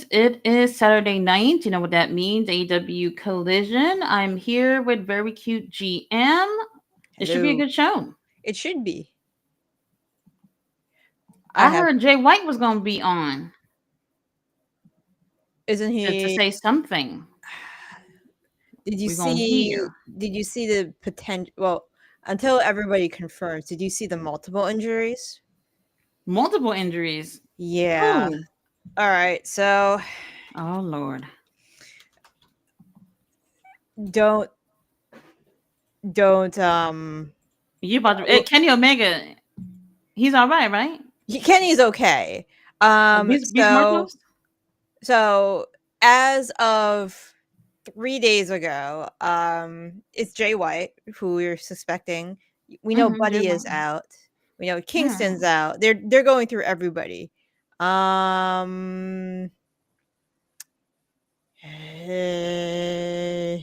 It is Saturday night. You know what that means? AEW Collision. I'm here with very cute GM. It should be a Hello. good show. It should be. I I have. heard Jay White was going to be on Isn't to he? say something. Did you We're going to see? hear. Did you see the potential? Well, until everybody confirms, did you see the multiple injuries? Multiple injuries. Yeah. Who? All right. So Oh, Lord. don't don't You about to. well, Kenny Omega. He's all right, right? Kenny's okay. Beast So Marcos? so as of 3 days ago, it's Jay White who we're suspecting. We know Jay Buddy White. is out. We know Mm. Kingston's out. They're going through everybody. Um, eh,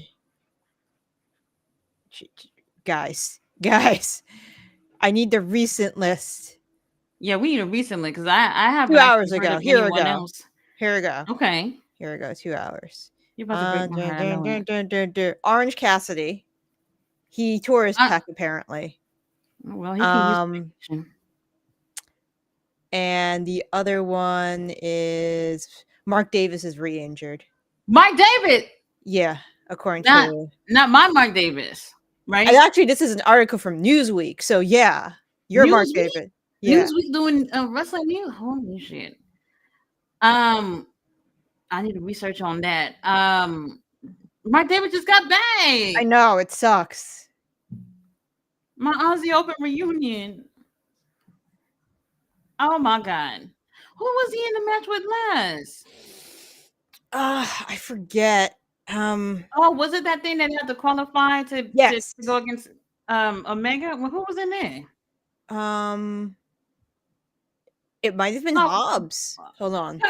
guys, I need the recent list. Yeah, we need a recently because I Two haven't actually hours heard ago. of Here we anyone go. else. Here we go. Okay. Here we go. 2 hours. You're about to break my heart. I know it. Orange Cassidy. He tore his pec apparently. Well, he can use Um, vacation. and the other one is Mark Davis is re-injured. Mark David, Yeah, according not to not my Mark Davis, right? actually this is an article from Newsweek. So yeah, you're Mark Newsweek, David. Yeah. Newsweek doing wrestling news. Holy shit! Um, I need to research on that. Mark David just got back. I know it sucks. My Aussie Open reunion. Oh my god, who was he in the match with last? I forget. Oh, was it that thing that had to qualify to Yes. go against Omega? Well, who was in there? It might have been Oh, Hobbs. Hold on.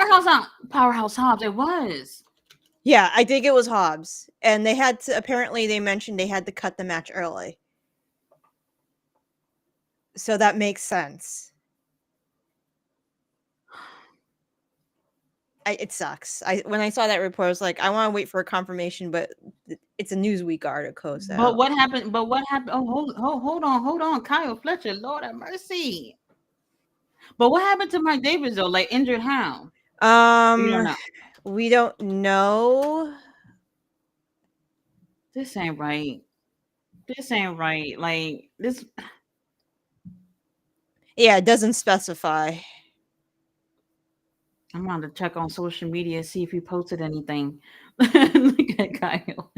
Powerhouse Hobbs. It was. Yeah, I think it was Hobbs. And they had to, apparently they mentioned they had to cut the match early. So that makes sense. It sucks. When I saw that report, I was like, I want to wait for a confirmation, but it's a Newsweek article. So. But what happened? Oh, hold on, Kyle Fletcher. Lord have mercy. But what happened to Mike Davis though? Like injured how? You don't know. We don't know. This ain't right. This ain't right. Like this. Yeah, it doesn't specify. I'm going to check on social media see if he posted anything. Look at Kyle.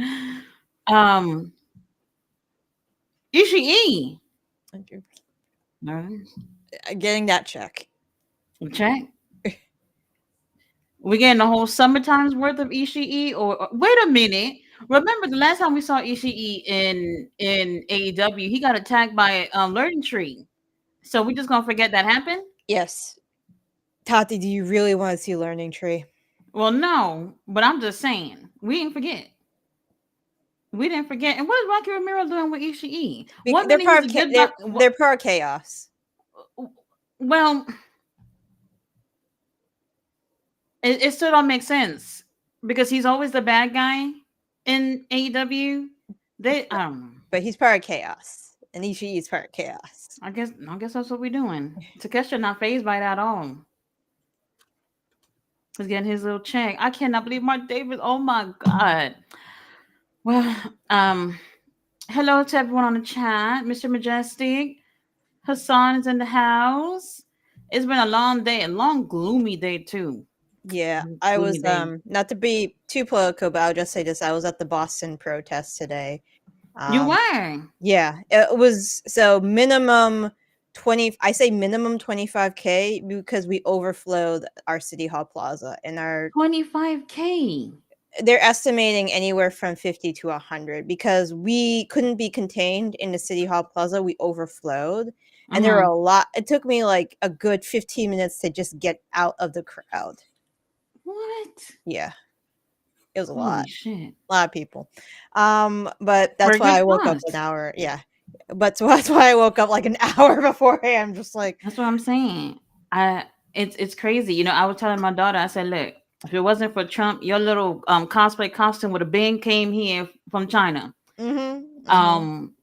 Ishii. No. Getting that check. Check. We getting the whole summertime's worth of Ishii, or wait a minute. Remember the last time we saw Ishii in AEW, he got attacked by a learning tree. So we just gonna forget that happened? Yes. Tati, do you really want to see Learning Tree? Well, no, but I'm just saying we didn't forget. We didn't forget. And what is Rocky Romero doing with Ishii? They're part of chaos. Well, it still don't make sense because he's always the bad guy in AEW. I don't know. But he's part of chaos. And Ishii is part of chaos. I guess that's what we're doing. Takeshita not phased by that at all. He's getting his little check. I cannot believe Mark Davis. Oh my god. Well, hello to everyone on the chat. Mr. Majestic. Hassan is in the house. It's been a long day, a long, gloomy day too. Yeah, I was not to be too political, but I'll just say this: I was at the Boston protest today. You were? Yeah, it was so minimum 20. I say minimum 25K because we overflowed our City Hall Plaza and our 25K. They're estimating anywhere from 50 to 100 because we couldn't be contained in the City Hall Plaza. We overflowed, and there were a lot. It took me like a good 15 minutes to just get out of the crowd. What? Yeah, it was a Holy lot. Shit. A lot of people. But that's why I woke up an hour. Yeah, but so that's why I woke up like an hour beforehand. Just like that's what I'm saying. It's crazy. You know, I was telling my daughter. I said, look, If it wasn't for Trump, your little cosplay costume would have been came here from China. Mhm. Mhm. Um,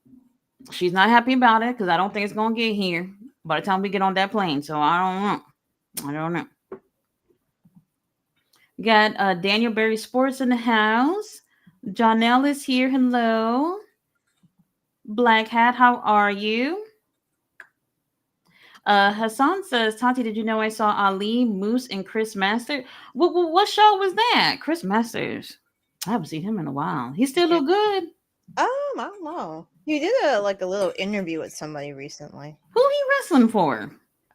she's not happy about it because I don't think it's gonna get here by the time we get on that plane. So I don't know. I don't know. Got Daniel Berry Sports in the house. Jonelle is here. Hello. Black Hat, how are you? Hassan says, Tati, did you know I saw Ali, Moose, and Chris Masters? What show was that? Chris Masters. I haven't seen him in a while. He still Yeah. look good. I don't know. He did a little interview with somebody recently. Who he wrestling for?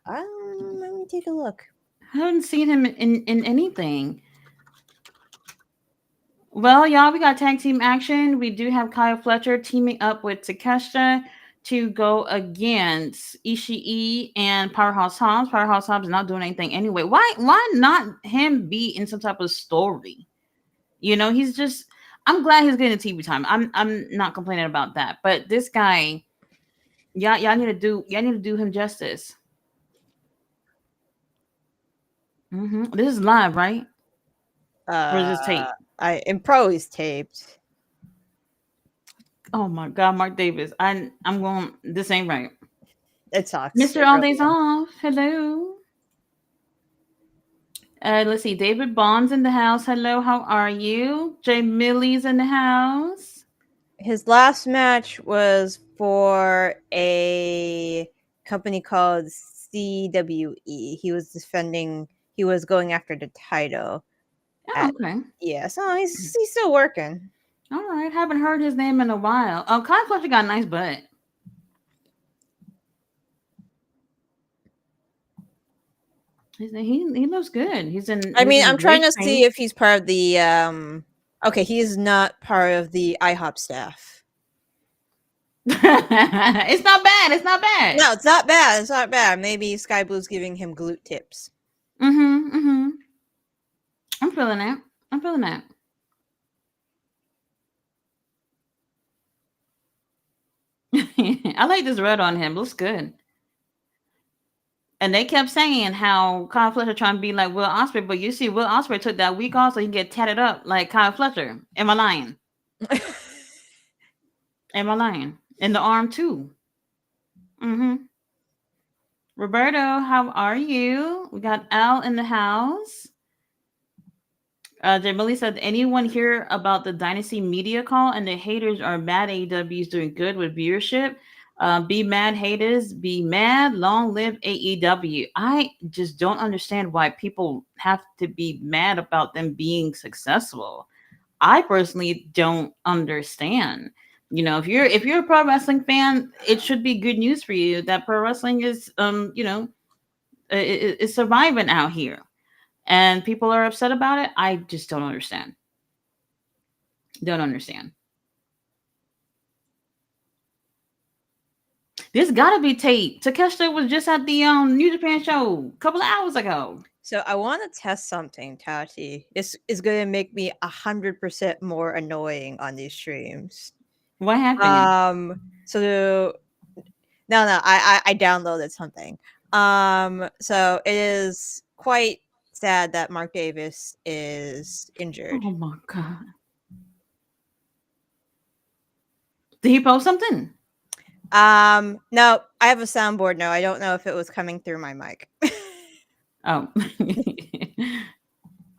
Let me take a look. I haven't seen him in anything. Well, y'all, we got tag team action. We do have Kyle Fletcher teaming up with Takeshita to go against Ishii and Powerhouse Hobbs. Powerhouse Hobbs is not doing anything anyway. Why not him be in some type of story? You know, he's just. I'm glad he's getting TV time. I'm not complaining about that. But this guy, y'all need to do him justice. This is live, right? Or is this tape? In pro he's taped. Oh my God, Mark Davis. I'm going. This ain't right. It sucks. Mr. It All really Days does. Off. Hello. Let's see. David Bond's in the house. Hello. How are you? Jay Millie's in the house. His last match was for a company called CWE. He was defending. He was going after the title. Oh, At okay. Yeah, so he's still working. All right. Haven't heard his name in a while. Oh, Kyle Fletcher got a nice butt. He looks good. I He's mean, in I'm trying great to see shape. if he's part of the. Okay, he is not part of the IHOP staff. It's not bad. It's not bad. No, it's not bad. It's not bad. Maybe Sky Blue's giving him glute tips. Mm-hmm. I'm feeling that. I'm feeling that. I like this red on him. Looks good. And they kept saying how Kyle Fletcher trying to be like Will Ospreay, but you see, Will Ospreay took that week off so he can get tatted up like Kyle Fletcher. Am I lying? Am I lying? In the arm too. Mm-hmm. Roberto, how are you? We got Al in the house. Jamili said, anyone hear about the Dynasty media call and the haters are mad AEW is doing good with viewership? Be mad, haters. Be mad. Long live AEW. I just don't understand why people have to be mad about them being successful. I personally don't understand. You know, if you're a pro wrestling fan, it should be good news for you that pro wrestling is is surviving out here, and people are upset about it. I just don't understand. Don't understand. This gotta be tape. Takeshita was just at the New Japan show a couple of hours ago. So I want to test something, Tati. This is going to make me 100% more annoying on these streams. What happened? So no, I downloaded something. So it is quite sad that Mark Davis is injured. Oh my God. Did he post something? No, I have a soundboard now. I don't know if it was coming through my mic. Oh.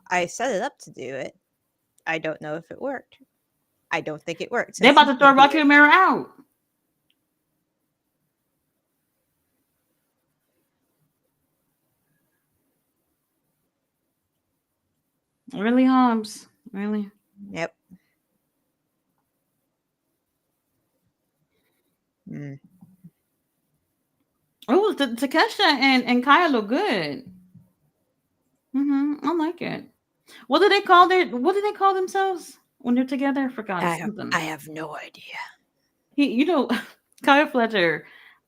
I set it up to do it. I don't know if it worked. I don't think it worked. They're Since he about to throw can't do Rocky it. Romero out. Really, Hobbs? Really? Yep. Mm. Oh, Takesha and Kaya look good. I like it. What do they call What do they call themselves when they're together? I forgot. It's something. I have no idea. You know, Kyle Fletcher.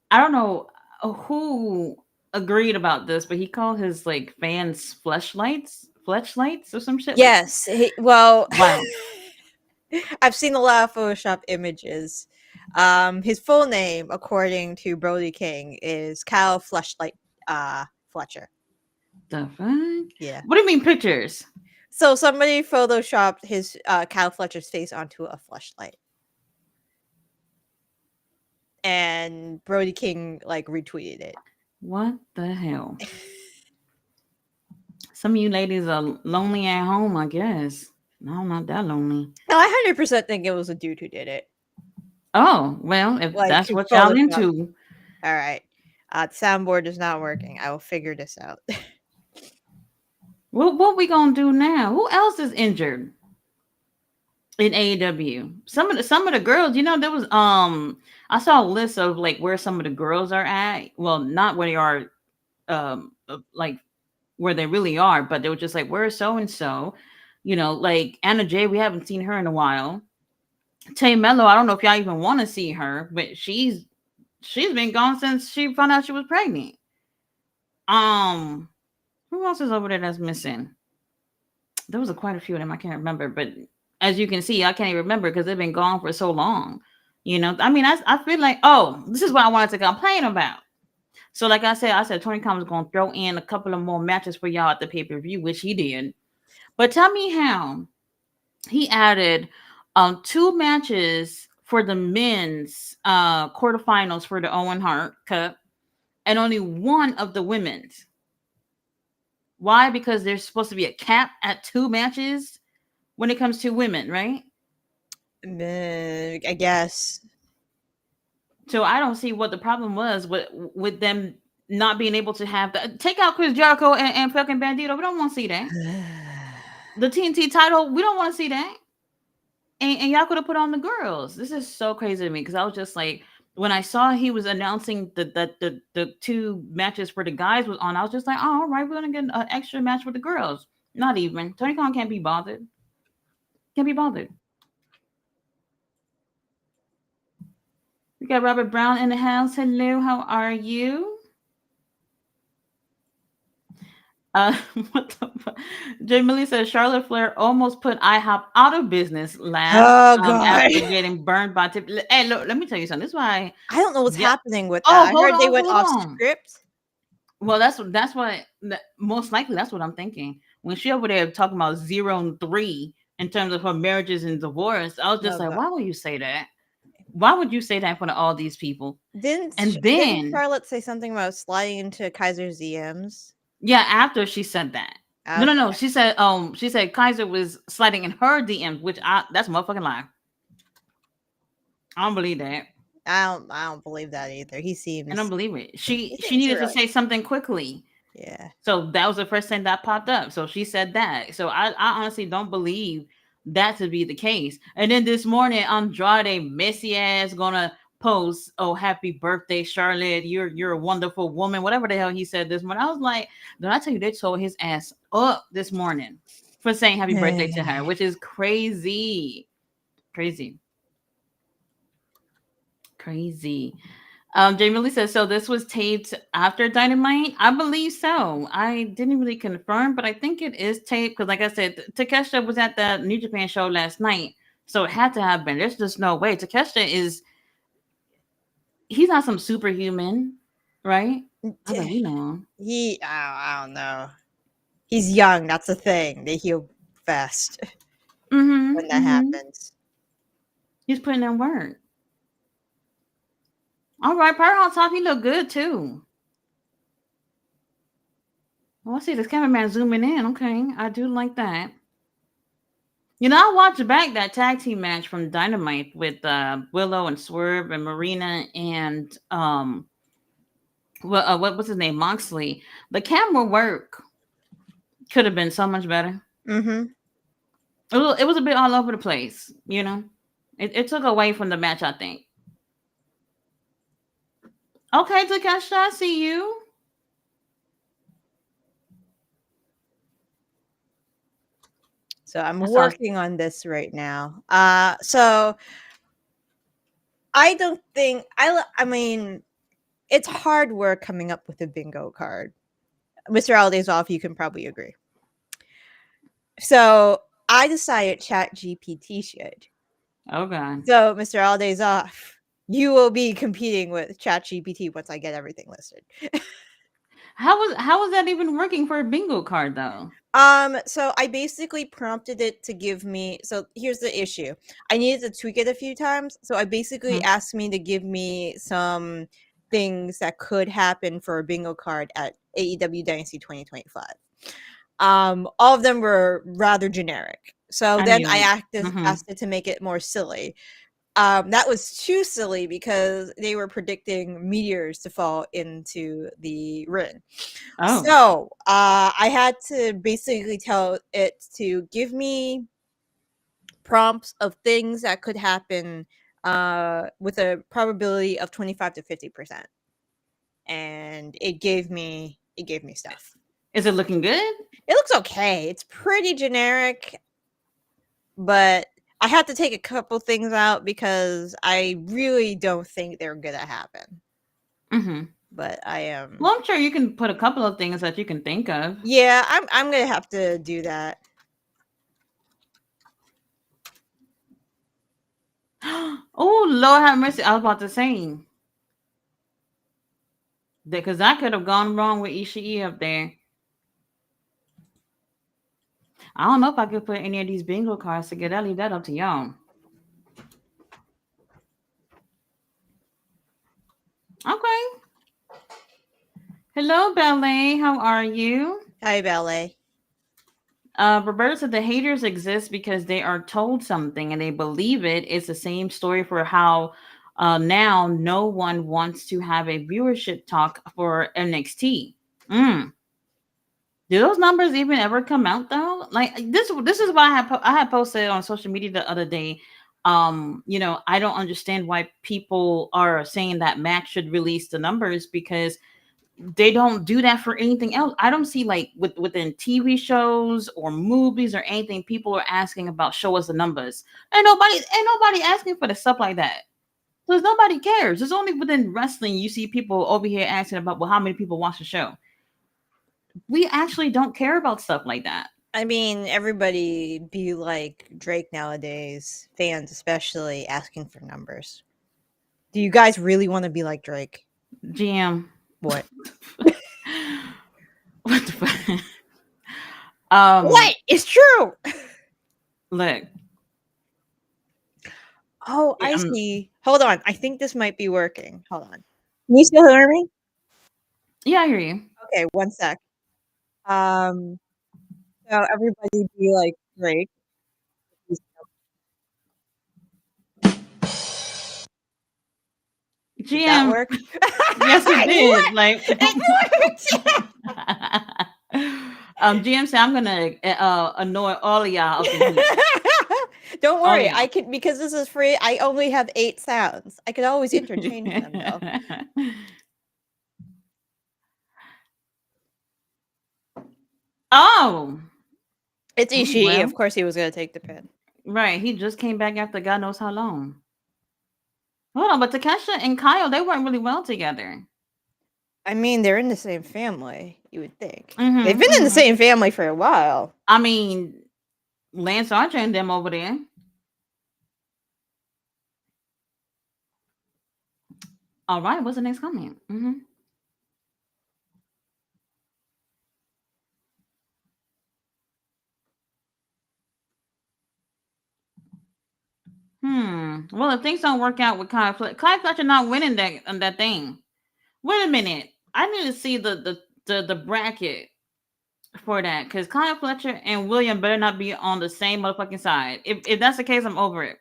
I don't know who agreed about this, but he called his like fans fleshlights or some shit like. Yes. Well, Wow. I've seen a lot of Photoshop images. His full name, according to Brody King, is Kyle Fleshlight Fletcher. The fuck? Yeah. What do you mean pictures? So somebody photoshopped his Cal Fletcher's face onto a fleshlight, and Brody King like retweeted it. What the hell? Some of you ladies are lonely at home, I guess. No, I'm not that lonely. No, I 100% think it was a dude who did it. Oh, well, if Like that's who what y'all photoshopped. into. All right, the soundboard is not working. I will figure this out. What we gonna do now? Who else is injured in AEW? Some of the girls, there was I saw a list of like where some of the girls are at. Well, not where they are like where they really are, but they were just like, where's so and so? Like Anna Jay, we haven't seen her in a while. Tay Mello, I don't know if y'all even want to see her, but she's been gone since she found out she was pregnant. Um, who else is over there that's missing? There was quite a few of them. I can't remember, but as you can see, I can't even remember because they've been gone for so long. I mean, I feel like, oh, this is what I wanted to complain about. So, like I said Tony Khan was going to throw in a couple of more matches for y'all at the pay per view, which he did. But tell me how he added two matches for the men's quarterfinals for the Owen Hart Cup and only one of the women's. Why? Because there's supposed to be a cap at two matches when it comes to women, right? I guess. So I don't see what the problem was with them not being able to have the take out Chris Jericho and fucking Bandito. We don't want to see that. The TNT title, we don't want to see that. And y'all could have put on the girls. This is so crazy to me because I was just like, when I saw he was announcing the two matches for the guys was on, I was just like, oh, all right, we're gonna get an extra match for the girls. Not even Tony Khan can't be bothered. Can't be bothered. We got Robert Brown in the house. Hello, how are you? Uh, what the fuck? Jay Millie says Charlotte Flair almost put IHOP out of business last Oh god. after getting burned by Tip. Hey, look, let me tell you something. This is why. I don't know what's Yeah. happening with that. Oh, I hold heard they on, went hold off on. script. Well, that's what most likely that's what I'm thinking. When she over there talking about 0 and 3 in terms of her marriages and divorce, I was just Oh like, god. why would you say that? Why would you say that in front of all these people? And Didn't then, Charlotte say something about sliding into Kaiser's DMs? yeah, after she said that. No, no, no. Okay. She said Kaiser was sliding in her DMs, which that's a motherfucking lie. I don't believe that. I don't believe that either. I don't believe it. He She seems needed to right. say something quickly. Yeah. So that was the first thing that popped up. So she said that. So I honestly don't believe that to be the case. And then this morning, Andrade, messy ass, gonna post, "Oh, happy birthday, Charlotte! You're a wonderful woman." Whatever the hell he said this morning. I was like, "Did I tell you they tore his ass up this morning for saying happy birthday to her?" Which is crazy, crazy, crazy. Jamie Lee says, so this was taped after Dynamite? I believe so. I didn't really confirm, but I think it is taped because, like I said, Takeshita was at the New Japan show last night. So it had to have been. There's just no way. He's not some superhuman, right? I bet we know him. I don't know. He's young. That's the thing. They heal fast Mm-hmm. when that Mm-hmm. happens. He's putting in work. All right, Powerhouse Top, he look good too. Oh, I see this cameraman zooming in. Okay, I do like that. I watched back that tag team match from Dynamite with Willow and Swerve and Marina and what was his name, Moxley. The camera work could have been so much better. Mm-hmm. It was a bit all over the place. It took away from the match. I think. Okay, Takesha, I see you. So I'm I saw. working on this right now. So I don't think I mean, it's hard work coming up with a bingo card. Mr. Alday's off, you can probably agree. So I decided Chat GPT should. Oh God. So Mr. Alday's off. You will be competing with Chat GPT once I get everything listed. How was that even working for a bingo card though? So I basically prompted it to give me. So here's the issue. I needed to tweak it a few times. So I basically Mhm. asked me to give me some things that could happen for a bingo card at AEW Dynasty 2025. All of them were rather generic. So I then knew I it. Hmm. asked it to make it more silly. That was too silly because they were predicting meteors to fall into the ring. Oh. So I had to basically tell it to give me prompts of things that could happen with a probability of 25 to 50%. And it gave me stuff. Is it looking good? It looks okay. It's pretty generic, but I had to take a couple things out because I really don't think they're gonna happen. Hmm. But I am Well, I'm sure you can put a couple of things that you can think of. yeah, I'm gonna have to do that. Oh, Lord have mercy. I was about to say because that could have gone wrong with Ishii up there. I don't know if I could put any of these bingo cards together. I'll leave that up to y'all. Okay. Hello, Ballet. How are you? Hi, ballet. Roberta said the haters exist because they are told something and they believe it. It's the same story for how now no one wants to have a viewership talk for NXT. Mm. Do those numbers even ever come out though? Like this is why I had posted on social media the other day. I don't understand why people are saying that Max should release the numbers because they don't do that for anything else. I don't see like within TV shows or movies or anything people are asking about show us the numbers. Ain't nobody asking for the stuff like that. Because nobody cares. It's only within wrestling you see people over here asking about well how many people watch the show. We actually don't care about stuff like that. I mean, everybody be like Drake nowadays, fans especially asking for numbers. Do you guys really want to be like Drake? GM. What? What the fuck? What? It's true. Look. Oh, Yeah, I see. Hold on. I think this might be working. Hold on. Can you still hear me? yeah, I hear you. Okay, one sec. Um, so everybody be like Drake. Did that GM. work? Yes, it I knew did. it. Like, It worked. GM said, I'm gonna annoy all of y'all up in here. Don't All of worry, I y'all. can because this is free. I only have 8 sounds. I could always interchange them though. Oh, It's Ishii. well, Of course, he was gonna take the pin. right. He just came back after God knows how long. Hold on, but Takesha and Kyle, they weren't really well together. I mean, they're in the same family. You would think they've Mm-hmm, been in the mm-hmm. same family for a while. I mean, Lance Archer and them over there. All right, what's the next comment? Mm-hmm. Well, if things don't work out with Kyle Fletcher not winning that thing. Wait a minute. I need to see the bracket for that because Kyle Fletcher and William better not be on the same motherfucking side. If that's the case, I'm over it.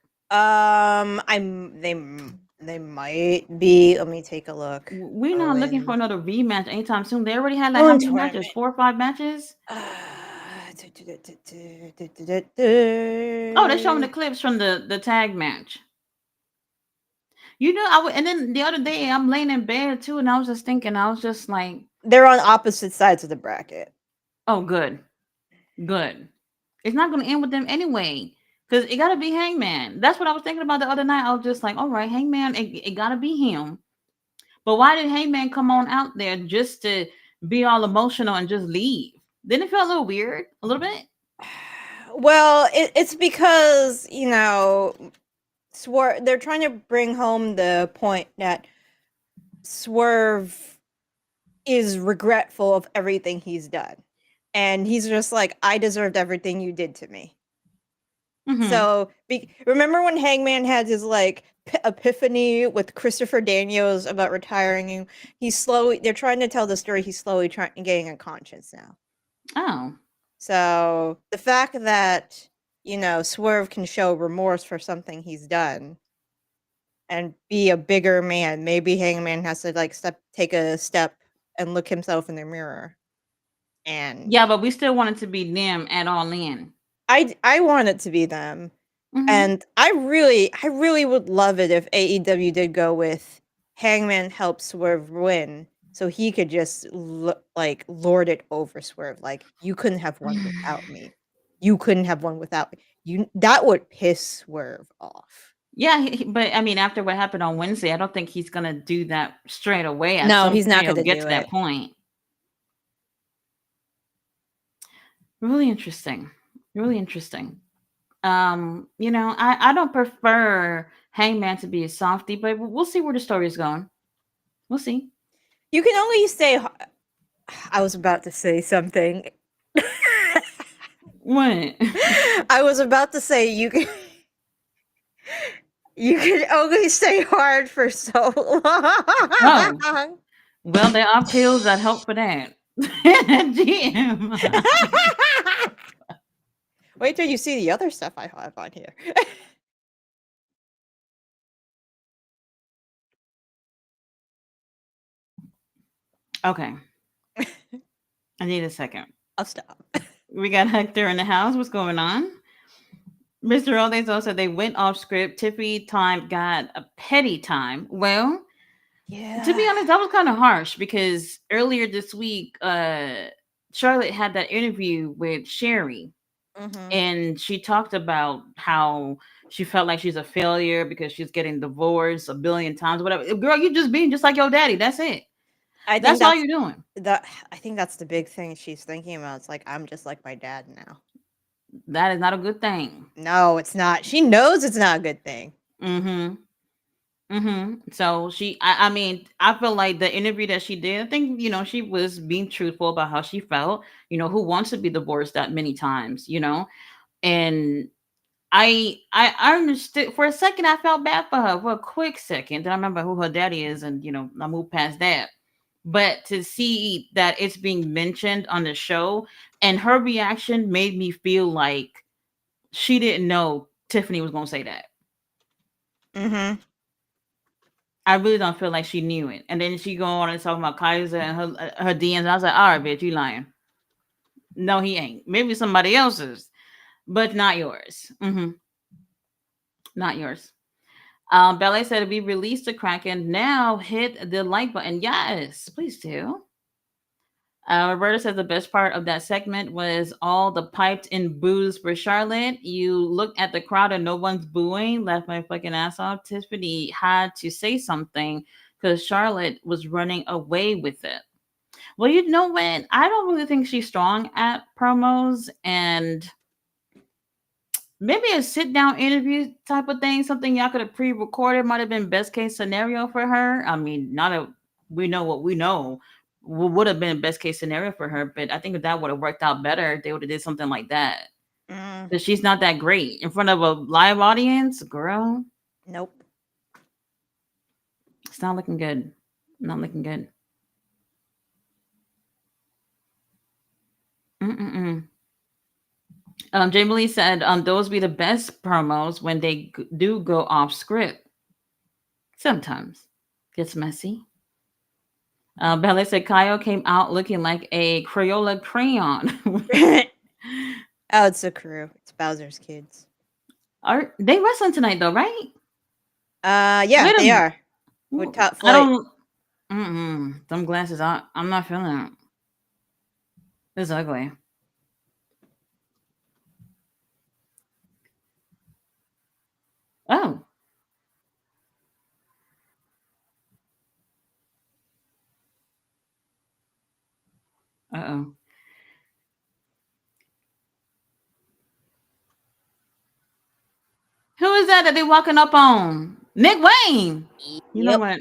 They might be. Let me take a look. We're not looking for Owen another rematch anytime soon. They already had like how Owen many matches? tournament. 4 or 5 matches? Oh, they're showing the Uh, clips from the tag match. And then the other day I'm laying in bed too, and I was just thinking, I was just like, They're on opposite sides of the bracket. oh, good, good. It's not going to end with them anyway. Because it got to be Hangman. That's what I was thinking about the other night. I was just like, all right, Hangman, it got to be him. But why did Hangman come on out there just to be all emotional and just leave? Didn't it feel a little weird? A little bit? Well, it's because Swerve. They're trying to bring home the point that Swerve is regretful of everything he's done. And he's just like, I deserved everything you did to me. Mm-hmm. So, remember when Hangman had his like epiphany with Christopher Daniels about retiring? He's slowly, they're trying to tell the story, he's slowly trying getting a conscience now. Oh. So, the fact that, Swerve can show remorse for something he's done and be a bigger man, maybe Hangman has to like take a step and look himself in the mirror. And Yeah, but we still want it to be them at all in. I want it to be them. Mm-hmm. And I really would love it if AEW did go with Hangman help Swerve win, so he could just like lord it over Swerve. Like, you couldn't have won without me. You couldn't have won without me. That would piss Swerve off. Yeah, but I mean, after what happened on Wednesday, I don't think he's gonna do that straight away. At No, some he's not point, going he'll to get do to that it. point. Really interesting. Really interesting. I don't prefer Hangman to be a softie, but we'll see where the story is going. We'll see. You can only say. I was about to say something. What? I was about to say you can. You can only stay hard for so Oh, long. well, there are pills that help for that. GM. Wait till you see the other stuff I have on here. Okay, I need a second. I'll stop. We got Hector in the house. What's going on? Mr. Aldays also they went off script. Tiffy time got a petty time. Well, to be Yeah. honest, that was kind of harsh because earlier this week, Charlotte had that interview with Sherry, Mhm. and she talked about how she felt like she's a failure because she's getting divorced a billion times, whatever. Girl, you just being just like your daddy. That's it. I think That's all that's you're doing. that I think that's the big thing she's thinking about. It's like, I'm just like my dad now. That is not a good thing. No, it's not. She knows it's not a good thing. Mm-hmm. Mm-hmm. So I mean, I feel like the interview that she did, I think, she was being truthful about how she felt. Who wants to be divorced that many times. And I understood for a second. I felt bad for her for a quick second. Then I remember who her daddy is, and I moved past that. But to see that it's being mentioned on the show and her reaction made me feel like she didn't know Tiffany was gonna say that. Mhm. I really don't feel like she knew it. And then she go on and talk about Kaiser and her DMs. I was like, all right, bitch, you lying. No, he ain't. Maybe somebody else's, but not yours. Not yours. Ballet said we released the Kraken. Now hit the like button. Yes, please do. Roberta says the best part of that segment was all the piped in boos for Charlotte. You look at the crowd and no one's booing. Left my fucking ass off. Tiffany had to say something because Charlotte was running away with it. Well, you know what? I don't really think she's strong at promos, and maybe a sit down interview type of thing, something y'all could have pre recorded might have been best case scenario for her. I mean, not a we know what we know would have been best case scenario for her, but I think that would have worked out better if they would have did something like that. Mm, Because she's not that great in front of a live audience, girl. nope. It's not looking good. Not looking good. Mm-mm-mm. Jamie Lee said, those be the best promos when they do go off script. Sometimes gets messy. Bella said Kyle came out looking like a Crayola crayon. Oh, it's a crew. It's Bowser's kids. Are they wrestling tonight though, right? Yeah, Wait a they minute. are. With Top I Flight. don't. Them glasses. I'm not feeling it. It's ugly. Oh. Uh oh. Who is that they walking up on? Nick Wayne. You know Yep. what?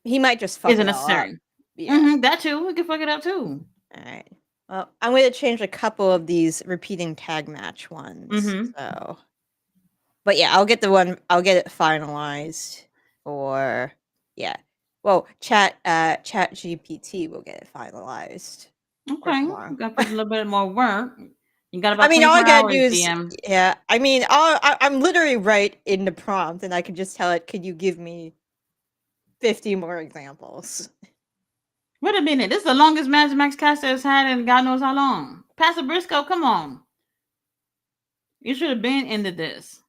He might just fuck isn't it all up. necessary. Yeah. That too. We can fuck it up too. All right. Well, I'm going to change a couple of these repeating tag match ones. Mm-hmm. So, but yeah, I'll get the one. I'll get it finalized for yeah. Well, Chat GPT will get it finalized for Okay. tomorrow. We gotta put a little bit more work. You got I about mean, all I 24 gotta do hours, is DM. yeah. I mean, I'm literally right in the prompt, and I can just tell it, "Could you give me 50 more examples?" Wait a minute. This is the longest match Max Caster has had in God knows how long. Pastor Briscoe, come on. You should have been into this.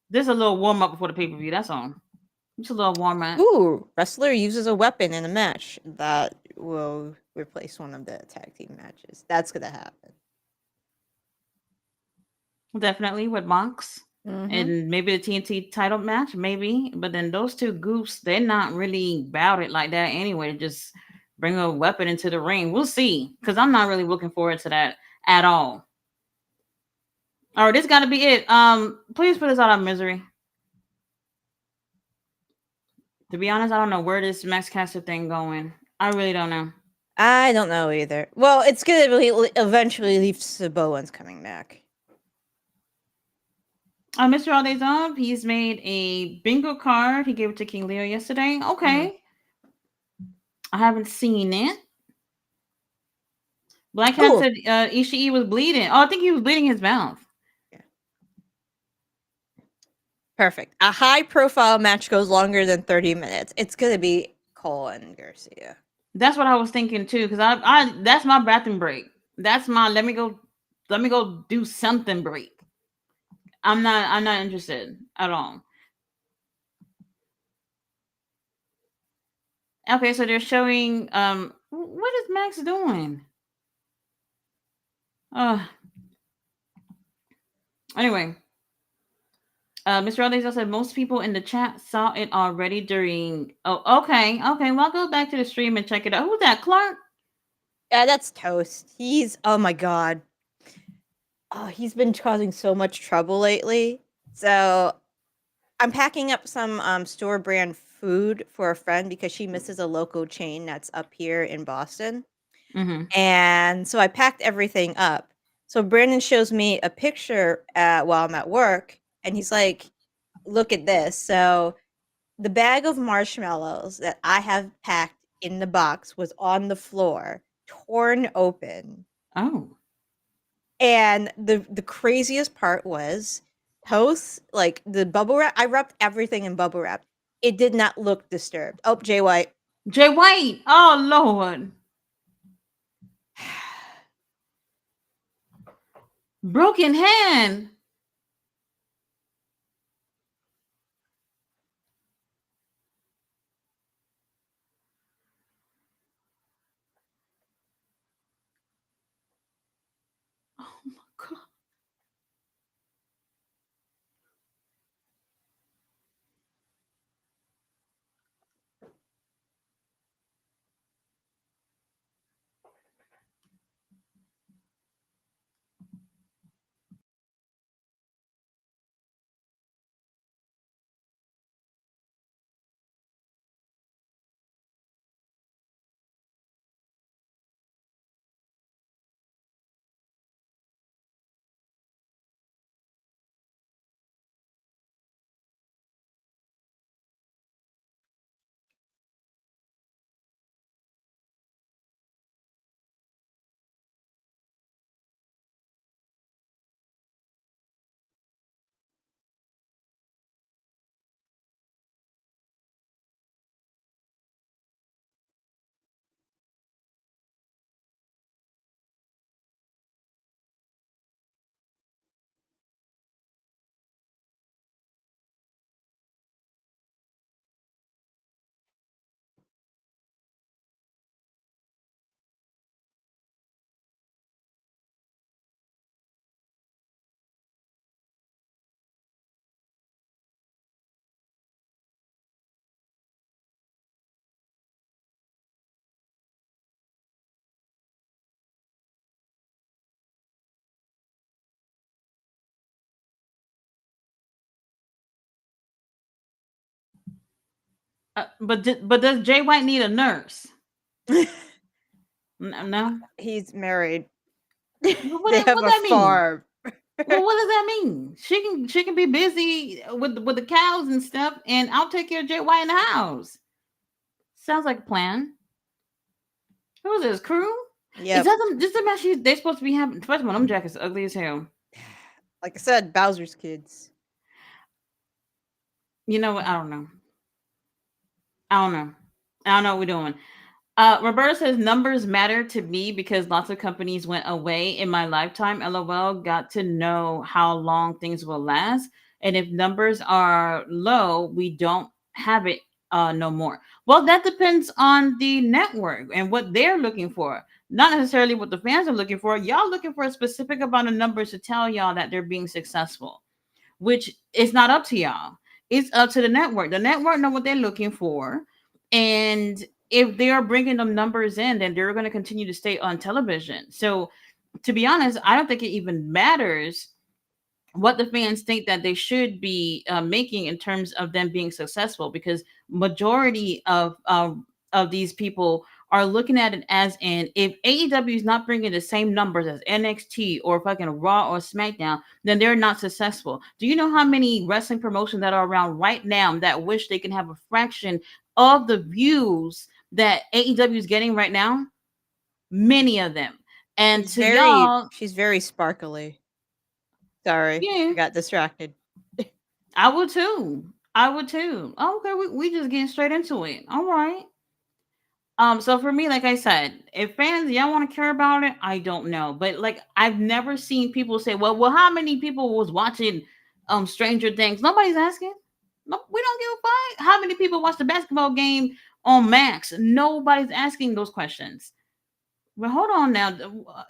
This is a little warm up before the pay per view. That's all. Just a little warm up. Ooh, wrestler uses a weapon in a match that will replace one of the tag team matches. That's gonna happen. Definitely with Mox. Mm-hmm. And maybe the TNT title match, maybe. But then those two goofs, they're not really about it like that anyway. Just bring a weapon into the ring. We'll see. Because I'm not really looking forward to that at all. All right, this got to be it. Please put us out of misery. To be honest, I don't know where this Max Caster thing going. I really don't know. I don't know either. Well, it's gonna eventually lead to Bowen's coming back. Mr. All Days Up, he's made a bingo card. He gave it to King Leo yesterday. Mm-hmm. Okay. I haven't seen it. Black Cat Oh, said Ishii was bleeding. Oh, I think he was bleeding his mouth. yeah. Perfect. A high-profile match goes longer than 30 minutes. It's gonna be Cole and Garcia. That's what I was thinking too, because I that's my bathroom break. That's my let me go do something break. I'm not interested at all. Okay, so they're showing what is Max doing? Uh anyway, Mr. Rodriguez said most people in the chat saw it already during. Oh, okay, okay. Well, I'll go back to the stream and check it out. Who's that, Clark? Yeah, that's Toast. He's oh my god. Oh, he's been causing so much trouble lately. So I'm packing up some store brand food for a friend because she misses a local chain that's up here in Boston. Mm-hmm. And so I packed everything up. So Brandon shows me a picture while I'm at work, and he's like, "Look at this." So the bag of marshmallows that I have packed in the box was on the floor, torn open. Oh, And the craziest part was Toast, like the bubble wrap. I wrapped everything in bubble wrap. It did not look disturbed. Oh, Jay White. Jay White. Oh Lord, broken hand. Oh my God. But does Jay White need a nurse? No. He's married. What They have what a that mean? farm. Well, what does that mean? She can be busy with the cows and stuff, and I'll take care of Jay White in the house. Sounds like a plan. Who is this crew? Is Yep. that them? This the match they supposed to be having? First of all, them jackets ugly as hell. Like I said, Bowser's kids. You know what? I don't know. I don't know. I don't know what we're doing. Roberta says numbers matter to me because lots of companies went away in my lifetime. LOL, got to know how long things will last. And if numbers are low, we don't have it no more. Well, that depends on the network and what they're looking for. Not necessarily what the fans are looking for. Y'all looking for a specific amount of numbers to tell y'all that they're being successful, which is not up to y'all. It's up to the network. The network know what they're looking for, and if they are bringing them numbers in, then they're going to continue to stay on television. So, to be honest, I don't think it even matters what the fans think that they should be making in terms of them being successful, because majority of these people are looking at it as in, if AEW is not bringing the same numbers as NXT or fucking Raw or SmackDown, then they're not successful. Do you know how many wrestling promotions that are around right now that wish they can have a fraction of the views that AEW is getting right now? Many of them. And to y'all, She's very sparkly. Sorry, yeah, I got distracted. I would too. I would too. Okay, we just getting straight into it. All right. So for me, like I said, if fans y'all want to care about it, I don't know. But like I've never seen people say, well, how many people was watching Stranger Things? Nobody's asking. No, we don't give a fuck. How many people watched the basketball game on Max? Nobody's asking those questions. But hold on now.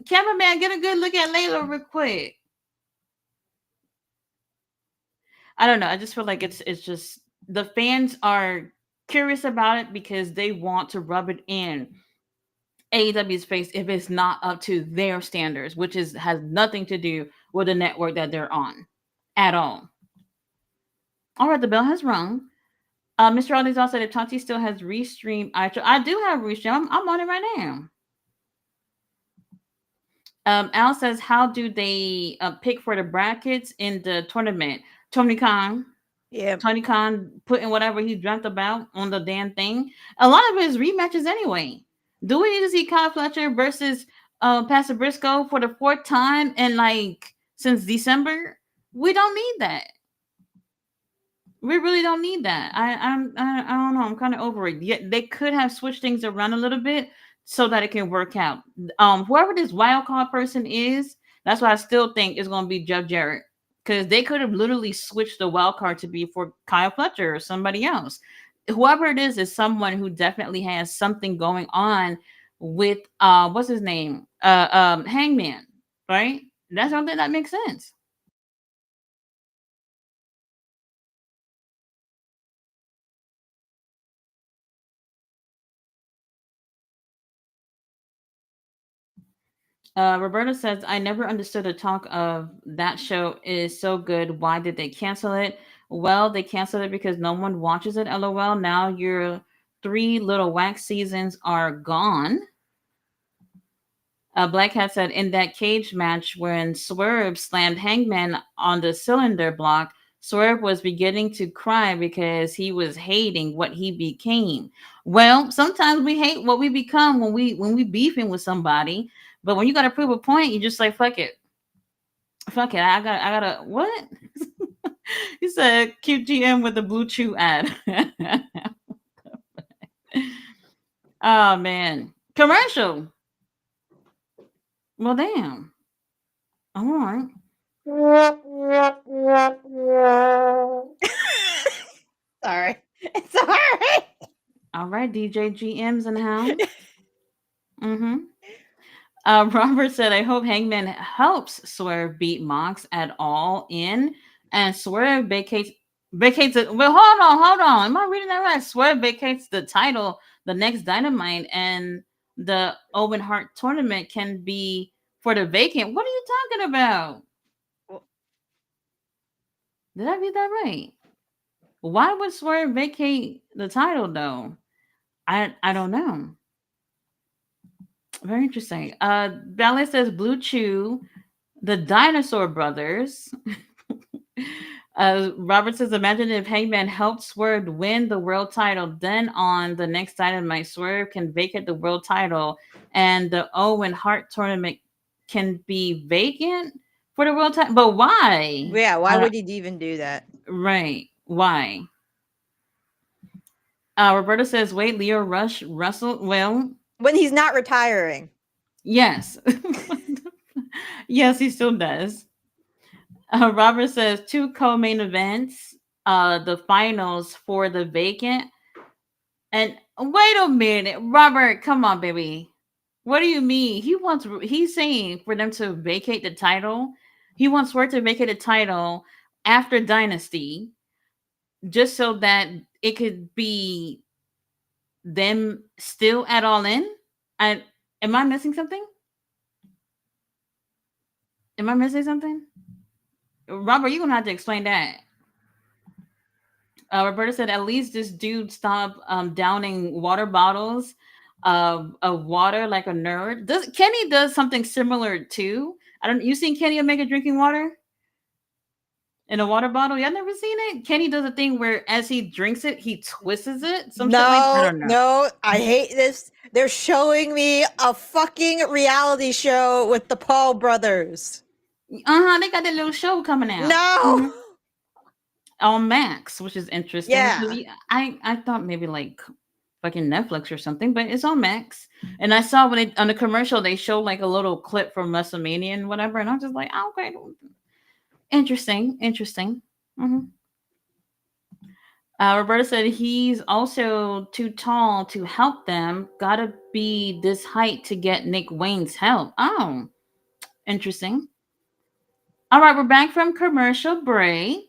Cameraman, get a good look at Layla real quick. I don't know. I just feel like it's just the fans are curious about it because they want to rub it in AEW's face if it's not up to their standards, which is has nothing to do with the network that they're on at all. All right, the bell has rung. Mr. Ollie's also said if Tati still has Restream, I do have Restream. I'm on it right now. Al says, how do they pick for the brackets in the tournament? Tony Khan. Yeah. Tony Khan putting whatever he dreamt about on the damn thing. A lot of his rematches anyway. Do we need to see Kyle Fletcher versus Pastor Briscoe for the fourth time and like since December? We don't need that. We really don't need that. I don't know. I'm kind of over it. Yet they could have switched things around a little bit so that it can work out. Whoever this wild card person is, that's why I still think it's gonna be Jeff Jarrett, because they could have literally switched the wild card to be for Kyle Fletcher or somebody else. Whoever it is someone who definitely has something going on with what's his name, Hangman, right? That's something that makes sense. Roberta says, I never understood the talk of that show is so good. Why did they cancel it? Well, they canceled it because no one watches it. LOL. Now your three little wax seasons are gone. Black Hat said, in that cage match when Swerve slammed Hangman on the cylinder block, Swerve was beginning to cry because he was hating what he became. Well, sometimes we hate what we become when we beefing with somebody, but when you gotta prove a point, you just like fuck it, fuck it. I gotta what? He said QGM with the Blue Chew ad. Oh man, commercial. Well, damn. All right. Sorry. It's alright. All right, DJ GM's in the house. Mm-hmm. Robert said, I hope Hangman helps Swerve beat Mox at all in, and Swerve vacates it. Well, hold on. Am I reading that right? Swerve vacates the title the next Dynamite, and the Owen Hart tournament can be for the vacant. What are you talking about? Well, Did I read that right? Why would Swerve vacate the title though. I don't know. Very interesting. Ballet says Blue Chew, the Dinosaur Brothers. Robert says, imagine if Hangman helped Swerve win the world title. Then on the next Dynamite, Swerve can vacate the world title, and the Owen Hart tournament can be vacant for the world title. But why? Yeah, why would he even do that? Right. Why? Roberta says, wait, Leo Rush Russell. Well, When he's not retiring. yes. Yes, he still does. Robert says two co-main events, the finals for the vacant. And wait a minute, Robert, come on, baby. What do you mean? He's saying for them to vacate the title. He wants Swerve to vacate the title after Dynasty, just so that it could be them still at All In. I am I missing something? Am I missing something? Robert, you're gonna have to explain that. Roberta said, at least this dude stopped downing water bottles of water like a nerd. Does Kenny does something similar too? I don't. You seen Kenny make a drinking water in a water bottle? Y'all never seen it? Kenny does a thing where as he drinks it, he twists it. Some shit like I No, don't know. no, I hate this. They're showing me a fucking reality show with the Paul brothers. They got that little show coming out. No. On Max, which is interesting. Yeah. I thought maybe like fucking Netflix or something, but it's on Max. And I saw when it on the commercial they showed like a little clip from WrestleMania and whatever, and I'm just like, oh, okay, interesting, interesting. hmm Roberta said he's also too tall to help them. Gotta be this height to get Nick Wayne's help. Oh, interesting. All right, we're back from commercial break.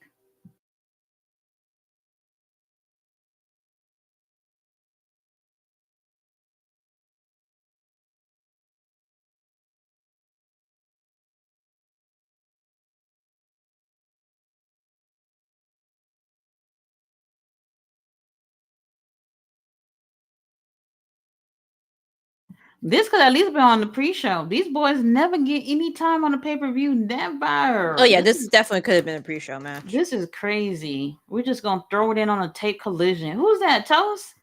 This could at least be on the pre-show. These boys never get any time on the pay-per-view. Oh Never. yeah, this definitely could have been a pre-show match. This is crazy. We're just gonna throw it in on a tape collision. Who's that? Toast?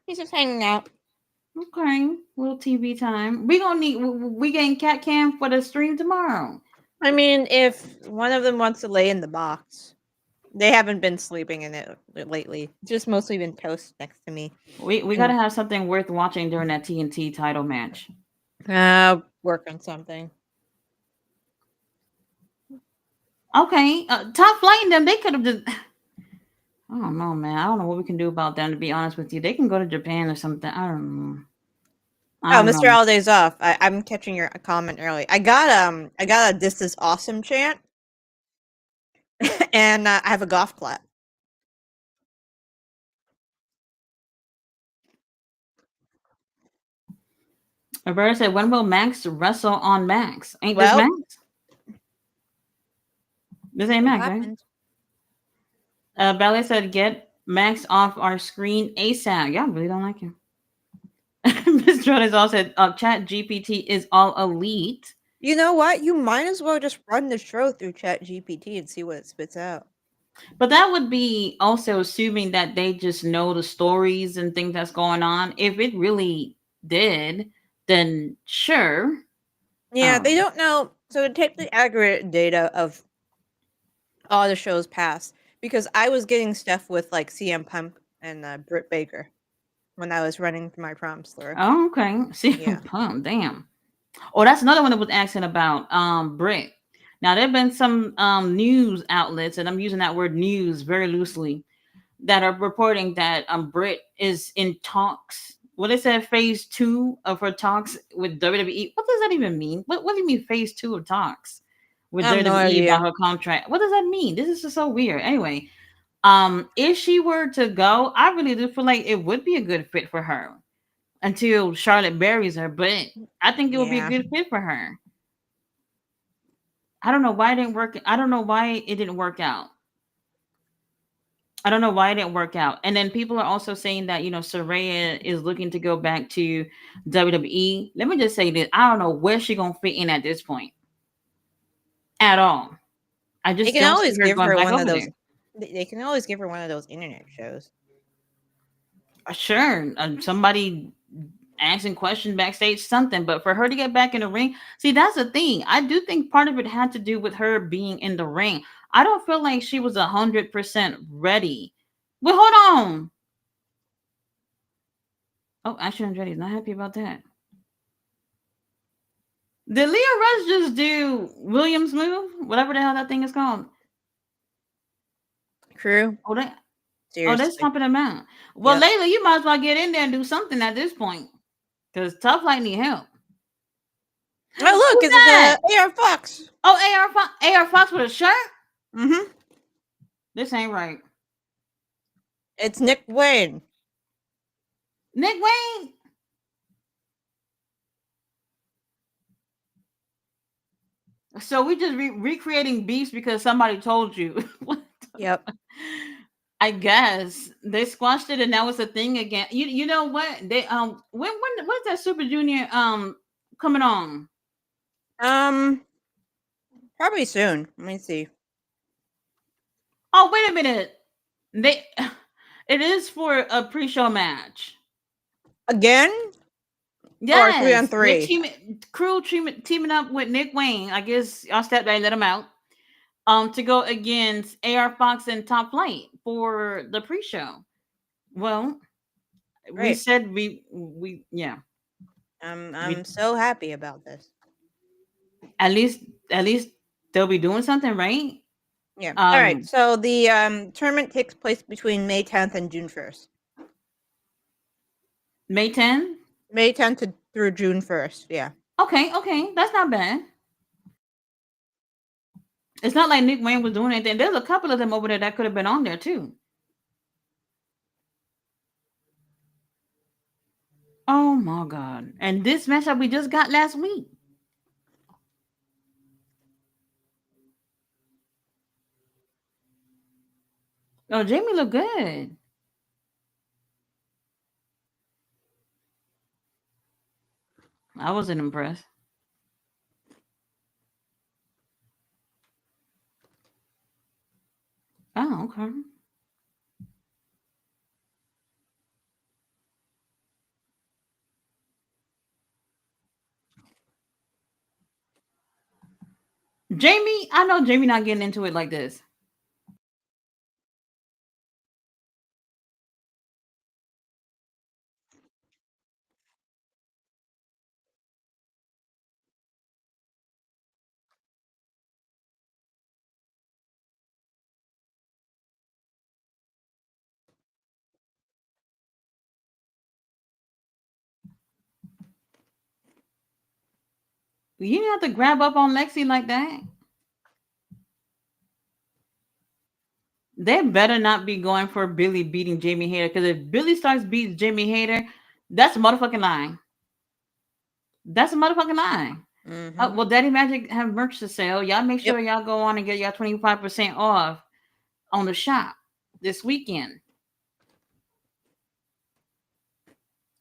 He's just hanging out. Okay, little TV time. We gonna need. We getting cat cam for the stream tomorrow. I mean, if one of them wants to lay in the box. They haven't been sleeping in it lately. Just mostly been toast next to me. We gotta have something worth watching during that TNT title match. Work on something. Okay, Top Flight and them. They could have just. I don't know, man. I don't know what we can do about them. To be honest with you, they can go to Japan or something. I don't know. I Oh, don't Mr. know. Holiday's off. I'm catching your comment early. I got a "This is awesome" chant, and I have a golf clap. Roberta said, "When will Max wrestle on Max? Ain't this Well, Max? This ain't it Max, right?" happened. Ballet said, "Get Max off our screen ASAP." Y'all really don't like him. Miss Jordan's also said, "Chat GPT is all elite." You know what? You might as well just run the show through Chat GPT and see what it spits out. But that would be also assuming that they just know the stories and things that's going on. If it really did, then sure. Yeah, they don't know. So to take the aggregate data of all the shows past, because I was getting stuff with like CM Punk and Britt Baker when I was running my prom slur. Oh, okay. See, Yeah. damn. Oh, that's another one that was asking about Brit. Now there have been some news outlets, and I'm using that word news very loosely, that are reporting that Brit is in talks. What they said, phase two of her talks with WWE. What does that even mean? What do you mean phase two of talks with I have no WWE about idea. her contract? What does that mean? This is just so weird. Anyway, if she were to go, I really do feel like it would be a good fit for her until Charlotte buries her. But I think it would be a Yeah. good fit for her. I don't know why it didn't work. I don't know why it didn't work out. I don't know why it didn't work out. And then people are also saying that, Saraya is looking to go back to WWE. Let me just say this. I don't know where she gonna fit in at this point at all. I They just can don't see always her give going her back one of over those. there. They can always give her one of those internet shows. Sure, somebody asking questions backstage, something. But for her to get back in the ring, see, that's the thing. I do think part of it had to do with her being in the ring. I don't feel like she was 100% ready. But hold on. Oh, Ashley Andretti's not happy about that. Did Leah Rush just do Williams move? Whatever the hell that thing is called. True. Oh, they're Seriously. stomping him out. Well, Yep. Layla, you might as well get in there and do something at this point. Because Tough Light need help. Oh, look, Who's it's that? AR Fox. Oh, AR Fox with a shirt? Mm-hmm. This ain't right. It's Nick Wayne. Nick Wayne? So we just recreating beefs because somebody told you. Yep. I guess they squashed it and now it's a thing again. You know what? They when's that Super Junior coming on? Um, Probably soon. Let me see. Oh, wait a minute. They it is for a pre-show match. Again? Or three on Yes, they're three? teaming up with Nick Wayne. I guess I'll step back and let him out. To go against AR Fox and Top Flight for the pre-show. Well, we Great. said we yeah. I'm We so happy about this. at least at least they'll be doing something, right? Yeah. All right. Um So the tournament takes place between May 10th and June 1st. May 10th? May 10th through June 1st. Yeah. Okay, that's not bad. It's not like Nick Wayne was doing anything. There's a couple of them over there that could have been on there too. Oh my god. And this matchup we just got last week. Oh, Jamie looked good. I wasn't impressed. Oh, okay. Jamie, I know Jamie not getting into it like this. You didn't have to grab up on Lexi like that. They better not be going for Billy beating Jamie Hayter because if Billy starts beating Jamie Hayter, that's a motherfucking lie. That's a motherfucking lie. Mm-hmm. Well, Daddy Magic have merch to sell. Y'all make Yep. sure y'all go on and get y'all 25% off on the shop this weekend.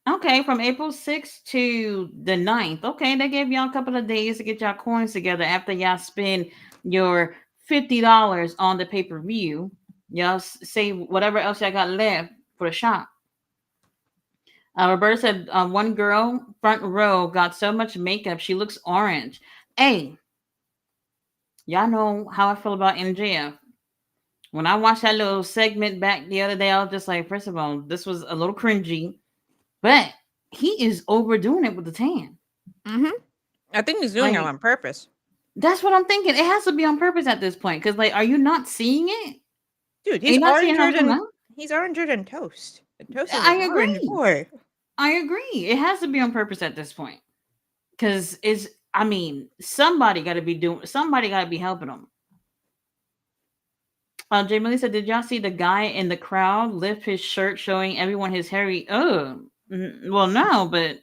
Okay, from April 6th to the 9th. Okay, they gave y'all a couple of days to get y'all coins together after y'all spend your $50 on the pay-per-view. Y'all save whatever else y'all got left for the shop. Roberta said one girl front row got so much makeup she looks orange. Hey, y'all know how I feel about MJF. When I watched that little segment back the other day, I was just like, first of all, this was a little cringy, but he is overdoing it with the tan. Mm-hmm. I think he's doing it Like, on purpose. that's what I'm thinking. It has to be on purpose at this point. Because, like, are you not seeing it? Dude, Are you not seeing how I'm doing? he's oranger than toast. And toast is I an orange agree. boy. I agree. It has to be on purpose at this point. Because I mean, somebody got to be doing, somebody got to be helping them. Jay Melissa, did y'all see the guy in the crowd lift his shirt showing everyone his hairy? Oh, well, no, but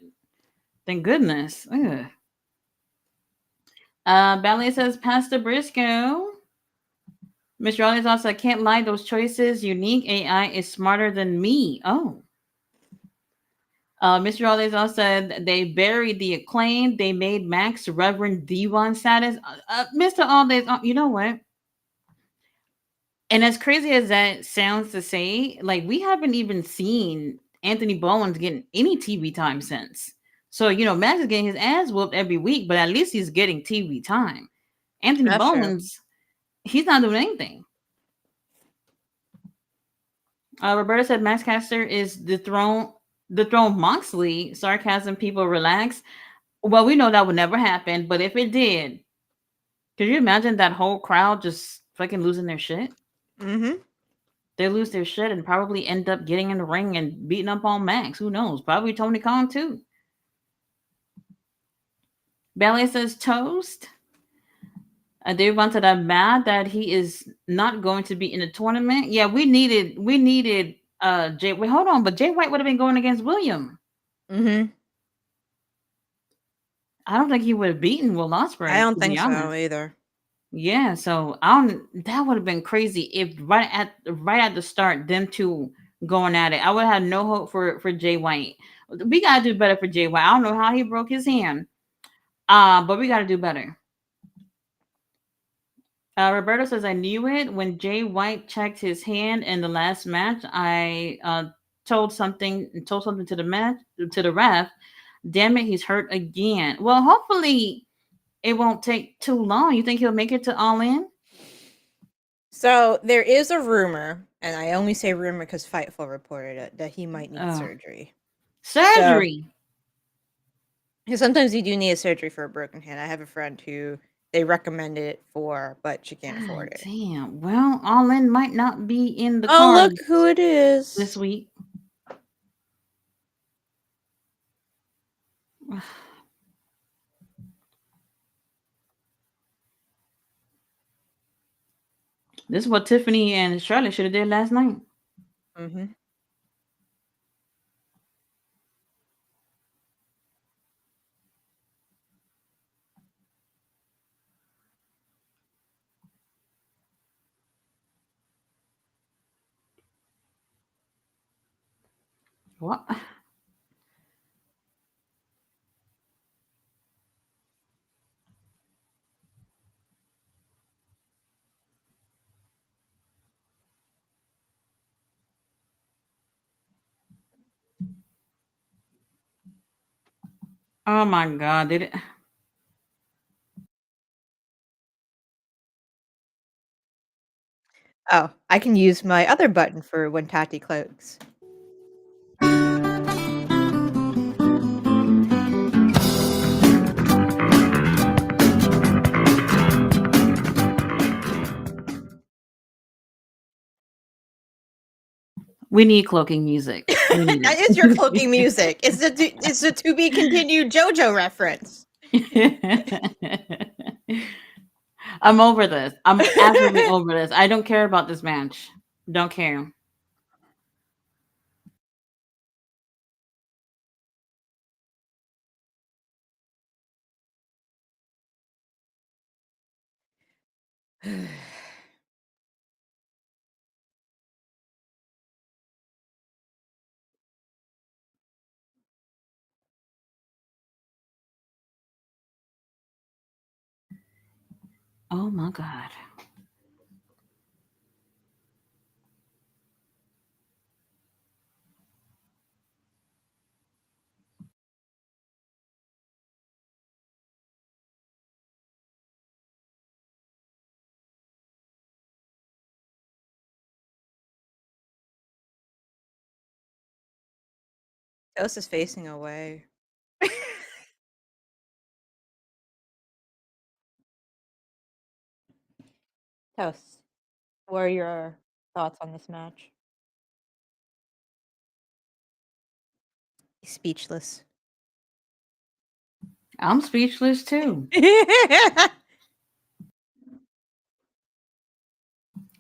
thank goodness. Ugh. Ballet says Pastor Briscoe. Mr. Ollie also, I can't lie, those choices, unique AI is smarter than me. Oh. Mr. Ollie also said they buried the acclaim. They made Max Reverend Devon status. Mr. Aldays, you know what? And as crazy as that sounds to say, like we haven't even seen Anthony Bowens getting any TV time since. So, Max is getting his ass whooped every week, but at least he's getting TV time. Anthony That's true. Bowens, he's not doing anything. Roberta said Max Caster is the throne Moxley. Sarcasm, people relax. Well, we know that would never happen, but if it did, could you imagine that whole crowd just fucking losing their shit? Mm-hmm. They lose their shit and probably end up getting in the ring and beating up on Max. Who knows? Probably Tony Khan too. Ballet says toast. Dave wanted I'm mad that he is not going to be in the tournament. Yeah, we needed Jay. Wait, hold on, but Jay White would have been going against William. Mm-hmm. I don't think he would have beaten Will I Ospreay, don't to be think so honest. either. Yeah, so I don't. That would have been crazy if right at the start, them two going at it. I would have no hope for Jay White. We gotta do better for Jay White. I don't know how he broke his hand, but we gotta do better. Roberto says I knew it when Jay White checked his hand in the last match. I told something to the ref. Damn it, he's hurt again. Well, hopefully it won't take too long. You think he'll make it to All In? So there is a rumor, and I only say rumor because Fightful reported it, that he might need Oh, surgery. So surgery. sometimes you do need a surgery for a broken hand. I have a friend who they recommended it for, but she can't afford God it. damn. Well, All In might not be in the Oh, look cards who it this is. week. This is what Tiffany and Charlotte should have did last night. Mm-hmm. What? Oh my God! Did it? Oh, I can use my other button for when Tati cloaks. We need cloaking music. We need That is your cloaking music. It's a to be continued JoJo reference. it. I'm over this. I'm absolutely over this. I don't care about this match. Don't care. Oh my God. Toast is facing away. Toast, what are your thoughts on this match? He's speechless. I'm speechless too.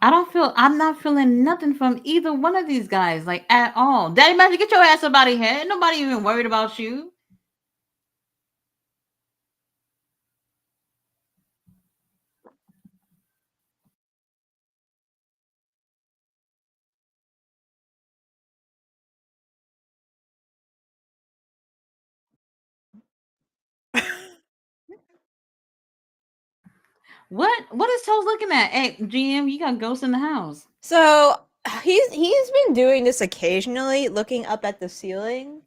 I'm not feeling nothing from either one of these guys, like at all. Daddy Magic, get your ass up out of here. Ain't nobody even worried about you. What is Toes looking at? Hey, GM, you got ghosts in the house. So he's been doing this occasionally, looking up at the ceiling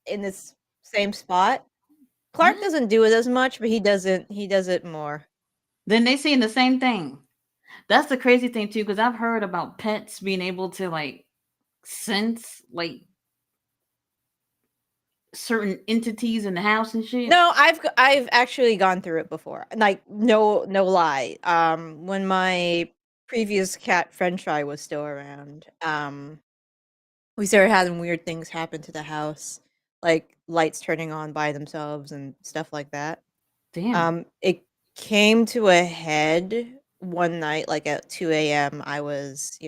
in this same spot. Clark What? doesn't do it as much, but he does it more. Then they saying the same thing. That's the crazy thing too, because I've heard about pets being able to like sense like certain entities in the house and shit. No, I've actually gone through it before. Like no lie. When my previous cat French fry was still around, we started having weird things happen to the house, like lights turning on by themselves and stuff like that. Damn. It came to a head one night, like at 2 a.m. I was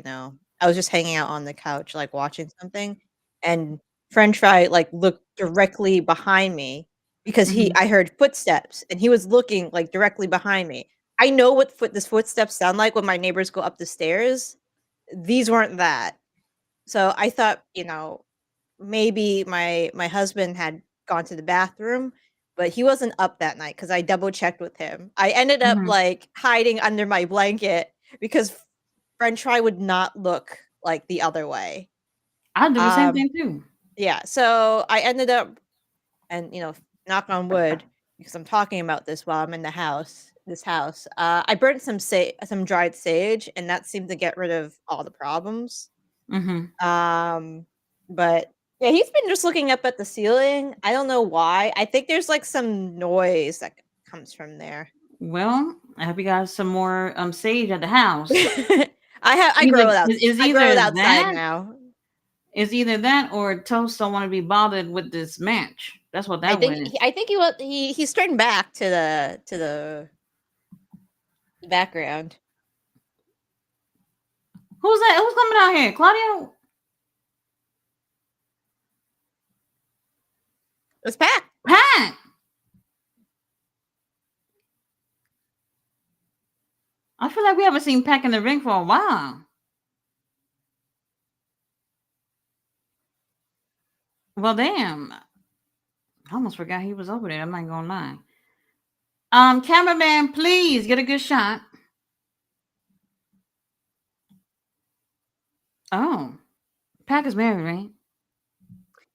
just hanging out on the couch, like watching something, and French fry like looked directly behind me because he Hmm. I heard footsteps and he was looking like directly behind me. I know what this footsteps sound like when my neighbors go up the stairs. These weren't that. So I thought, maybe my husband had gone to the bathroom, but he wasn't up that night because I double checked with him. I ended up, Hmm. like, hiding under my blanket because french fry would not look, like, the other way. I do the same Um, thing too. yeah, so I ended up and, knock on wood, because I'm talking about this while I'm in this house, I burnt some dried sage, and that seemed to get rid of all the problems. Hmm. Um, but yeah, he's been just looking up at the ceiling. I don't know why. I think there's like some noise that comes from there. Well, I hope you got some more sage at the house. I Either grow it out. is I grow it either outside that now. is either that or Toast don't want to be bothered with this match. That's what I that think one is. I think he's turned back to the background. Who's that? Who's coming out here? Claudia? It's packed. Pat! I feel like we haven't seen Pack in the ring for a while. Well, damn. I almost forgot he was over there. I'm not gonna lie. Cameraman, please get a good shot. Oh, Pack is married, right?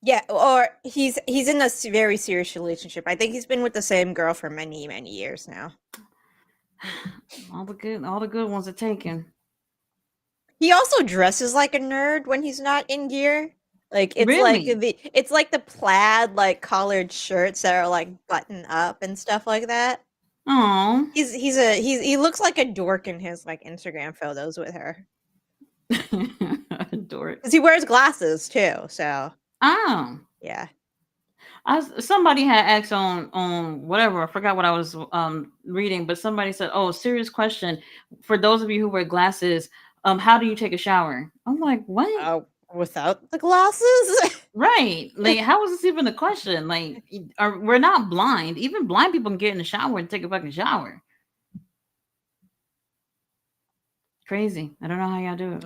Yeah, or he's in a very serious relationship. I think he's been with the same girl for many years now. All the good ones are taken. He also dresses like a nerd when he's not in gear. Like Really? it's like the plaid like collared shirts that are like button up and stuff like that. Oh, He looks like a dork in his like Instagram photos with her. dork. Cuz he wears glasses too. So, Oh, yeah. somebody had asked on whatever. I forgot what I was reading, but somebody said, "Oh, serious question for those of you who wear glasses. How do you take a shower?" I'm like, what? Without the glasses? Right? Like, how is this even a question? Like, we're not blind. Even blind people can get in the shower and take a fucking shower. Crazy. I don't know how y'all do it.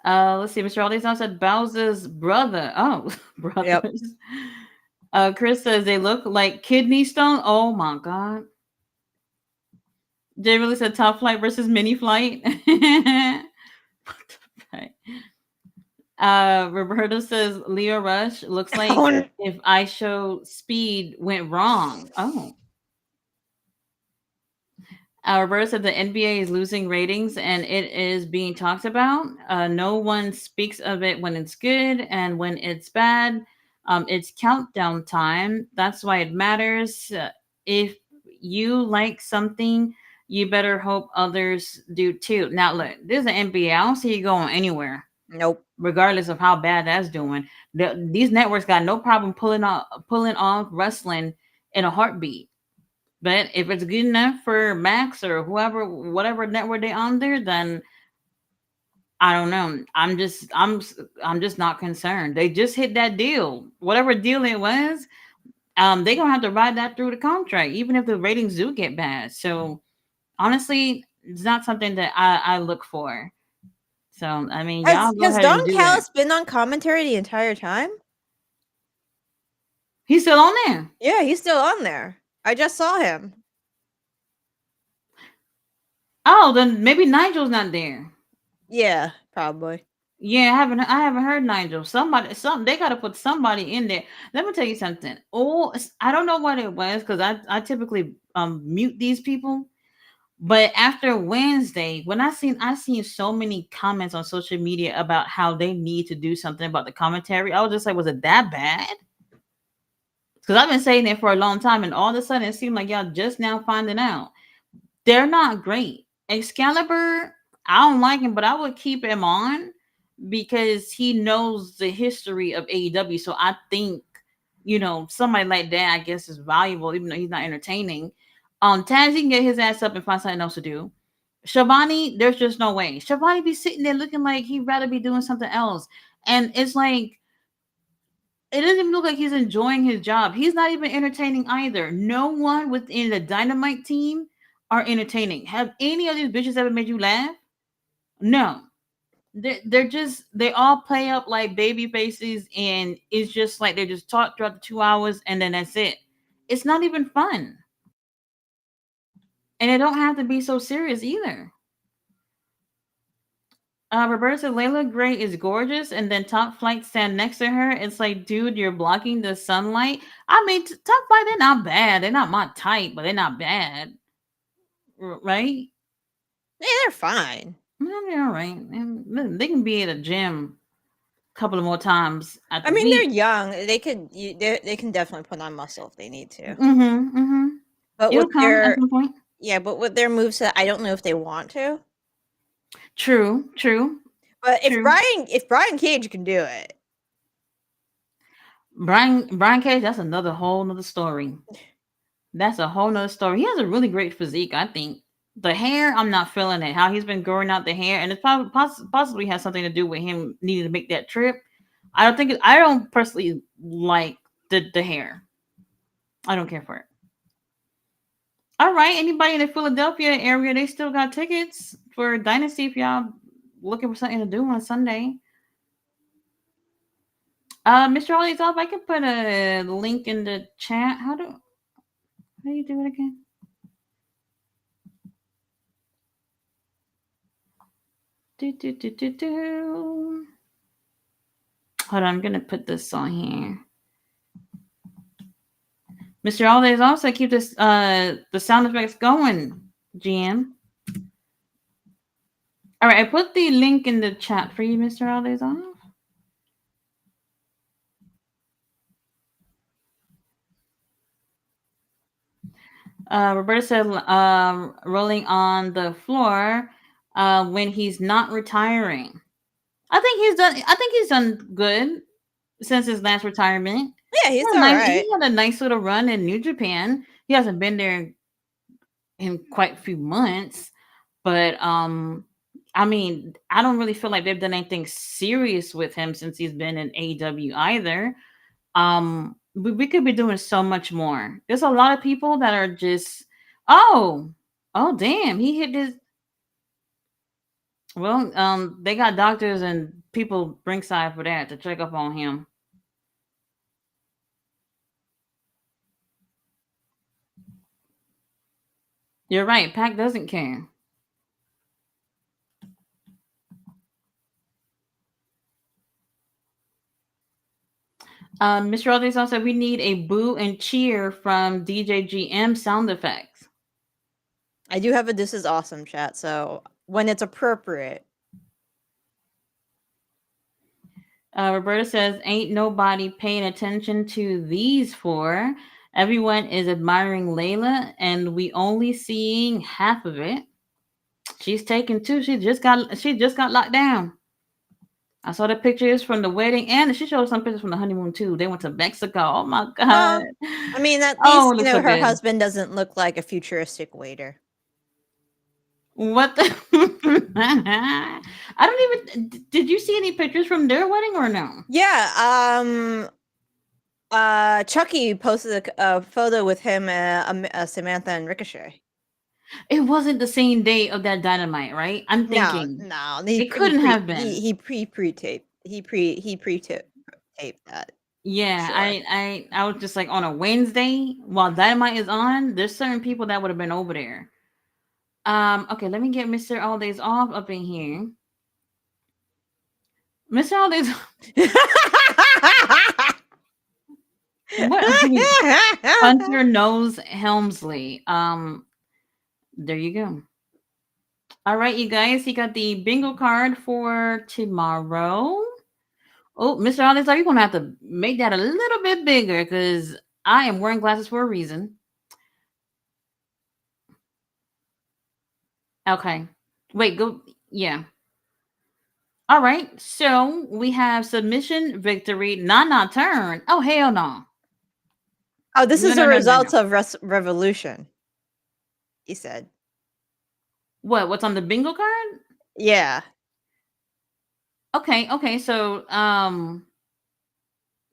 Yeah. Let's see. Mr. Aldeson said Bowser's brother. Oh, Yep. brothers. Chris says they look like kidney stone. Oh my god. Jay really said top flight versus mini flight. What the fuck? Roberta says Leo Rush looks like if I show speed went wrong. Oh. Roberta said the NBA is losing ratings and it is being talked about. No one speaks of it when it's good and when it's bad. It's countdown time. That's why it matters. If you like something, you better hope others do too. Now, look, this is an NBA. I don't see you going anywhere, Nope. regardless of how bad that's doing. These networks got no problem pulling off wrestling in a heartbeat. But if it's good enough for Max or whoever, whatever network they on there, then I don't know. I'm just not concerned. They just hit that deal, whatever deal it was. They gonna have to ride that through the contract, even if the ratings do get bad. So honestly, it's not something that I look for. So I mean, y'all go Has ahead and Don do it. Callis been on commentary the entire time? He's still on there. Yeah, he's still on there. I just saw him. Oh, then maybe Nigel's not there. Yeah, probably. Yeah, I haven't heard Nigel. Some they gotta put somebody in there. Let me tell you something. I don't know what it was because I typically mute these people. But after Wednesday, when I seen so many comments on social media about how they need to do something about the commentary, I was just like, was it that bad? Because I've been saying it for a long time, and all of a sudden it seemed like y'all just now finding out. They're not great. Excalibur, I don't like him, but I would keep him on because he knows the history of AEW. So I think, somebody like that, I guess, is valuable, even though he's not entertaining. Taz, he can get his ass up and find something else to do. Shabani, there's just no way. Shabani be sitting there looking like he'd rather be doing something else. And it's like, it doesn't even look like he's enjoying his job. He's not even entertaining either. No one within the Dynamite team are entertaining. Have any of these bitches ever made you laugh? No. They all play up like baby faces, and it's just like they just talk throughout the 2 hours and then that's it. It's not even fun. And it don't have to be so serious either. Roberta said Layla Gray is gorgeous, and then Top Flight stand next to her. It's like, dude, you're blocking the sunlight. I mean, Top Flight, they're not bad. They're not my type, but they're not bad, right? Yeah, they're fine. They're all right. And they can be at a gym a couple of more times at I the mean, they're week. young. They can definitely put on muscle if they need to. Mm-hmm. Mm-hmm. But It'll with come at their some point. yeah, but with their moveset, I don't know if they want to. True. True. But if True. Brian Cage can do it, Brian Cage, that's another story. That's a whole nother story. He has a really great physique, I think. The hair, I'm not feeling it. How he's been growing out the hair, and it's probably possibly has something to do with him needing to make that trip. I don't personally like the hair. I don't care for it. All right, anybody in the Philadelphia area, they still got tickets for Dynasty if y'all looking for something to do on Sunday. Mr. Ollie's off. I can put a link in the chat. How do you do it again? Do. Hold on, I'm gonna put this on here. Mr. Aldays also keep this the sound effects going, GM. All right, I put the link in the chat for you, Mr. Aldays. Roberta said, rolling on the floor when he's not retiring. I think he's done good since his last retirement. yeah, he's all right. He had a nice little run in New Japan. He hasn't been there in quite a few months, but I mean, I don't really feel like they've done anything serious with him since he's been in AEW either. We could be doing so much more. There's a lot of people that are just, oh, oh, damn, he hit his. Well, they got doctors and people ringside for that to check up on him. You're right. Pac doesn't care. Mr. Rodriguez also said we need a boo and cheer from DJGM sound effects. I do have a "This is awesome" chat, so when it's appropriate. Roberta says, ain't nobody paying attention to these four. Everyone is admiring Layla, and we only seeing half of it. She's taken too. She just got locked down. I saw the pictures from the wedding, and she showed some pictures from the honeymoon too. They went to Mexico. Oh my god! Well, I mean, at Oh, least it looks so her good. husband doesn't look like a futuristic waiter. What the? I don't even. Did you see any pictures from their wedding or no? Yeah. Chucky posted a photo with him, Samantha, and Ricochet. It wasn't the same day of that Dynamite, right? I'm thinking No. it couldn't have been. He pre-taped. He pre-taped that. Yeah, Sure. I was just like on a Wednesday while Dynamite is on. There's certain people that would have been over there. Okay, let me get Mr. All Days Off up in here. Mr. All Days what Hunter knows Helmsley. There you go. All right, you guys, you got the bingo card for tomorrow. Oh, Mr. All Days Off, you're gonna have to make that a little bit bigger because I am wearing glasses for a reason. Okay. Wait, go. Yeah. All right. So we have submission victory, not turn. Oh, hell no. Oh, this No, is a no, no, no, no. result of Revolution, he said. What? What's on the bingo card? Yeah. Okay, okay. So,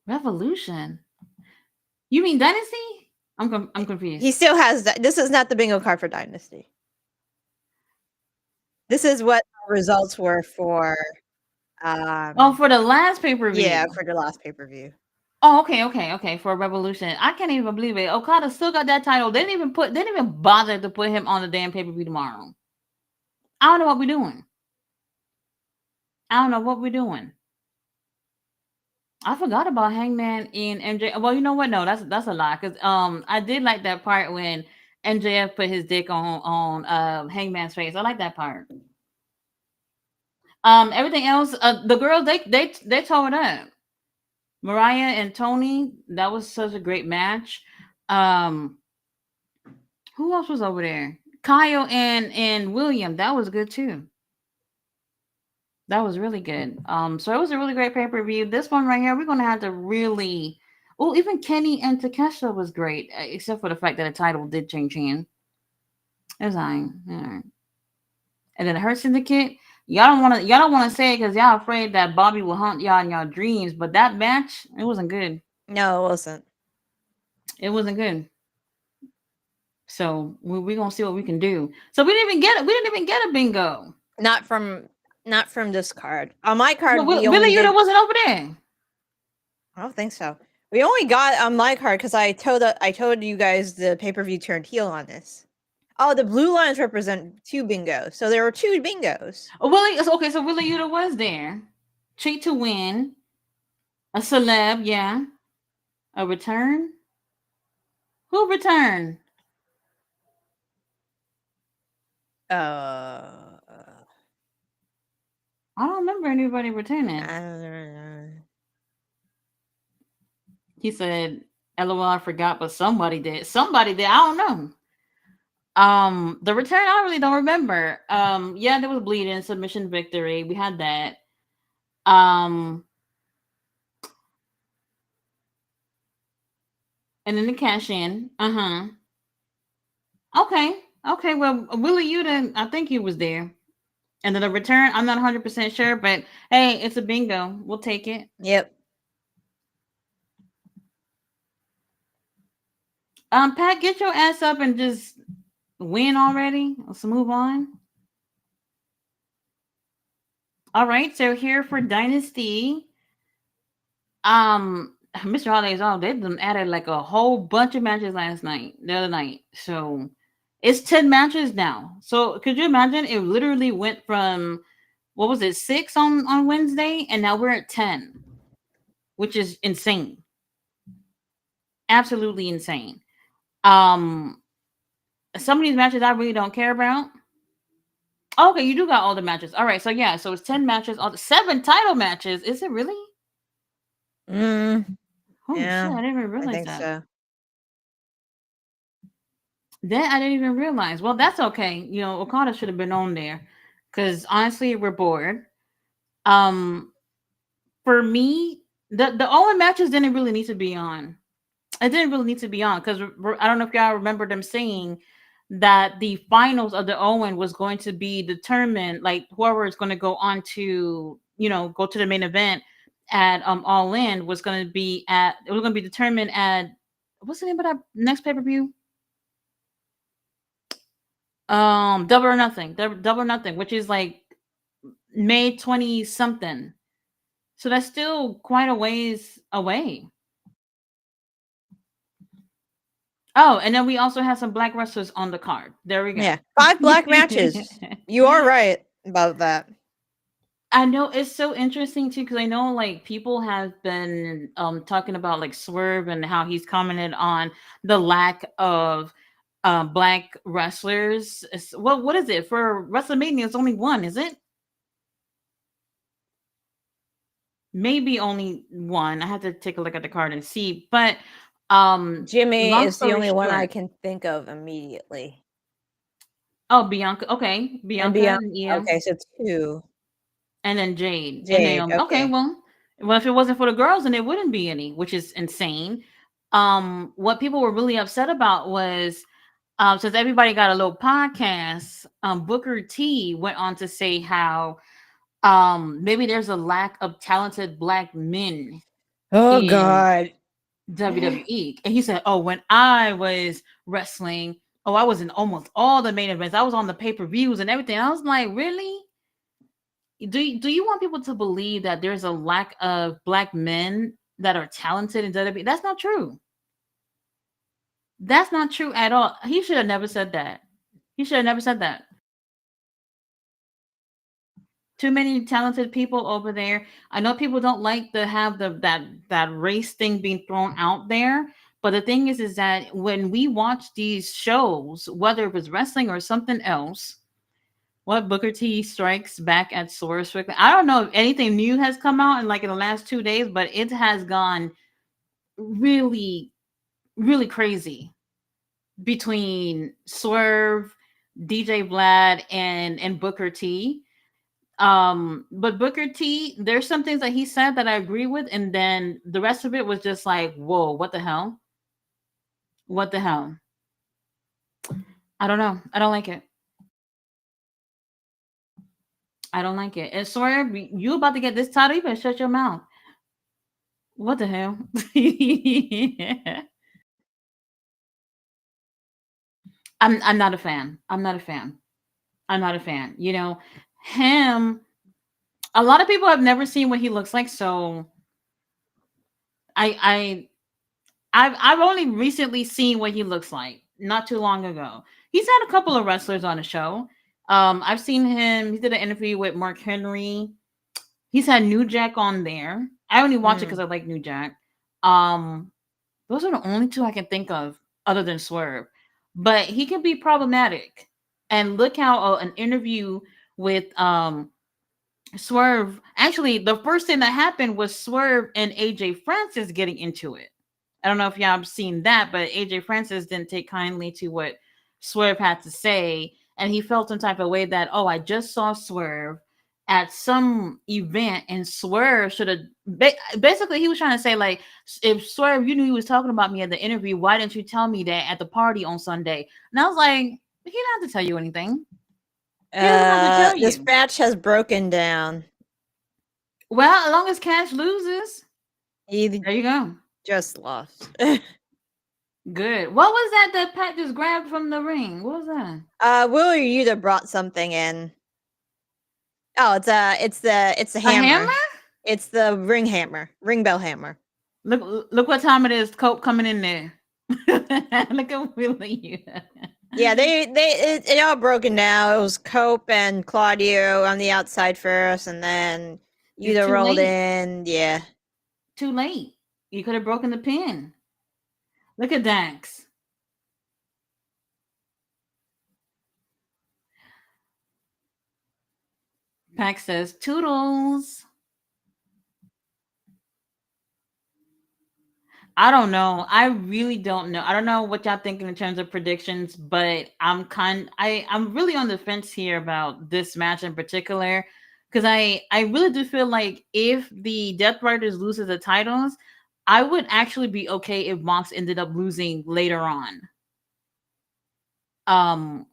Revolution. You mean Dynasty? I'm He confused. still has that. This is not the bingo card for Dynasty. This is what the results were for, Oh, for the last pay per yeah, view. for the last pay-per-view. Oh, okay, okay, okay. For Revolution, I can't even believe it. Okada still got that title. They didn't even bother to put him on the damn pay per view tomorrow. I don't know what we're doing. I don't know what we're doing. I forgot about Hangman and MJ. Well, you know what? No, that's a lie. Cause I did like that part when MJF put his dick on Hangman's face. I like that part. Everything else, the girls they tore it up. Mariah and Tony, that was such a great match. Um, who else was over there? Kyle and William, that was good too. That was really good. So it was a really great pay per view. This one right here, we're gonna have to really. Oh, even Kenny and Takesha was great, except for the fact that the title did change hands. It was fine. Alright. And then the Hurt Syndicate. Y'all don't want to say it because y'all afraid that Bobby will haunt y'all in y'all dreams. But that match, it wasn't good. No, it wasn't. It wasn't good. So we gonna see what we can do. So we didn't even get it. We didn't even get a bingo. Not from this card. On my But card, we only Billy Yuta did. wasn't over there. I don't think so. We only got on my card because I told you guys the pay-per-view turned heel on this. Oh, the blue lines represent 2 bingos. So there were 2 bingos. Oh, Willie. Okay, so Willie Yuta was there. Treat to win. A celeb, yeah. A return. Who returned? Uh, I don't remember anybody returning. I don't know. He said, "LOL, I forgot," but somebody did. Somebody did. I don't know. The return, I really don't remember. Yeah, there was bleeding, submission victory. We had that. Um, and then the cash in. Uh-huh. Okay. Okay. Well, Willie Yuta, I think he was there. And then the return, I'm not 100% sure, but hey, it's a bingo. We'll take it. Yep. Pat, get your ass up and just win already. Let's move on. All right, so here for Dynasty. Mr. Holiday's all they done added like a whole bunch of matches the other night. So it's 10 matches now. So could you imagine it literally went from what was it, 6 on Wednesday, and now we're at 10, which is insane. Absolutely insane. Um some of these matches I really don't care about. Okay, you do got all the matches. All right, so yeah, so it's 10 matches, all the 7 title matches. Is it really? Holy shit, Yeah, I didn't even I realize think that. so. That I didn't even realize. Well, that's okay. You know, Okada should have been on there. Cause honestly, we're bored. Um, for me, the Owen matches didn't really need to be on. It didn't really need to be on because I don't know if y'all remember them saying that the finals of the Owen was going to be determined, like whoever is going to go on to, go to the main event at All In was going to be at, it was going to be determined at, what's the name of that next pay per view? Double or Nothing, Double or Nothing, which is like May 20 something. So that's still quite a ways away. Oh, and then we also have some black wrestlers on the card. There we go. Yeah, 5 black matches. You are right about that. I know it's so interesting too because I know like people have been talking about like Swerve and how he's commented on the lack of black wrestlers. Well, what is it for WrestleMania? It's only one, is it? Maybe only one. I have to take a look at the card and see. But Jimmy long is the story only one I short, can think of immediately. oh Bianca, okay, And Bianca beyond, and Io, okay, so 2. and then Jade and Jade, Naomi. Okay, okay. well, if it wasn't for the girls, then there wouldn't be any, which is insane. What people were really upset about was since everybody got a little podcast, Booker T went on to say how maybe there's a lack of talented black men Oh in god. WWE. And he said, "Oh, when I was wrestling, oh, I was in almost all the main events. I was on the pay-per-views and everything." I was like, "Really? Do you want people to believe that there's a lack of black men that are talented in WWE? That's not true. That's not true at all. He should have never said that. He should have never said that. Too many talented people over there. I know people don't like to have that race thing being thrown out there, but the thing is that when we watch these shows, whether it was wrestling or something else, what Booker T strikes back at Swerve Strickland. I don't know if anything new has come out in the last 2 days, but it has gone really, really crazy between Swerve, DJ Vlad, and Booker T. But Booker T, there's some things that he said that I agree with, and then the rest of it was just like, whoa, what the hell? What the hell? I don't know. I don't like it. I don't like it. And Swerve, you about to get this title, you better shut your mouth. What the hell? I'm not a fan. I'm not a fan. I'm not a fan. Him. A lot of people have never seen what he looks like, so I I've only recently seen what he looks like, not too long ago. He's had a couple of wrestlers on the show. I've seen him. He did an interview with Mark Henry. He's had New Jack on there. I only watch it because Mm. I like New Jack. Um, those are the only two I can think of other than Swerve. But he can be problematic. And look how an interview with Swerve. Actually, the first thing that happened was Swerve and AJ Francis getting into it. I don't know if y'all have seen that, but AJ Francis didn't take kindly to what Swerve had to say, and he felt some type of way that, oh, I just saw Swerve at some event, and Swerve should have. Basically, he was trying to say like, if Swerve, you knew he was talking about me at the interview, why didn't you tell me that at the party on Sunday? And I was like, he didn't have to tell you anything. He doesn't have to tell This you. match has broken down. Well, as long as Cash loses, He there you go. just lost. Good. What was that Pat just grabbed from the ring? What was that? Will Yuta brought something in. Oh, it's a A hammer? hammer. It's the ring hammer, ring bell hammer. Look what time it is. Cope coming in there. Look at Willie. Yeah, it all broken now. It was Cope and Claudio on the outside first, and then It's Yuta too rolled late. in. Yeah. Too late. You could have broken the pin. Look at Dax. Pack says toodles. I don't know. I really don't know. I don't know what y'all thinking in terms of predictions, but I'm really on the fence here about this match in particular because I really do feel like if the Death Riders loses the titles, I would actually be okay if Mox ended up losing later on. Um,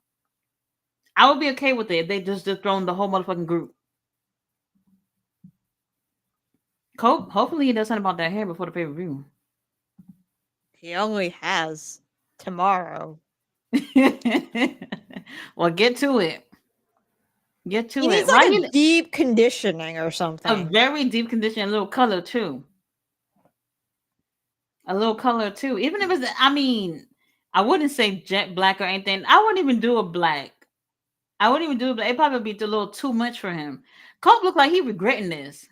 I would be okay with it if they just dethroned the whole motherfucking group. Cope, hopefully he does something about that hair before the pay per view. He only has tomorrow. Well, get to it. Get He to it. needs Why like a you deep conditioning or a something. very deep condition, a little color too. A little color too. Even if it's, I wouldn't say jet black or anything. I wouldn't even do a black. I wouldn't even do it. It probably be a little too much for him. Colt look like he regretting this.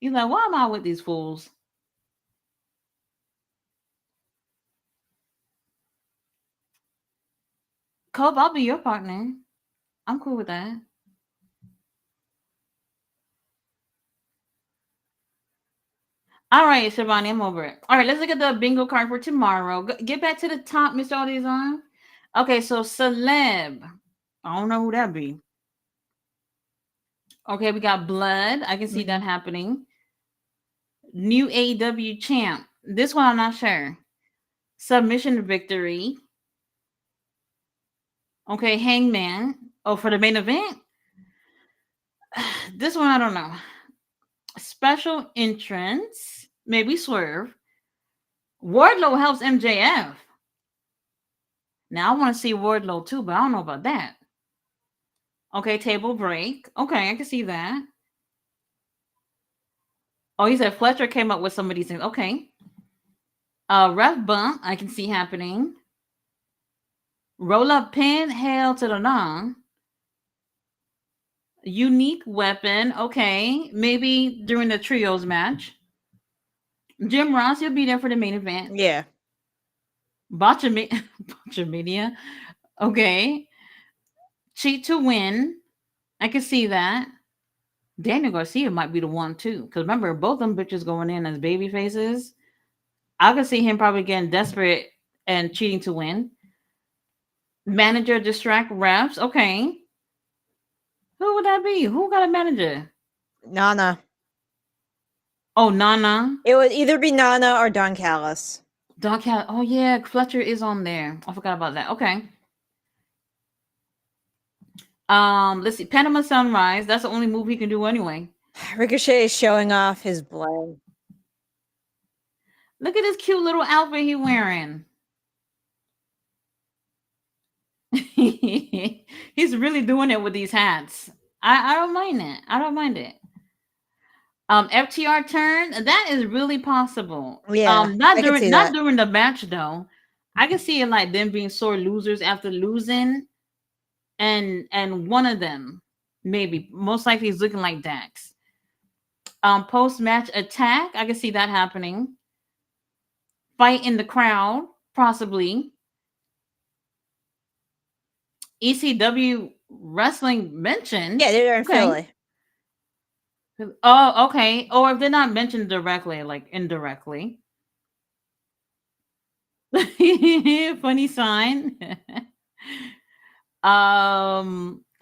He's like, why am I with these fools? Colt, I'll be your partner. I'm cool with that. All right, Shivani, I'm over it. All right, let's look at the bingo card for tomorrow. Get back to the top, Mr. Odizon. Okay, so celeb. I don't know who that be. Okay, we got blood. I can see that happening. New AEW champ. This one I'm not sure. Submission victory. Okay, hangman. Oh, for the main event? This one I don't know. Special entrance. Maybe Swerve. Wardlow helps MJF. Now I want to see Wardlow too, but I don't know about that. Okay, table break. Okay, I can see that. Oh, he said Fletcher came up with some of these things. Okay. Ref bump, I can see happening. Roll up pin, hail to the non. Unique weapon. Okay, maybe during the trios match. Jim Ross, you'll be there for the main event. Yeah. Botchamania. Okay. Cheat to win. I can see that. Daniel Garcia might be the one too. Because remember, both them bitches going in as baby faces. I could see him probably getting desperate and cheating to win. Manager distract refs. Okay. Who would that be? Who got a manager? Nana. Oh, Nana. It would either be Nana or Don Callis. Don Cal. Oh yeah, Fletcher is on there. I forgot about that. Okay. Let's see. Panama Sunrise. That's the only move he can do anyway. Ricochet is showing off his blood. Look at this cute little outfit he wearing. He's really doing it with these hats. I don't mind it. I don't mind it. FTR turn, that is really possible. Yeah, Not I could see not that. during the match though. I can see it like them being sore losers after losing, and one of them maybe most likely is looking like Dax. Post match attack, I can see that happening. Fight in the crowd, possibly. ECW wrestling mentioned. Yeah, they're in Okay. Philly. Oh, okay. Or if they're not mentioned directly, like indirectly. Funny sign. I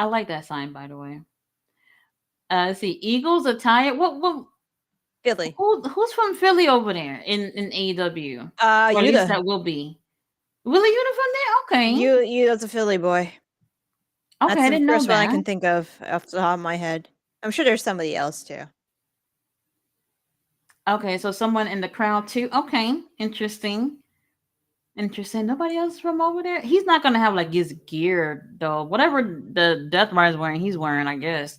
like that sign, by the way. Let's see. Eagles attire. What Philly. who's from Philly over there in AEW? Or at least Yuta. that will be. Willie Yuta from there? Okay. Yuta's a Philly boy. Okay, That's I the didn't know first one I that. can think of off the top of my head. I'm sure there's somebody else too. Okay, so someone in the crowd too. Okay, interesting. Interesting. Nobody else from over there. He's not gonna have like his gear though. Whatever the Death Rider's wearing, he's wearing, I guess.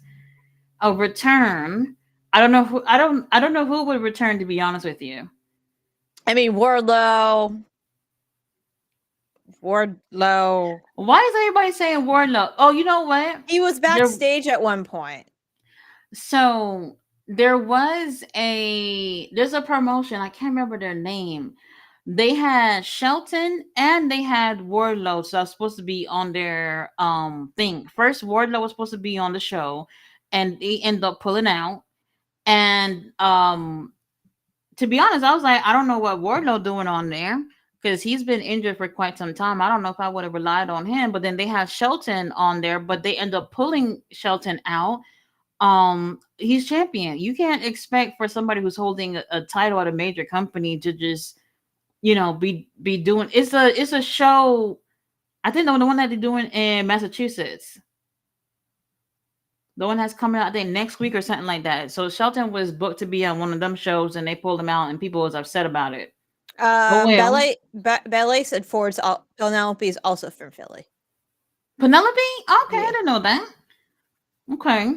A return. I don't know who. I don't know who would return. To be honest with you. I mean, Wardlow. Why is everybody saying Wardlow? Oh, you know what? He was backstage at one point. So there's a promotion. I can't remember their name. They had Shelton and they had Wardlow. So I was supposed to be on their thing. First, Wardlow was supposed to be on the show, and they ended up pulling out. And to be honest, I was like, I don't know what Wardlow doing on there because he's been injured for quite some time. I don't know if I would have relied on him. But then they have Shelton on there, but they end up pulling Shelton out. He's champion. You can't expect for somebody who's holding a title at a major company to just be doing it's a show. I think the one that they're doing in Massachusetts, the one that's coming out I think next week or something like that. So Shelton was booked to be on one of them shows and they pulled him out and people was upset about it. Oh well. Ballet said Penelope is also from Philly. Penelope? Okay, Yeah. I didn't know that. Okay.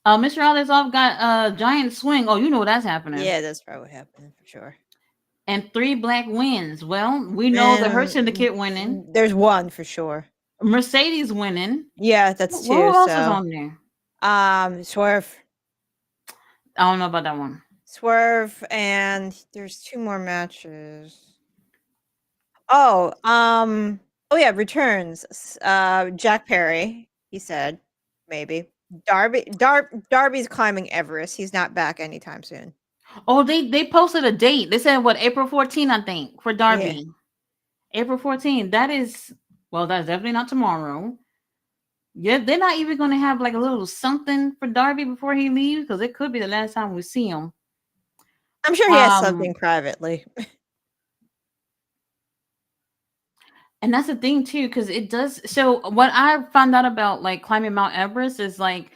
Mr. Alexov got a giant swing. Oh, you know that's happening. Yeah, that's probably happening for sure. and 3 black wins. Well, we know the Hurt And Syndicate winning, there's one for sure. Mercedes winning. Yeah, that's two. Who else is So, on there? Swerve, I don't know about that one. and there's two more matches. Oh yeah, returns. Jack Perry. He said maybe Darby's climbing Everest. He's not back anytime soon. Oh, they posted a date. They said what, April 14th, I think, for Yeah. Darby. April 14th. That is, well, that's definitely not tomorrow. Yeah, they're not even going to have like a little something for Darby before he leaves, because it could be the last time we see him. I'm sure he has something privately. And that's the thing too, because it does. So what I found out about like climbing Mount Everest is like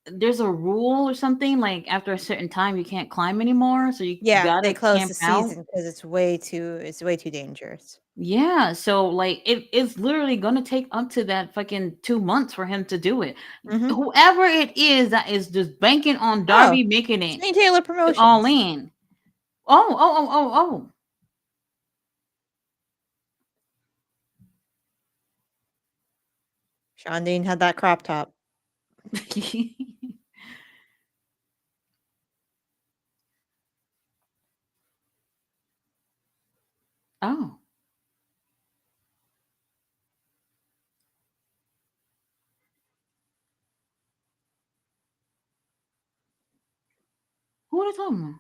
there's a rule or something, like after a certain time you can't climb anymore, so you Yeah, they gotta closed camp the out. season because it's way too dangerous. Yeah, so like it's literally gonna take up to that fucking 2 months for him to do it. Mhm. Whoever it is that is just banking on Oh, Darby making it Shane Taylor all Promotions. in. Oh. Sean Dean had that crop top. Oh, who are they talking about?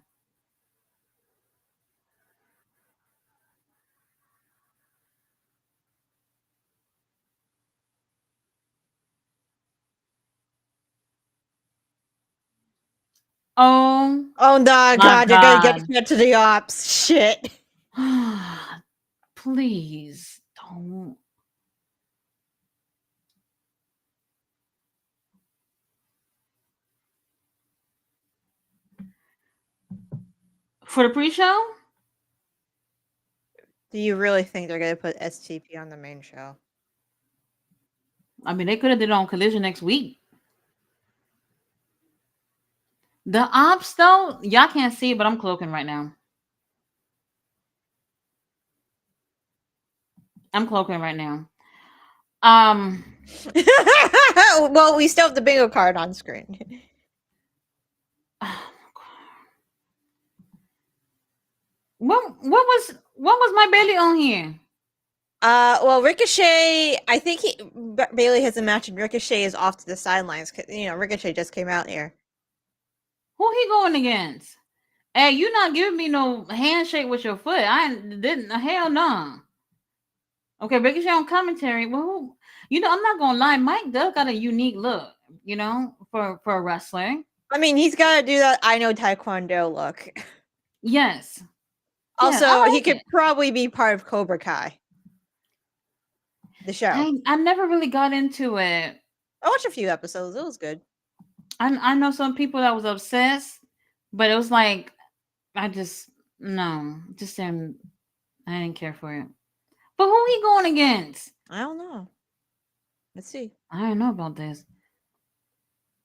Oh Oh no, my God, you're gonna god. get to the ops. Shit. Please don't. For the pre-show? Do you really think they're gonna put STP on the main show? I mean, they could have did it on Collision next week. The ops though, y'all can't see it, but I'm cloaking right now. I'm cloaking right now. Um, Well, we still have the bingo card on screen. what was my Bailey on here? Well, Ricochet. I think Bailey has a match, and Ricochet is off to the sidelines. Ricochet just came out here. Who he going against? Hey, you not giving me no handshake with your foot. I didn't. Hell no. Okay, Ricochet on commentary. Well, I'm not gonna lie. Mike does got a unique look. For a wrestler. I mean, he's got to do that. I know Taekwondo look. Yes. Yeah, I Also, he like could it. probably be part of Cobra Kai, the show. I never really got into it. I watched a few episodes. It was good. I know some people that was obsessed, but it was like I just no, just didn't. I didn't care for it. But who he going against? I don't know. Let's see. I don't know about this.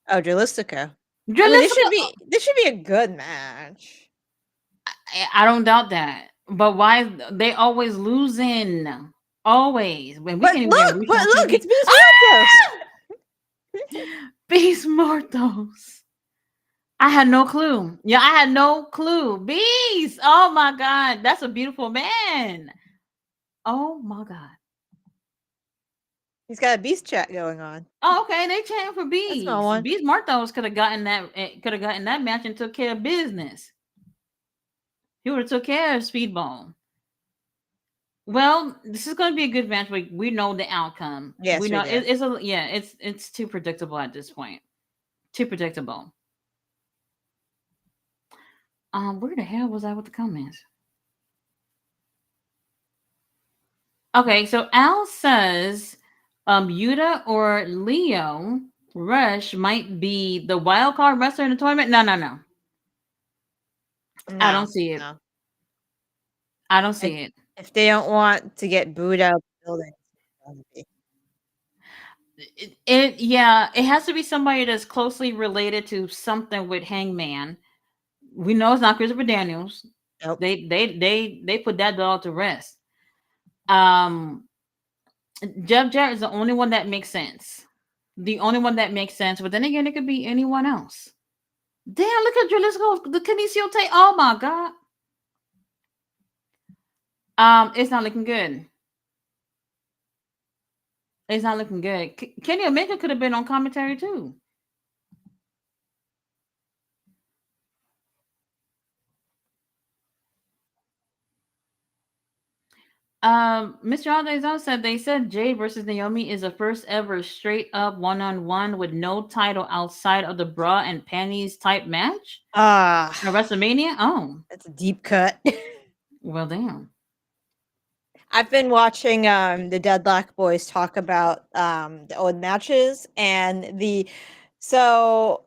Oh, Jalistica. I mean, this Jalistica, should be a good match. I don't doubt that. But why they always losing? Always. When we But can't even get look, reached on it's TV. Beast Mortos. Beast Mortos. I had no clue. Yeah, I had no clue. Beast. Oh my God. That's a beautiful man. Oh my God. He's got a beast chat going on. Oh, okay. They chanting for That's my Beast. one. Beast Marthos could have gotten that match and took care of business. He would have took care of Speedball. Well, this is going to be a good match. We know the outcome. Yes, We we know do. it's too predictable at this point. Too predictable. Where the hell was I with the comments? Okay, so Al says, Yuta or Leo Rush might be the wild card wrestler in the tournament. No. I don't see it. No. I don't see it. If they don't want to get booed out of the building, It has to be somebody that's closely related to something with Hangman. We know it's not Christopher Daniels. Nope. They put that belt to rest. Um, Jeff Jarrett is the only one that makes sense. The only one that makes sense. But then again, it could be anyone else. Damn, look at Drew. Let's go. The Kinesio tape. Oh my god. It's not looking good. It's not looking good. Kenny Omega could have been on commentary too. Mr. Aldezal said they said Jade versus Naomi is the first ever straight up one-on-one with no title outside of the bra and panties type match Ah, at WrestleMania. Oh, that's a deep cut. well, damn. I've been watching the Deadlock Boys talk about the old matches and the so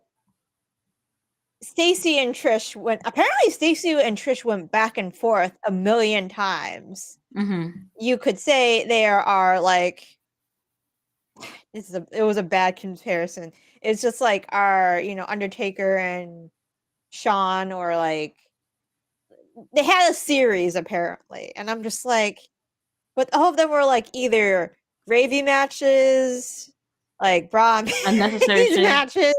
Stacy and Trish went apparently Stacy and Trish went back and forth a million times. Mm-hmm. You could say there are like it was a bad comparison. It's just like our, Undertaker and Shawn, or like they had a series apparently. And I'm just like, but all of them were like either gravy matches, like bra and Unnecessary panties shit. matches,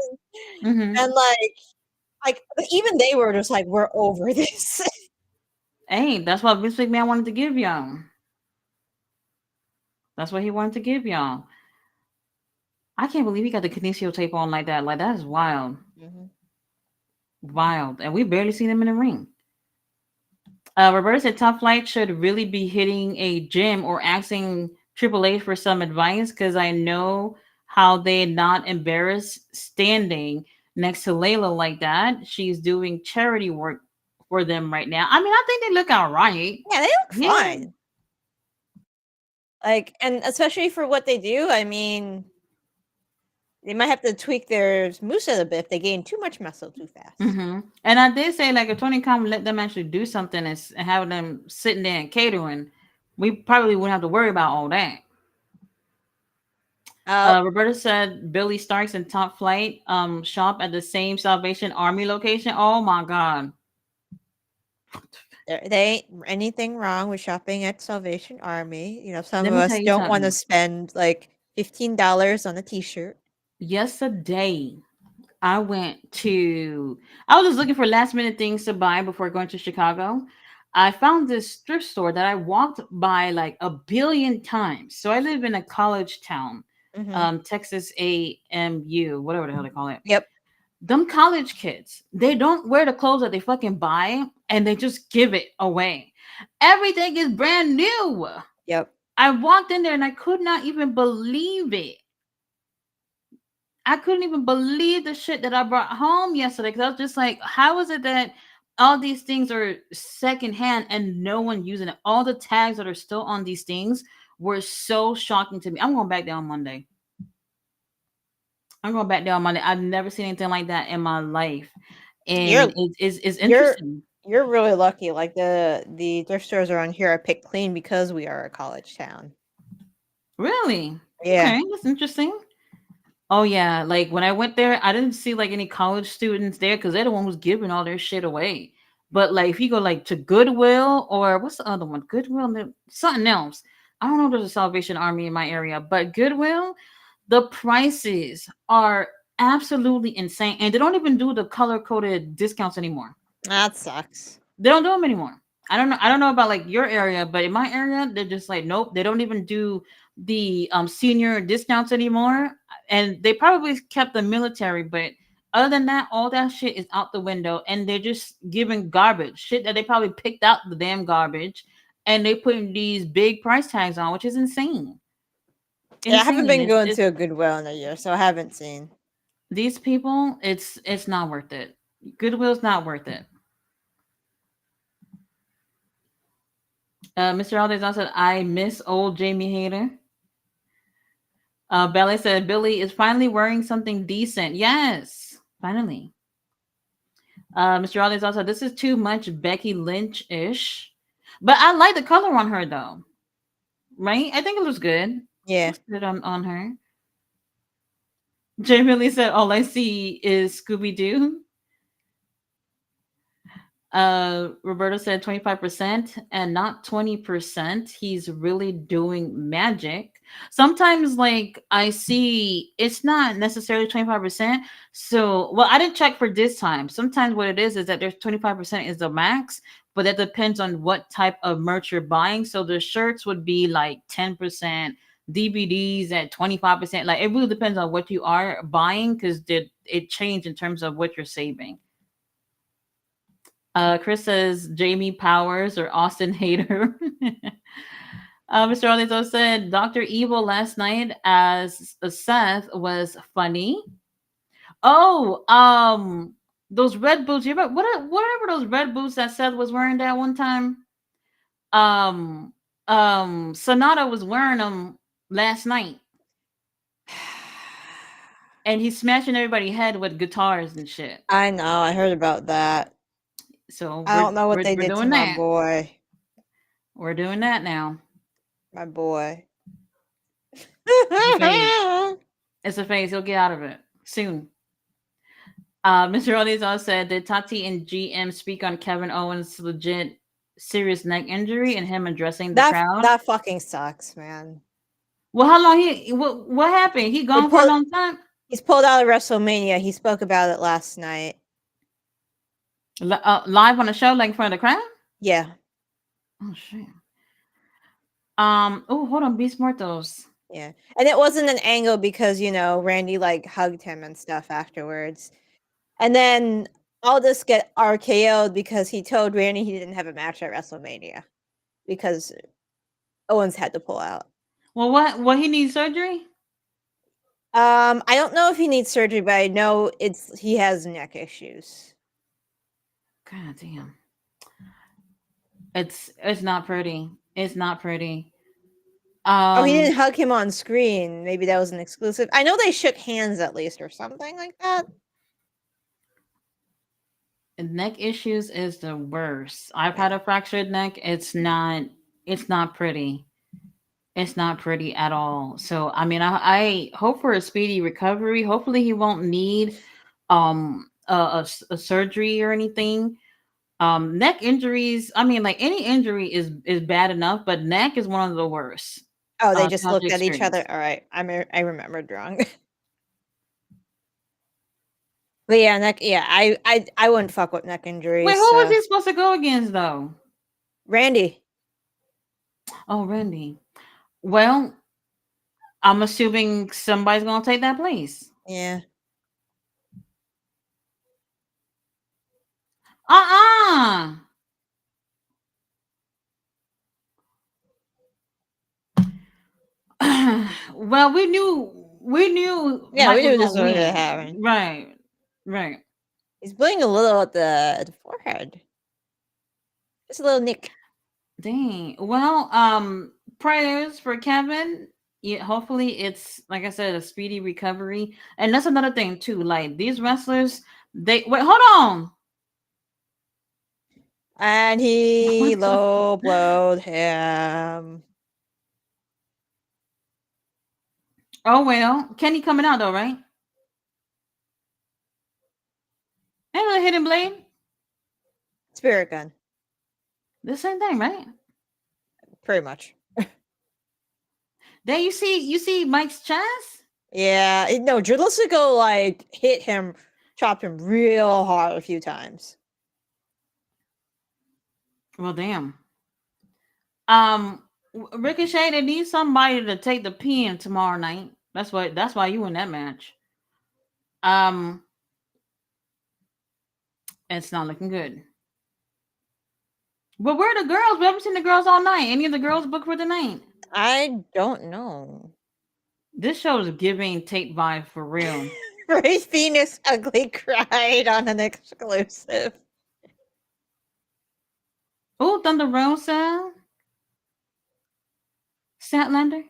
Mm-hmm. and like even they were just like, we're over this. Hey, that's what Vince McMahon wanted to give y'all. That's what he wanted to give y'all. I can't believe he got the Kinesio tape on like that. Like that is wild, Mhm. wild, and we barely seen him in the ring. Roberta said Top Flight should really be hitting a gym or asking Triple H for some advice because I know how they not embarrassed standing next to Layla like that. She's doing charity work for them right now. I mean, I think they look all right. Yeah, they look Yeah. fine. Like, and especially for what they do, I mean, they might have to tweak their moveset a bit if they gain too much muscle too fast. Mm-hmm. And I did say, like, if Tony Khan would let them actually do something and have them sitting there and catering, we probably wouldn't have to worry about all that. Oh, Roberta said Billy Starks and Top Flight shop at the same Salvation Army location. Oh my god. there ain't anything wrong with shopping at Salvation Army. Some Let of me tell us you don't want to something. spend like $15 on a t-shirt. Yesterday, I went to. I was just looking for last minute things to buy before going to Chicago. I found this thrift store that I walked by like a billion times. So I live in a college town, Mhm. Texas AMU, whatever the hell they call it. Yep. Them college kids, they don't wear the clothes that they fucking buy and they just give it away. Everything is brand new. Yep. I walked in there and I could not even believe it. I couldn't even believe the shit that I brought home yesterday because I was just like, how is it that all these things are secondhand and no one using it? All the tags that are still on these things were so shocking to me. I'm going back there on Monday. I'm going back there on Monday. I've never seen anything like that in my life. And You're it's you're interesting. you're really lucky. Like the thrift stores around here are picked clean because we are a college town. Really? Yeah. Okay, that's interesting. Oh yeah, like when I went there, I didn't see like any college students there because they're the one who's giving all their shit away. But like if you go like to Goodwill or what's the other one? Goodwill, something else. I don't know if there's a Salvation Army in my area, but Goodwill, the prices are absolutely insane, and they don't even do the color coded discounts anymore. That sucks. They don't do them anymore. I don't know. I don't know about like your area, but in my area, they're just like, nope. They don't even do the senior discounts anymore. And they probably kept the military, but other than that, all that shit is out the window, and they're just giving garbage shit that they probably picked out the damn garbage, and they putting these big price tags on, which is insane. Yeah, I haven't Insane. been going It's to a Goodwill in a year, so I haven't seen. these people. It's not worth it. Goodwill's not worth it. Mr. Alders also said, I miss old Jamie Hayter. Ballet said Billy is finally wearing something decent. Yes, finally. Mr. Alders also said, this is too much Becky Lynch ish. But I like the color on her though. Right? I think it looks good. Yeah. Looks good on her. Jamie Lee said, all I see is Scooby Doo. Roberto said 25% and not 20%. He's really doing magic. Sometimes, like, I see it's not necessarily 25%. So, well, I didn't check for this time. Sometimes what it is that there's 25% is the max, but that depends on what type of merch you're buying. So the shirts would be like 10%, DVDs at 25%. Like, it really depends on what you are buying because it changed in terms of what you're saving. Chris says Jamie Powers or Austin Hater. Mr. Arlito said Dr. Evil last night as Seth was funny. Oh, those red boots. You remember whatever those red boots that Seth was wearing that one time? Um, Sonata was wearing them last night, and he's smashing everybody's head with guitars and shit. I know. I heard about that. So I don't know what they we're did to doing my that. boy. We're doing that now. My boy. It's a phase. It's a phase. He'll get out of it soon. Mr. Olizon said, did Tati and GM speak on Kevin Owens' legit serious neck injury and him addressing the crowd? That fucking sucks, man. Well, how long what happened? He He gone for a pulled long time? he's pulled out of WrestleMania. He spoke about it last night. Live on the show, like in front of the crowd? Yeah. Oh shit. Oh, hold on, Beast Muertos. Yeah. And it wasn't an angle because, Randy like hugged him and stuff afterwards. And then Aldous get RKO'd because he told Randy he didn't have a match at WrestleMania because Owens had to pull out. Well, what he needs surgery? I don't know if he needs surgery, but I know he has neck issues. God damn. It's not pretty. It's not pretty. Oh, he didn't hug him on screen. Maybe that was an exclusive. I know they shook hands at least or something like that. Neck issues is the worst. I've had a fractured neck. It's not pretty. It's not pretty at all. So I mean, I hope for a speedy recovery. Hopefully he won't need a surgery or anything. Neck injuries, I mean, like any injury is bad enough, but neck is one of the worst. Oh, they just Throughout the looked at each other. experience. All right, I remembered wrong. But yeah, neck. Yeah, I wouldn't fuck with neck Wait, injuries. who was So he supposed to go against though? Randy. Oh, Randy. Well, I'm assuming somebody's gonna take that place. Yeah. Uh-uh. Well, we knew Yeah, Mike we was knew this gonna was gonna win. happen. Right. Right. He's bleeding a little at the forehead. Just a little nick. Dang. Well, prayers for Kevin. Yeah, hopefully it's like I said, a speedy recovery. And that's another thing too. Like these wrestlers, they wait, hold on. And he What the low blowed him. Oh well. Kenny coming out though, right? Ain't really hidden blade. Spirit gun. The same thing, right? Pretty much. Then you see Mike's chest? Yeah. No, Drillisico like hit him, chopped him real hard a few times. Well damn. Ricochet, they need somebody to take the pin tomorrow night. That's why you in that match. Um, it's not looking good. But where are the girls? We haven't seen the girls all night. Any of the girls booked for the night? I don't know. This show is giving tape vibe for real. Ray Phoenix ugly cried on an exclusive. Oh, Thunder Rosa, Statlander.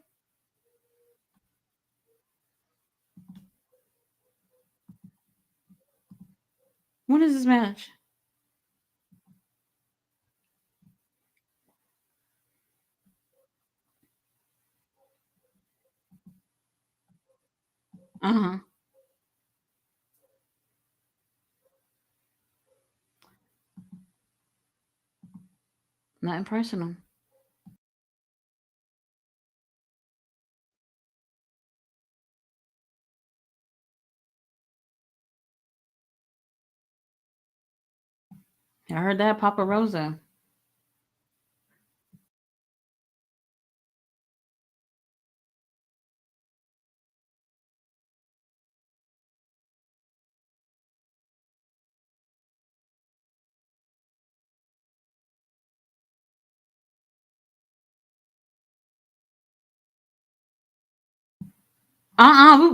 When is this match? Uh huh. Nothing personal. I heard that, Papa Rosa.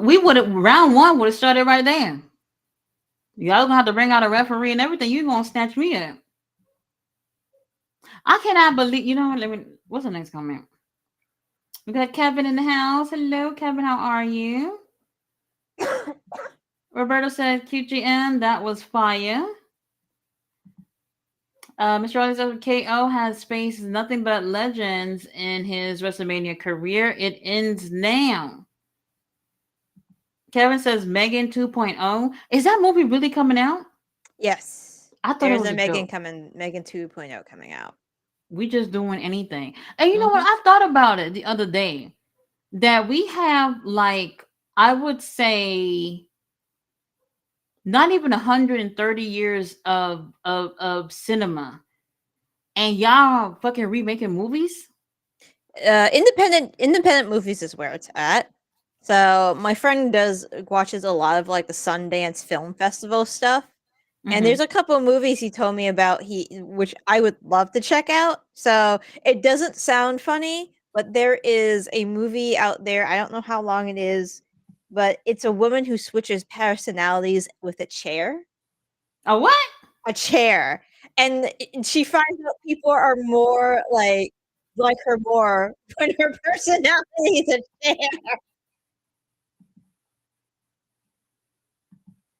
We would have round one would have started right there. Y'all gonna have to bring out a referee and everything. You gonna snatch me up. I cannot believe. You know what? Let me. What's the next comment? We got Kevin in the house. Hello, Kevin. How are you? Roberto said QGM. That was fire. Mr. Raleigh says KO has faced nothing but legends in his WrestleMania career. It ends now. Kevin says Megan 2.0. Is that movie really coming out? Yes. I thought it There's was a a Megan joke. coming, Megan 2.0 coming out. We just doing anything. And you know what? Mhm. I thought about it the other day that we have like I would say not even 130 years of cinema, and y'all fucking remaking movies. Independent movies is where it's at. So my friend watches a lot of like the Sundance Film Festival stuff. And Mm-hmm. there's a couple of movies he told me about which I would love to check out. So it doesn't sound funny, but there is a movie out there. I don't know how long it is, but it's a woman who switches personalities with a chair. A what? A chair. And she finds out people are more like her more when her personality is a chair.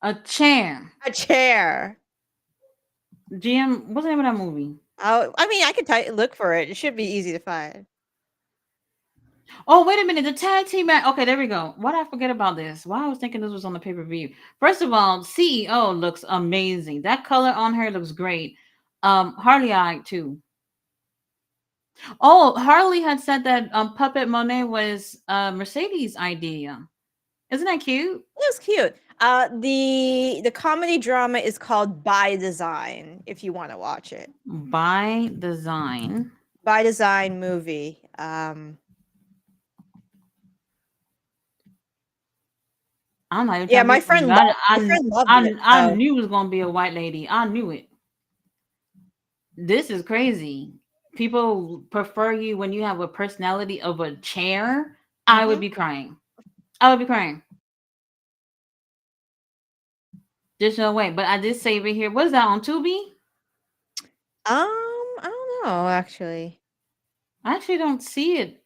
A chair. A chair. GM. What's the name of that movie? Oh, I mean, I could look for it. It should be easy to find. Oh, wait a minute. The tag team match. Okay, there we go. Why did I forget about this? Why I was thinking this was on the pay per view. First of all, CEO looks amazing. That color on her looks great. Harley I too. Oh, Harley had said that Puppet Monet was Mercedes' idea. Isn't that cute? It was cute. The comedy drama is called By Design. If you want to watch it, By design. By Design movie. I'm not even Yeah, trying to my be funny, friend but loved. My friend loved it. I So knew it was gonna be a white lady. I knew it. This is crazy. People prefer you when you have a personality of a chair. I would mhm. be crying. I would be crying. There's no way. But I did save it here. What is that on Tubi? I don't know actually. I actually don't see it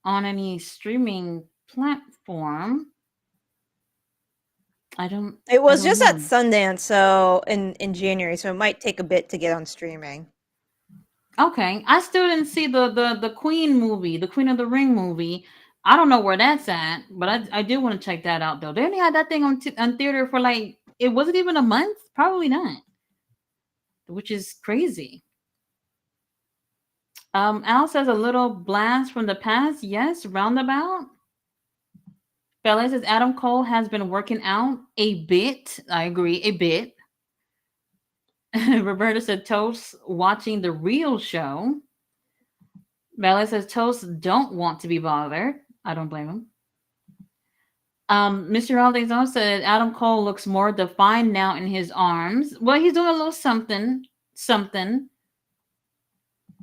on any streaming platform. It I was don't just at know. Sundance, so in January, so it might take a bit to get on streaming. Okay. I still didn't see the Queen movie, the Queen of the Ring movie. I don't know where that's at, but I do want to check that out though. They only had that thing on theater for like it wasn't even a month, probably not, which is crazy. Al says a little blast from the past. Yes, roundabout. Bella says Adam Cole has been working out a bit. I agree, a bit. Roberta said Toast watching the real show. Bella says Toast don't want to be bothered. I don't blame him. Mr. Aldezon said Adam Cole looks more defined now in his arms. Well, he's doing a little something. Something.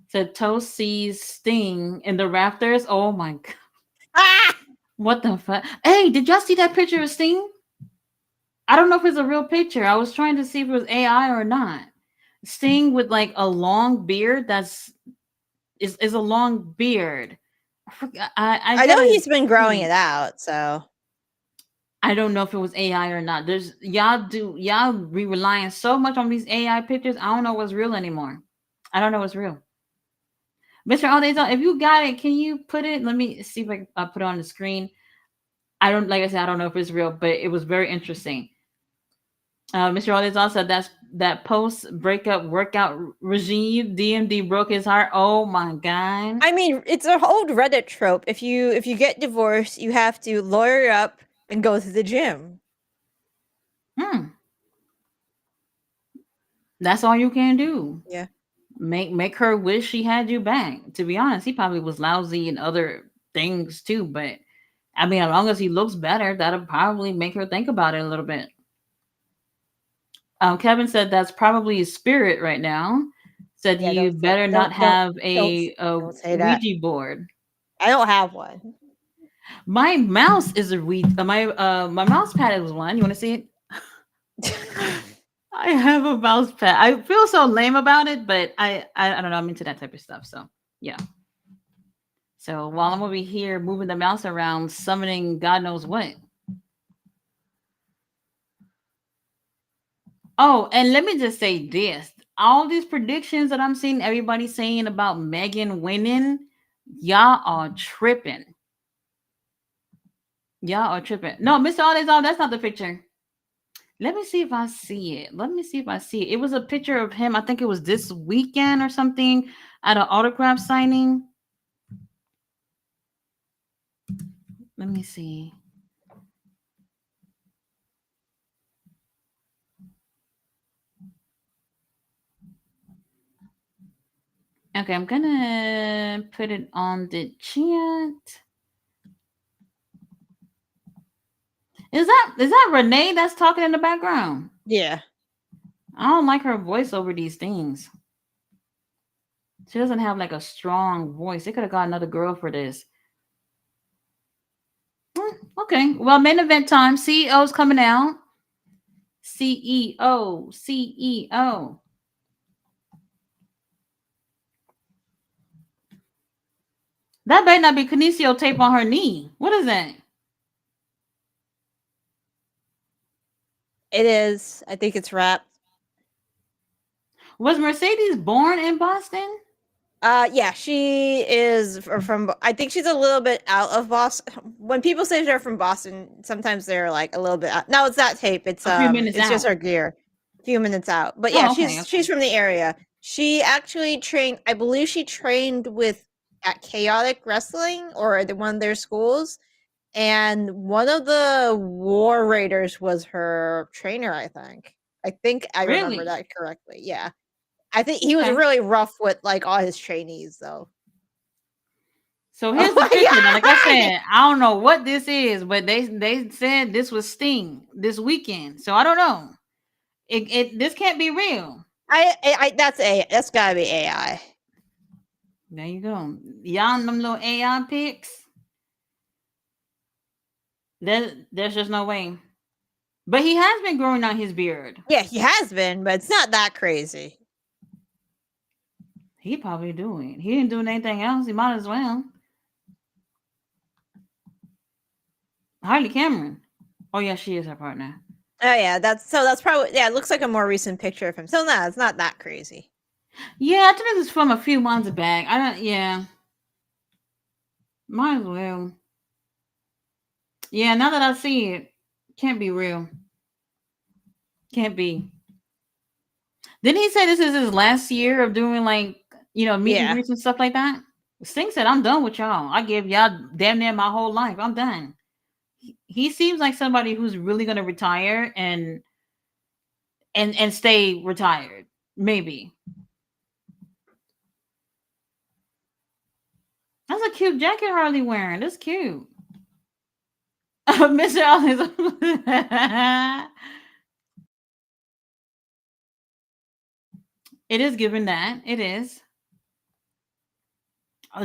Said Toast sees Sting in the rafters. Oh my god. Ah! What the fuck? Hey, did y'all see that picture of Sting? I don't know if it's a real picture. I was trying to see if it was AI or not. Sting with like a long beard is a long beard. I I know gotta he's been growing see. it out, so I don't know if it was AI or not. There's y'all be relying so much on these AI pictures. I don't know what's real anymore. I don't know what's real. Mr. Aldezo, if you got it, can you put it? Let me see if I can put it on the screen. I don't like I said, I don't know if it's real, but it was very interesting. Mr. Aldezo said that post breakup workout regime. DMD broke his heart. Oh my god. I mean, it's an old Reddit trope. If you get divorced, you have to lawyer up and go to the gym. Hmm. That's all you can do. Yeah. Make her wish she had you back. To be honest, he probably was lousy in other things too, but I mean, as long as he looks better, that'll probably make her think about it a little bit. Kevin said that's probably his spirit right now. Said Yeah, you don't say better not have don't a don't say that. Ouija board. I don't have one. My mouse is a Ouija. My mouse pad is one. You want to see it? I have a mouse pad. I feel so lame about it, but I don't know. I'm into that type of stuff. So yeah. So while I'm over here moving the mouse around, summoning God knows what. Oh, and let me just say this. All these predictions that I'm seeing everybody saying about Megan winning, y'all are tripping. Y'all are tripping. No, Mr. All is all. That's not the picture. Let me see if I see it. Let me see if I see it. It was a picture of him. I think it was this weekend or something at an autograph signing. Let me see. Okay, I'm gonna put it on the chat. Is that Renee that's talking in the background? Yeah. I don't like her voice over these things. She doesn't have like a strong voice. They could have got another girl for this. Okay. Well, main event time. CEO's coming out. CEO. CEO. That better not be kinesio tape on her knee. What is that? It is. I think it's wrapped. Was Mercedes born in Boston? Yeah, she is from. I think she's a little bit out of Boston. When people say they're from Boston, sometimes they're like a little bit out. No, it's that tape. A few minutes It's just out. her gear. A few minutes out, but yeah, Oh, okay, she's okay. from the area. She actually trained. I believe she trained with at Chaotic Wrestling or at one of their schools, and one of the War Raiders was her trainer. I think I remember Really? that correctly. Yeah. I think he was Okay. really rough with like all his trainees though. So Oh here's the picture. Now, like I my god! said, I don't know what this is, but they said this was Sting this weekend. So I don't know. It this can't be real. That's gotta be AI. There you go. Y'all them little AI pics. There's just no way. But he has been growing out his beard. Yeah, he has been, but it's not that crazy. He probably doing. He didn't do anything else. He might as well. Harley Cameron. Oh yeah, she is her partner. Oh yeah, that's probably yeah. It looks like a more recent picture of him. So no, it's not that crazy. Yeah, I think this is from a few months back. I don't. Yeah, might as well. Yeah, now that I see it, can't be real. Can't be. Didn't he say this is his last year of doing like meet and Yeah, greets and stuff like that? Sting said, "I'm done with y'all. I gave y'all damn near my whole life. I'm done." He seems like somebody who's really gonna retire and stay retired. Maybe that's a cute jacket Harley wearing. That's cute. Mr. Ellis. It is given that. It is.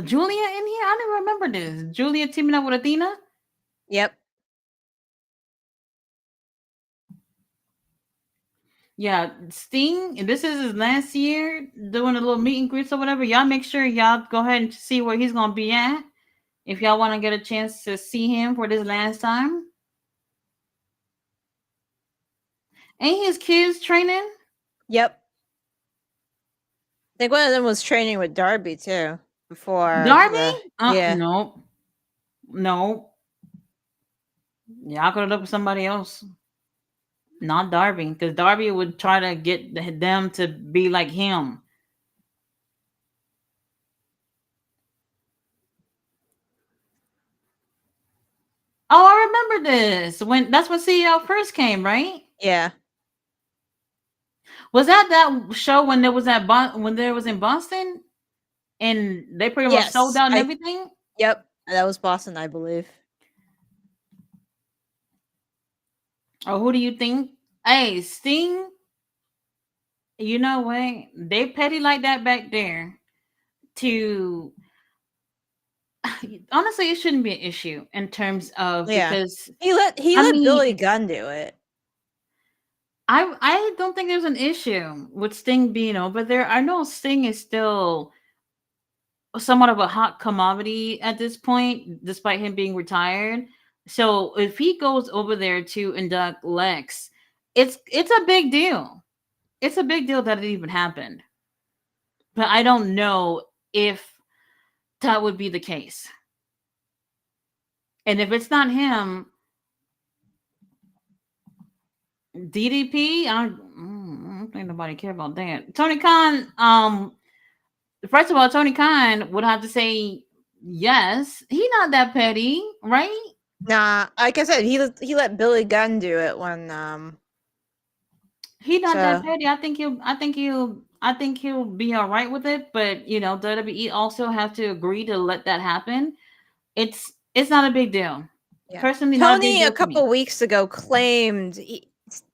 Julia in here? I didn't remember this. Julia teaming up with Athena? yep. Yeah, Sting, this is his last year doing a little meet and greets or whatever. Y'all make sure y'all go ahead and see where he's going to be at. If y'all want to get a chance to see him for this last time. Ain't his kids training? Yep. I think one of them was training with Darby too before Darby? the yeah. No. No. Y'all could have looked for somebody else. Not Darby, because Darby would try to get them to be like him. Oh, I remember this. When that's when CEO first came, right? Yeah. Was that show when there was when there was in Boston and they pretty much sold Yes. out and I everything? Yep. That was Boston, I believe. Or who do you think? Hey, Sting, you know what? They petty like that back there to honestly it shouldn't be an issue in terms of Yeah. because He I let mean Billy Gunn do it. I don't think there's an issue with Sting being over there. I know Sting is still somewhat of a hot commodity at this point, despite him being retired. So if he goes over there to induct Lex, it's a big deal. It's a big deal that it even happened. But I don't know if that would be the case. And if it's not him, DDP, I don't think nobody care about that. Tony Khan, first of all, Tony Khan would have to say yes. He not that petty, right? Nah, like I said, he let Billy Gunn do it when He not that so petty. I think he'll be all right with it. But you know, WWE also have to agree to let that happen. It's not a big deal. yeah. Personally, not a big Tony a deal to me. couple weeks ago claimed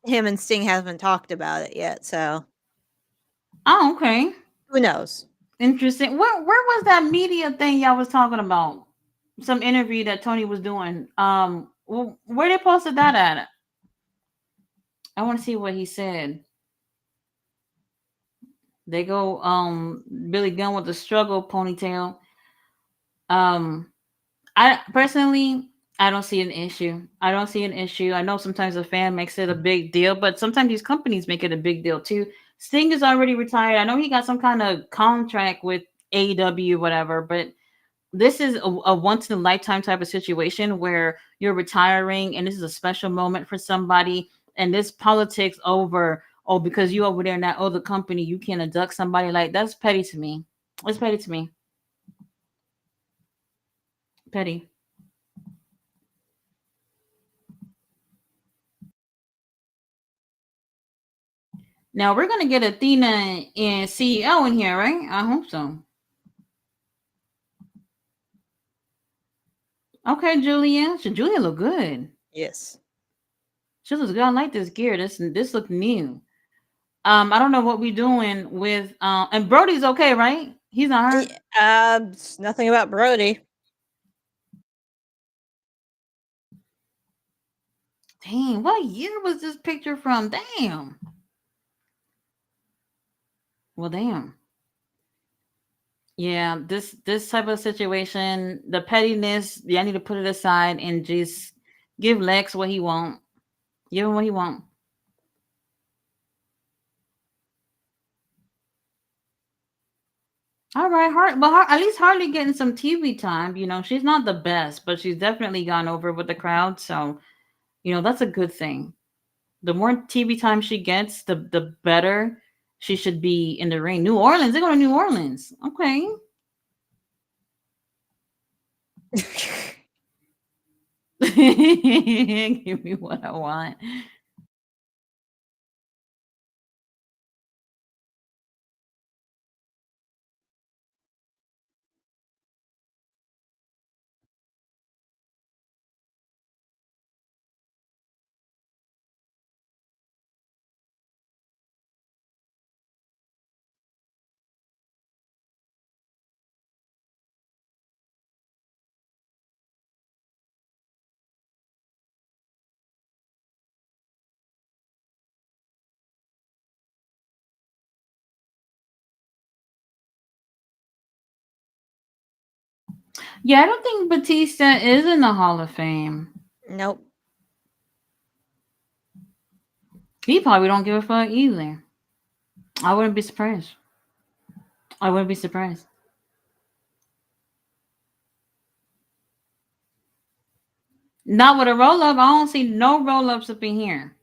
him and Sting haven't talked about it yet, so Oh, okay. who knows? Interesting. Where was that media thing y'all was talking about? Some interview that Tony was doing. Where they posted that at? I want to see what he said. They go Billy Gunn with the struggle ponytail. Um I personally I don't see an issue. I don't see an issue. I know sometimes a fan makes it a big deal, but sometimes these companies make it a big deal too. Sting is already retired. I know he got some kind of contract with AEW, whatever, but this is a once in a lifetime type of situation where you're retiring and this is a special moment for somebody and this politics over oh because you over there in that other company you can't abduct somebody like that's petty to me. It's petty to me. Petty. Now we're gonna get Athena and CEO in here, right? I hope so. Okay, Julia. Should Julia look good? Yes. She looks good. I like this gear. This look new. I don't know what we're doing with and Brody's okay, right? He's not hurt. Nothing about Brody. Dang, what year was this picture from? Damn. Well, damn. Yeah, this type of situation, the pettiness, yeah, I need to put it aside and just give Lex what he want. Give him what he want. All right, at least Harley getting some TV time. You know, she's not the best, but she's definitely gone over with the crowd. So, you know, that's a good thing. The more TV time she gets, the better she should be in the ring. New Orleans, they go to New Orleans. Okay. Give me what I want. Yeah, I don't think Batista is in the Hall of Fame. Nope. He probably don't give a fuck either. I wouldn't be surprised. I wouldn't be surprised. Not with a roll up. I don't see no roll ups up in here.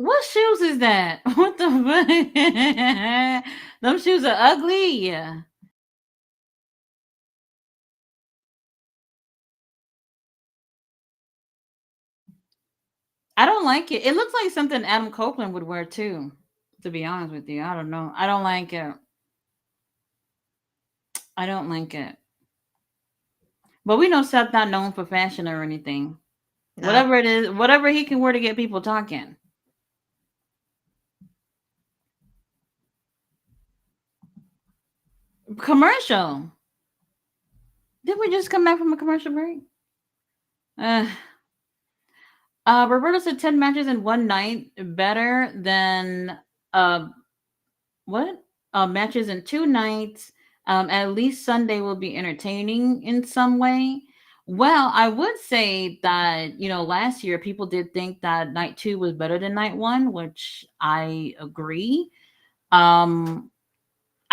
What shoes is that? What the fuck? Them shoes are ugly. Yeah. I don't like it. It looks like something Adam Copeland would wear too. To be honest with you, I don't know. I don't like it. I don't like it. But we know Seth not known for fashion or anything. Nah. Whatever it is, whatever he can wear to get people talking. Commercial. Did we just come back from a commercial break? Uh, Roberto said 10 matches in one night better than uh what? Matches in 2 nights. At least Sunday will be entertaining in some way. Well, I would say that, last year people did think that night two was better than night one, which I agree. Um,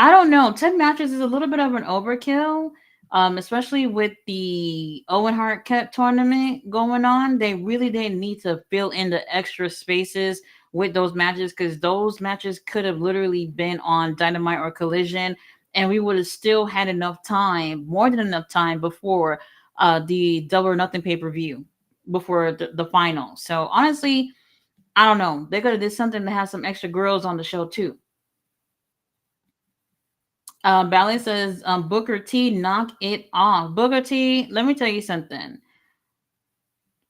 I don't know. 10 matches is a little bit of an overkill, especially with the Owen Hart Cup tournament going on. They really didn't need to fill in the extra spaces with those matches because those matches could have literally been on Dynamite or Collision, and we would have still had enough time, more than enough time, before the Double or Nothing pay per view, before the final. So honestly, I don't know. They could have did something to have some extra girls on the show too. Ballet says, Booker T, knock it off. Booker T, let me tell you something.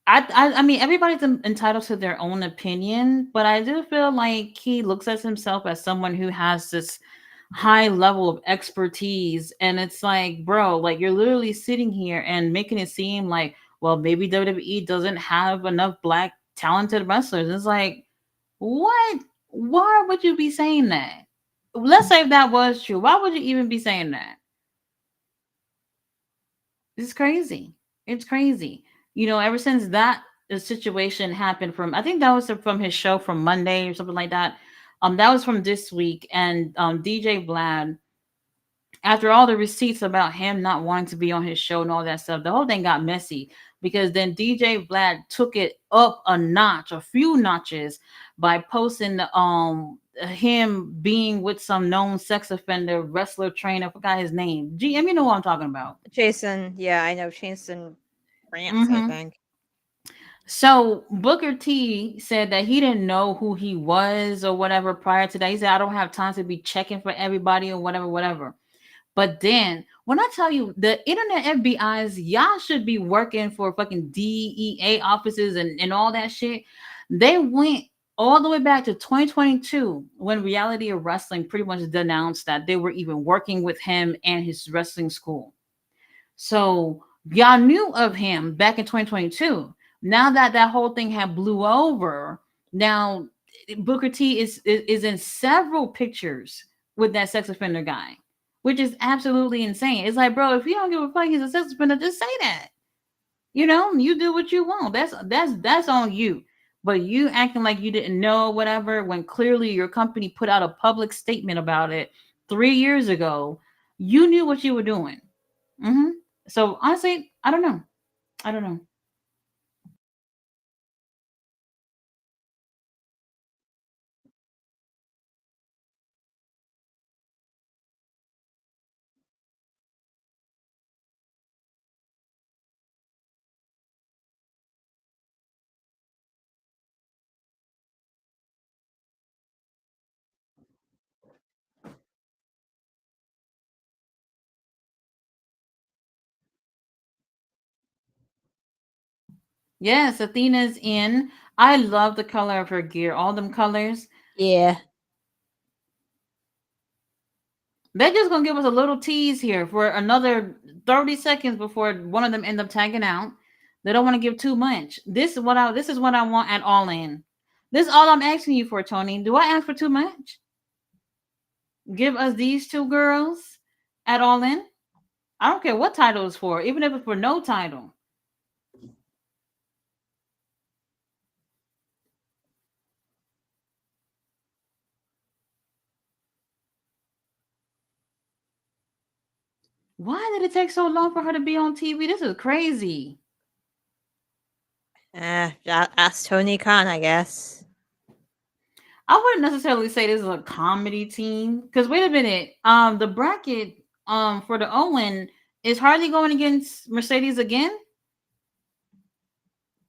I mean, everybody's entitled to their own opinion, but I do feel like he looks at himself as someone who has this high level of expertise. And it's like, bro, like you're literally sitting here and making it seem like, well, maybe WWE doesn't have enough black talented wrestlers. It's like, what? Why would you be saying that? Let's say if that was true. Why would you even be saying that? It's crazy. It's crazy. Ever since that situation happened from, I think that was from his show from Monday or something like that. That was from this week, and DJ Vlad, after all the receipts about him not wanting to be on his show and all that stuff, the whole thing got messy because then DJ Vlad took it up a notch, a few notches, by posting him being with some known sex offender wrestler trainer. I forgot his name. GM, you know what I'm talking about. Jason, yeah, I know Jason France, I Mm-hmm. think. So Booker T said that he didn't know who he was or whatever prior to that. He said, I don't have time to be checking for everybody or whatever, whatever. But then when I tell you the internet FBI's, y'all should be working for fucking DEA offices and all that shit. They went all the way back to 2022 when Reality of Wrestling pretty much denounced that they were even working with him and his wrestling school. So y'all knew of him back in 2022. Now that that whole thing had blew over, now Booker T is in several pictures with that sex offender guy, which is absolutely insane. It's like, bro, if you don't give a fuck, he's a sex offender. Just say that. You do what you want. That's on you. But you acting like you didn't know whatever when clearly your company put out a public statement about it 3 years ago. You knew what you were doing. Hmm. So honestly, I don't know. I don't know. Yes, Athena's in. I love the color of her gear. All them colors. Yeah. They're just gonna give us a little tease here for another 30 seconds before one of them end up tagging out. They don't want to give too much. This is what I want at All In. This is all I'm asking you for, Tony. Do I ask for too much? Give us these two girls at All In. I don't care what title it's for, even if it's for no title. Why did it take so long for her to be on TV? This is crazy. Ask Tony Khan, I guess. I wouldn't necessarily say this is a comedy team because wait a minute. The bracket for the Owen is Harley going against Mercedes again,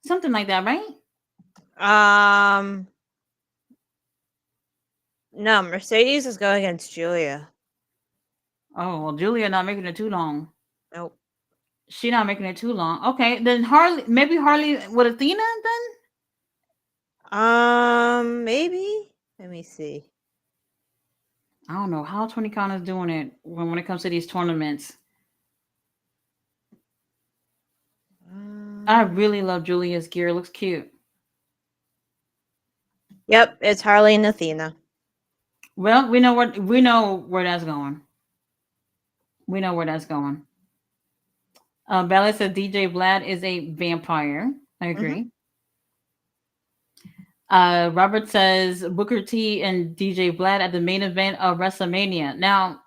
something like that, right? Um, no, Mercedes is going against Julia. Oh well, Julia not making it too long. Nope. She not making it too long. Okay, then Harley, maybe Harley with Athena then. Maybe. Let me see. I don't know how Tony Khan is doing it when it comes to these tournaments. I Um, really love Julia's gear. It looks cute. yep, it's Harley and Athena. Well, we know where that's going. We know where that's going. Bella said DJ Vlad is a vampire. I Hmm. agree. Robert says Booker T and DJ Vlad at the main event of WrestleMania. Now,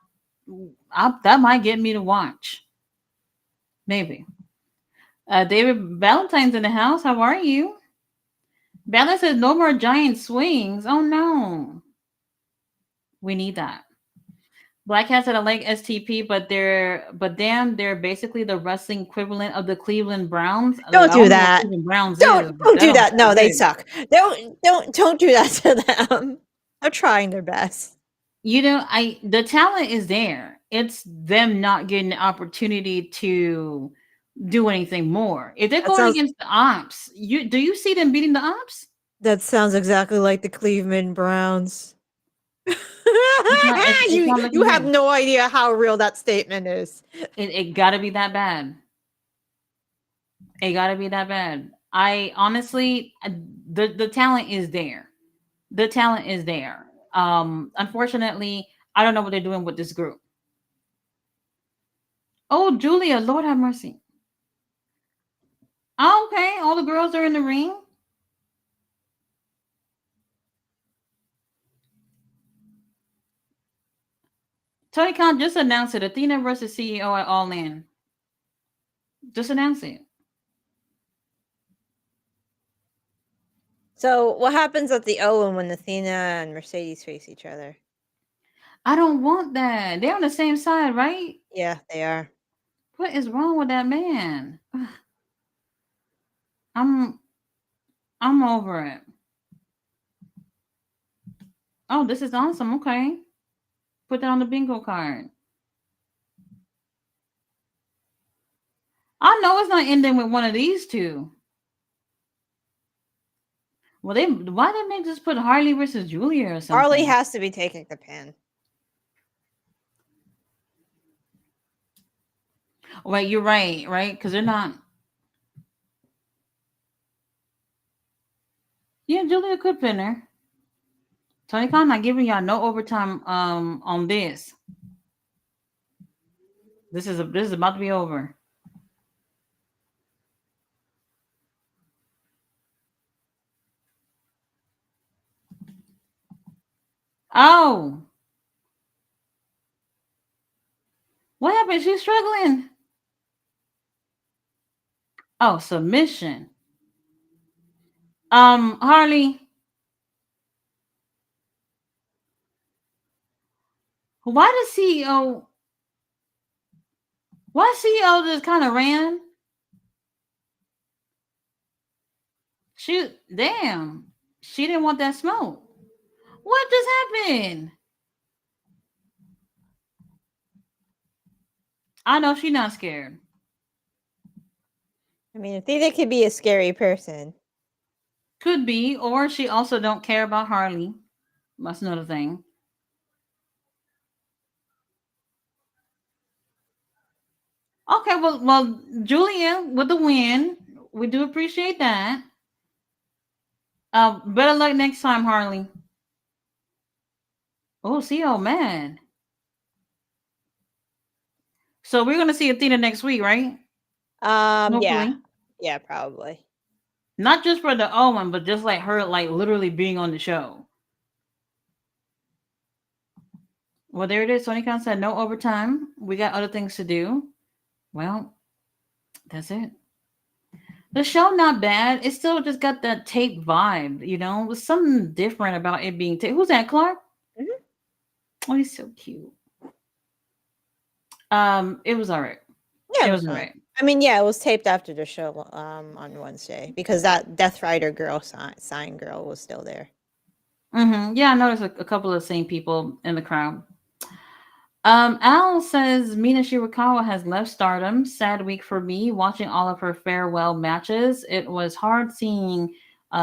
that might get me to watch. Maybe. David Valentine's in the house. How are you? Bella says no more giant swings. Oh no. We need that. Black Cats at a like STP, but damn, they're basically the wrestling equivalent of the Cleveland Browns. Like Don't I do don't know what that. Cleveland Browns is, but Don't that do don't that. No, sound they good. suck. Don't do that to them. They're trying their best. You know, I the talent is there. It's them not getting the opportunity to do anything more. If they're That going sounds against the ops, you see them beating the ops? that sounds exactly like the Cleveland Browns. It's not You looking have good. no idea how real that statement is. It gotta be that bad. It gotta be that bad. I honestly, the talent is there. The talent is there. Unfortunately, I don't know what they're doing with this group. Oh, Julia, Lord have mercy. Oh, okay, all the girls are in the ring. Tony Khan just announced it. Athena versus CEO at All In. Just announce it. So, what happens at the Owen when Athena and Mercedes face each other? I don't want that. They're on the same side, right? Yeah, they are. What is wrong with that man? I'm I'm over it. Oh, this is awesome. Okay. Put that on the bingo card. I know it's not ending with one of these two. Well, they why didn't they just put Harley versus Julia or Harley something? has to be taking the pin. Wait, you're right, right? Because they're not. Yeah, Julia could pin her. Tony Khan not giving y'all no overtime on this. This is about to be over. Oh, what happened? She's struggling. Oh, submission. Harley, why the CEO? Why CEO just kind of ran? She damn. She didn't want that smoke. What just happened? I know she's not scared. I mean, Athena could be a scary person. Could be, or she also don't care about Harley. That's another thing. Okay, well, Julia with the win. We do appreciate that. Better luck next time, Harley. Oh, CEO man. So we're gonna see Athena next week, right? Yeah. Hopefully, Yeah, probably. not just for the Owen, but just like her, like literally being on the show. Well, there it is. Tony Khan said no overtime. We got other things to do. Well, that's it. The show not bad. It still just got that tape vibe, It was something different about it being tape. Who's that, Clark? Mhm. Oh, he's so cute. It was alright. Yeah, It it was was fine. alright. I mean, yeah, it was taped after the show on Wednesday because that Death Rider girl sign girl was still there. Yeah, I noticed a couple of same people in the crowd. Al says Mina Shirakawa has left Stardom. Sad week for me. Watching all of her farewell matches, it was hard seeing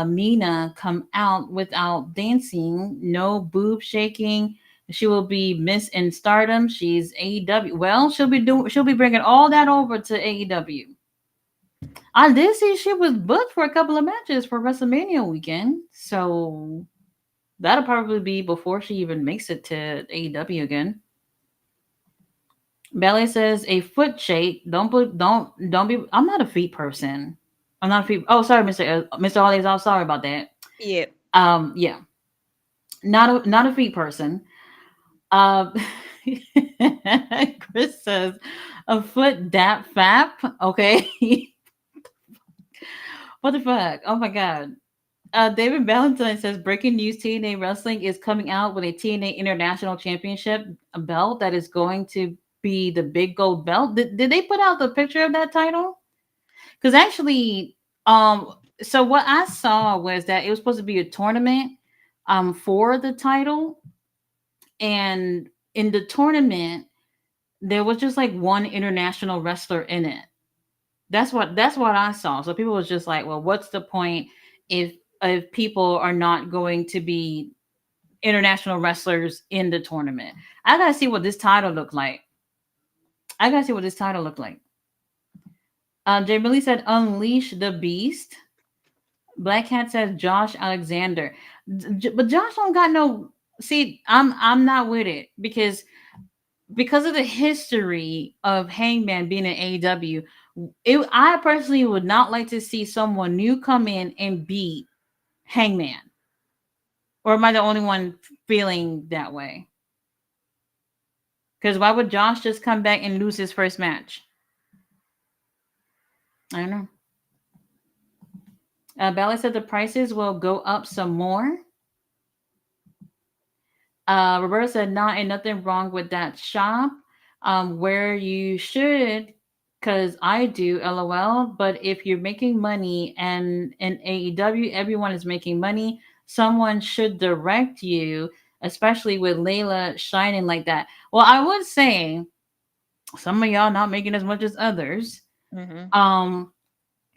Mina come out without dancing, no boob shaking. She will be Miss in Stardom. She's AEW. Well, She'll be bringing all that over to AEW. I did see she was booked for a couple of matches for WrestleMania weekend, so that'll probably be before she even makes it to AEW again. Ballet says a foot shake. Don't be. I'm not a feet person. I'm not a feet. Oh, sorry, Mr. Olives. I'm sorry about that. Yeah. Yeah, not a feet person. Um, Chris says a foot dap fap. Okay, what the fuck? Oh my god. David Valentine says breaking news: TNA Wrestling is coming out with a TNA International Championship belt that is going to be the big gold belt. Did they put out the picture of that title? Because actually, so what I saw was that it was supposed to be a tournament, for the title, and in the tournament there was just like one international wrestler in it. That's what I saw. So people was just like, well, what's the point if if people are not going to be international wrestlers in the tournament? I gotta see what this title looked like. I gotta see what this title looked like. Jay Billy said, "Unleash the Beast." Black Cat says Josh Alexander, but Josh don't got no. See, I'm not with it because of the history of Hangman being in AEW. I personally would not like to see someone new come in and beat Hangman. Or am I the only one feeling that way? Because why would Josh just come back and lose his first match? I don't know. Bella said the prices will go up some more. Roberta said, "Not ain't nothing wrong with that shop. Where you should, cause I do, lol. But if you're making money and in AEW, everyone is making money. Someone should direct you, especially with Layla shining like that." Well, I would say some of y'all not making as much as others. Mhm. Um,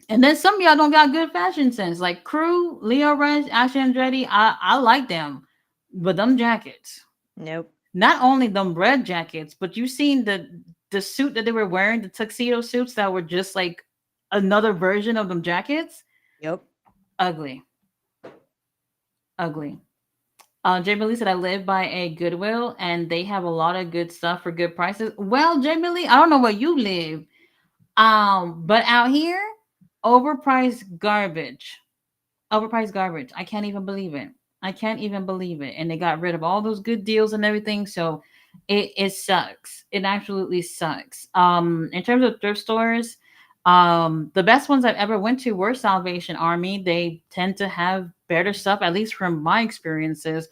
and then some of y'all don't got good fashion sense. Like Crew, Leo Rush, Ashley Andretti, I like them, but them jackets. Nope. Not only them red jackets, but you seen the suit that they were wearing, the tuxedo suits that were just like another version of them jackets. Yep. Ugly, ugly. Jay Billy said I live by a Goodwill and they have a lot of good stuff for good prices. Well, Jay Billy, I don't know where you live, but out here, overpriced garbage. Overpriced garbage. I can't even believe it. I can't even believe it. And they got rid of all those good deals and everything. So it sucks. It absolutely sucks. In terms of thrift stores, the best ones I've ever went to were Salvation Army. They tend to have better stuff, at least from my experiences.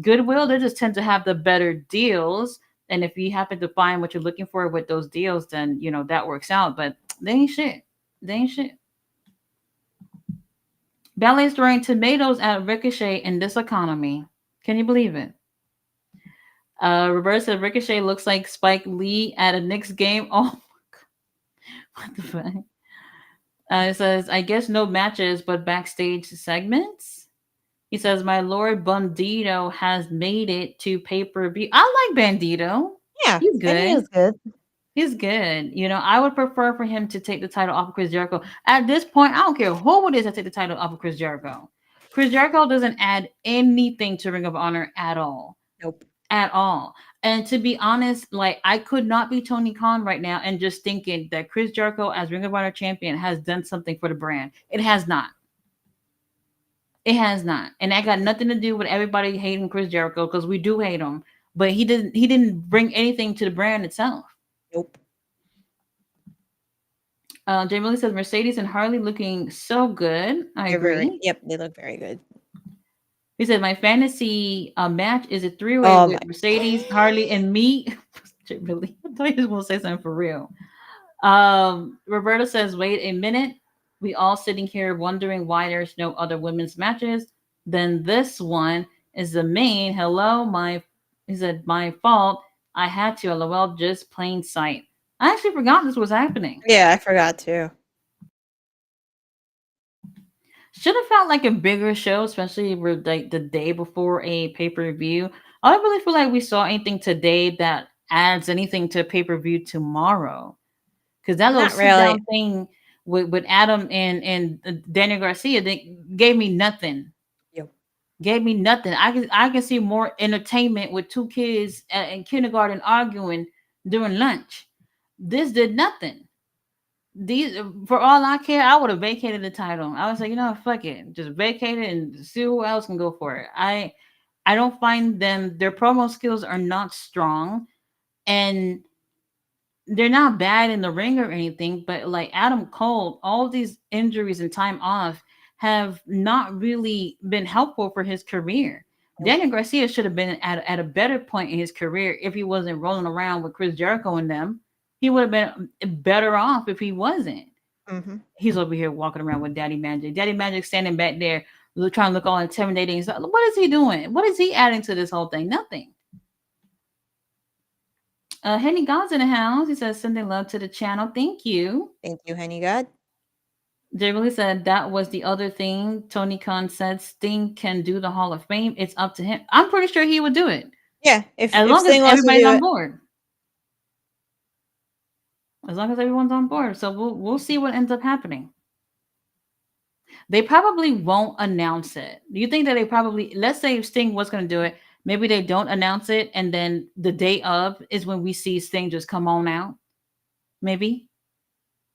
Goodwill, they just tend to have the better deals. And if you happen to find what you're looking for with those deals, then that works out. But they ain't shit. They ain't shit. Ballet's throwing tomatoes at Ricochet in this economy. Can you believe it? Reverse said Ricochet looks like Spike Lee at a Knicks game. Oh, what the fuck? It says, I guess no matches, but backstage segments. He says, my Lord Bandito has made it to pay per view. I like Bandito. Yeah, He's and he good. is good. He's good. I would prefer for him to take the title off of Chris Jericho. At this point, I don't care who it is that take the title off of Chris Jericho. Chris Jericho doesn't add anything to Ring of Honor at all. Nope. At all. And to be honest, like I could not be Tony Khan right now and just thinking that Chris Jericho as Ring of Honor champion has done something for the brand. It has not. It has not. And that got nothing to do with everybody hating Chris Jericho because we do hate him. But he didn't bring anything to the brand itself. Nope. Jay Millie says Mercedes and Harley looking so good. I They're very agree. yep, they look very good. He said my fantasy match is a three-way Oh my with Mercedes, Harley, and me. Jay Millie, I thought he was gonna say something for real. Roberta says, wait a minute. We all sitting here wondering why there's no other women's matches. Then this one is the main. Hello, my he said, my fault. I had to LOL just plain sight. I actually forgot this was happening. Yeah, I forgot too. Should have felt like a bigger show, especially like the day before a pay-per-view. I don't really feel like we saw anything today that adds anything to pay-per-view tomorrow. Because that little Not sit really. down thing with Adam and Daniel Garcia, they gave me nothing. Yep. Gave me nothing. I can see more entertainment with two kids in kindergarten arguing during lunch. This did nothing. These, for all I care, I would have vacated the title. I was like, fuck it, just vacate it and see who else can go for it. I don't find them, their promo skills are not strong, and they're not bad in the ring or anything, but like Adam Cole, all these injuries and time off have not really been helpful for his career. Nope. Daniel Garcia should have been at a better point in his career if he wasn't rolling around with Chris Jericho and them. He would have been better off if he wasn't. Mm-hmm. He's over here walking around with Daddy Magic. Daddy Magic standing back there trying to look all intimidating. So what is he doing? What is he adding to this whole thing? Nothing. Henny God's in the house. He says, sending love to the channel. Thank you. Thank you, honey God. Jay Willie said that was the other thing. Tony Khan said Sting can do the Hall of Fame. It's up to him. I'm pretty sure he would do it. Yeah, if As if long as Sting wants to everybody's do on it, board. As long as everyone's on board. So we'll see what ends up happening. They probably won't announce it. Do you think that they probably, let's say if Sting was going to do it, maybe they don't announce it, and then the day of is when we see Sting just come on out? Maybe.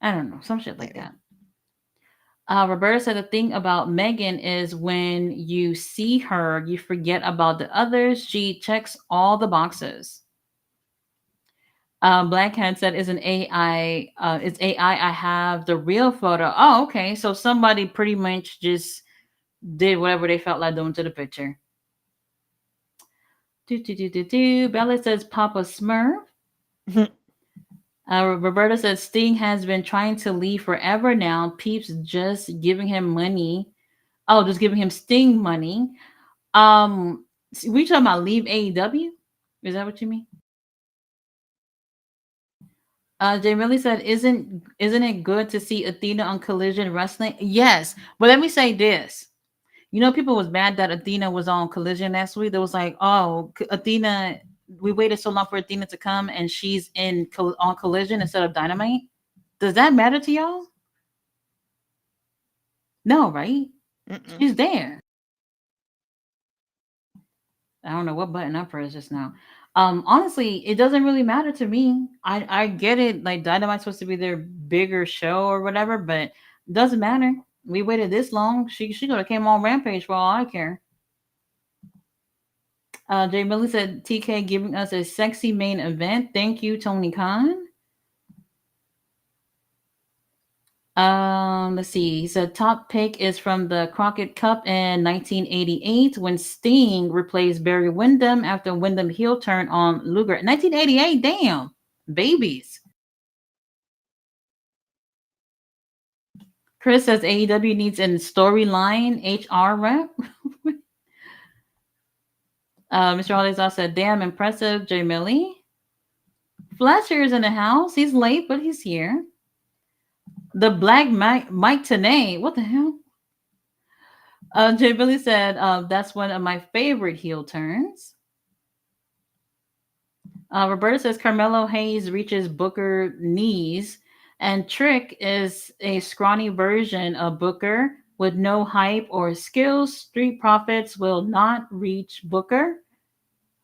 I don't know. Some shit like maybe. that. Roberta said the thing about Megan is when you see her, you forget about the others. She checks all the boxes. Blackhead said, "Is an AI? It's AI. I have the real photo. Oh, okay. So somebody pretty much just did whatever they felt like doing to the picture." Do do do do do. Bella says, "Papa Smurf." Roberta says, "Sting has been trying to leave forever now. Peeps just giving him money. Oh, just giving him Sting money. We talking about leave AEW? Is that what you mean?" Jay Millie said, "Isn't it good to see Athena on Collision Wrestling?" Yes, but let me say this. People was mad that Athena was on Collision last week. They was like, "Oh, Athena, we waited so long for Athena to come, and she's on Collision instead of Dynamite." Does that matter to y'all? No, right? Mm-mm. She's there. I don't know what button I pressed just now. Honestly, it doesn't really matter to me. I get it. Like Dynamite's supposed to be their bigger show or whatever, but it doesn't matter. We waited this long. She could have came on Rampage for all I care. Jay Millie said TK giving us a sexy main event. Thank you, Tony Khan. Let's see. He said top pick is from the Crockett Cup in 1988 when Sting replaced Barry Windham after Windham heel turn on Luger. 1988, damn, babies. Chris says AEW needs a storyline HR rep. Mr. Holidays said, damn impressive, Jay Millie. Fletcher is in the house. He's late, but he's here. The Black Mike Tenay. What the hell? Jay Billy said, that's one of my favorite heel turns. Roberta says Carmelo Hayes reaches Booker knees, and Trick is a scrawny version of Booker with no hype or skills. Street Profits will not reach Booker,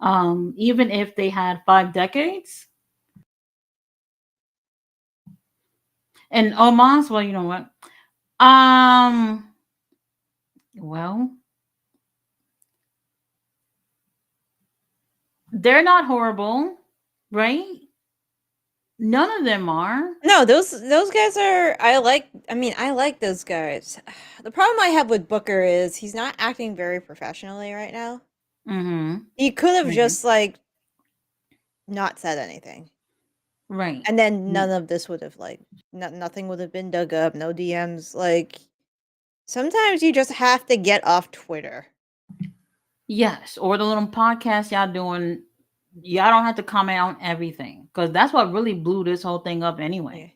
even if they had 5 decades. And Omos, well, you know what? Well, they're not horrible, right? None of them are. No, those guys are I like those guys. The problem I have with Booker is he's not acting very professionally right now. Mm-hmm. He could have Right. just like not said anything. Right. And then Mm, none of this would have nothing would have been dug up, no DMs. Like sometimes you just have to get off Twitter. yes. Or the little podcast y'all doing. Y'all don't have to comment on everything because that's what really blew this whole thing up anyway.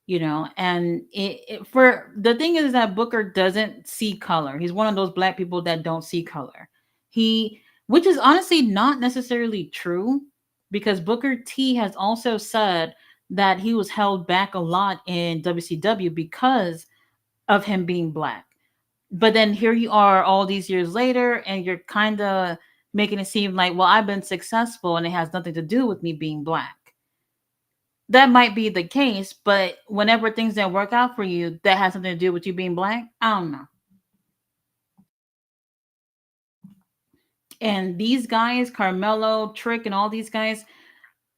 Yeah. And for the thing is that Booker doesn't see color. He's one of those black people that don't see color. He, which is honestly not necessarily true, because Booker T has also said that he was held back a lot in WCW because of him being black. But then here you are all these years later, and you're kind of making it seem like, well, I've been successful and it has nothing to do with me being black. That might be the case, but whenever things don't work out for you, that has something to do with you being black. I don't know. And these guys, Carmelo, Trick, and all these guys,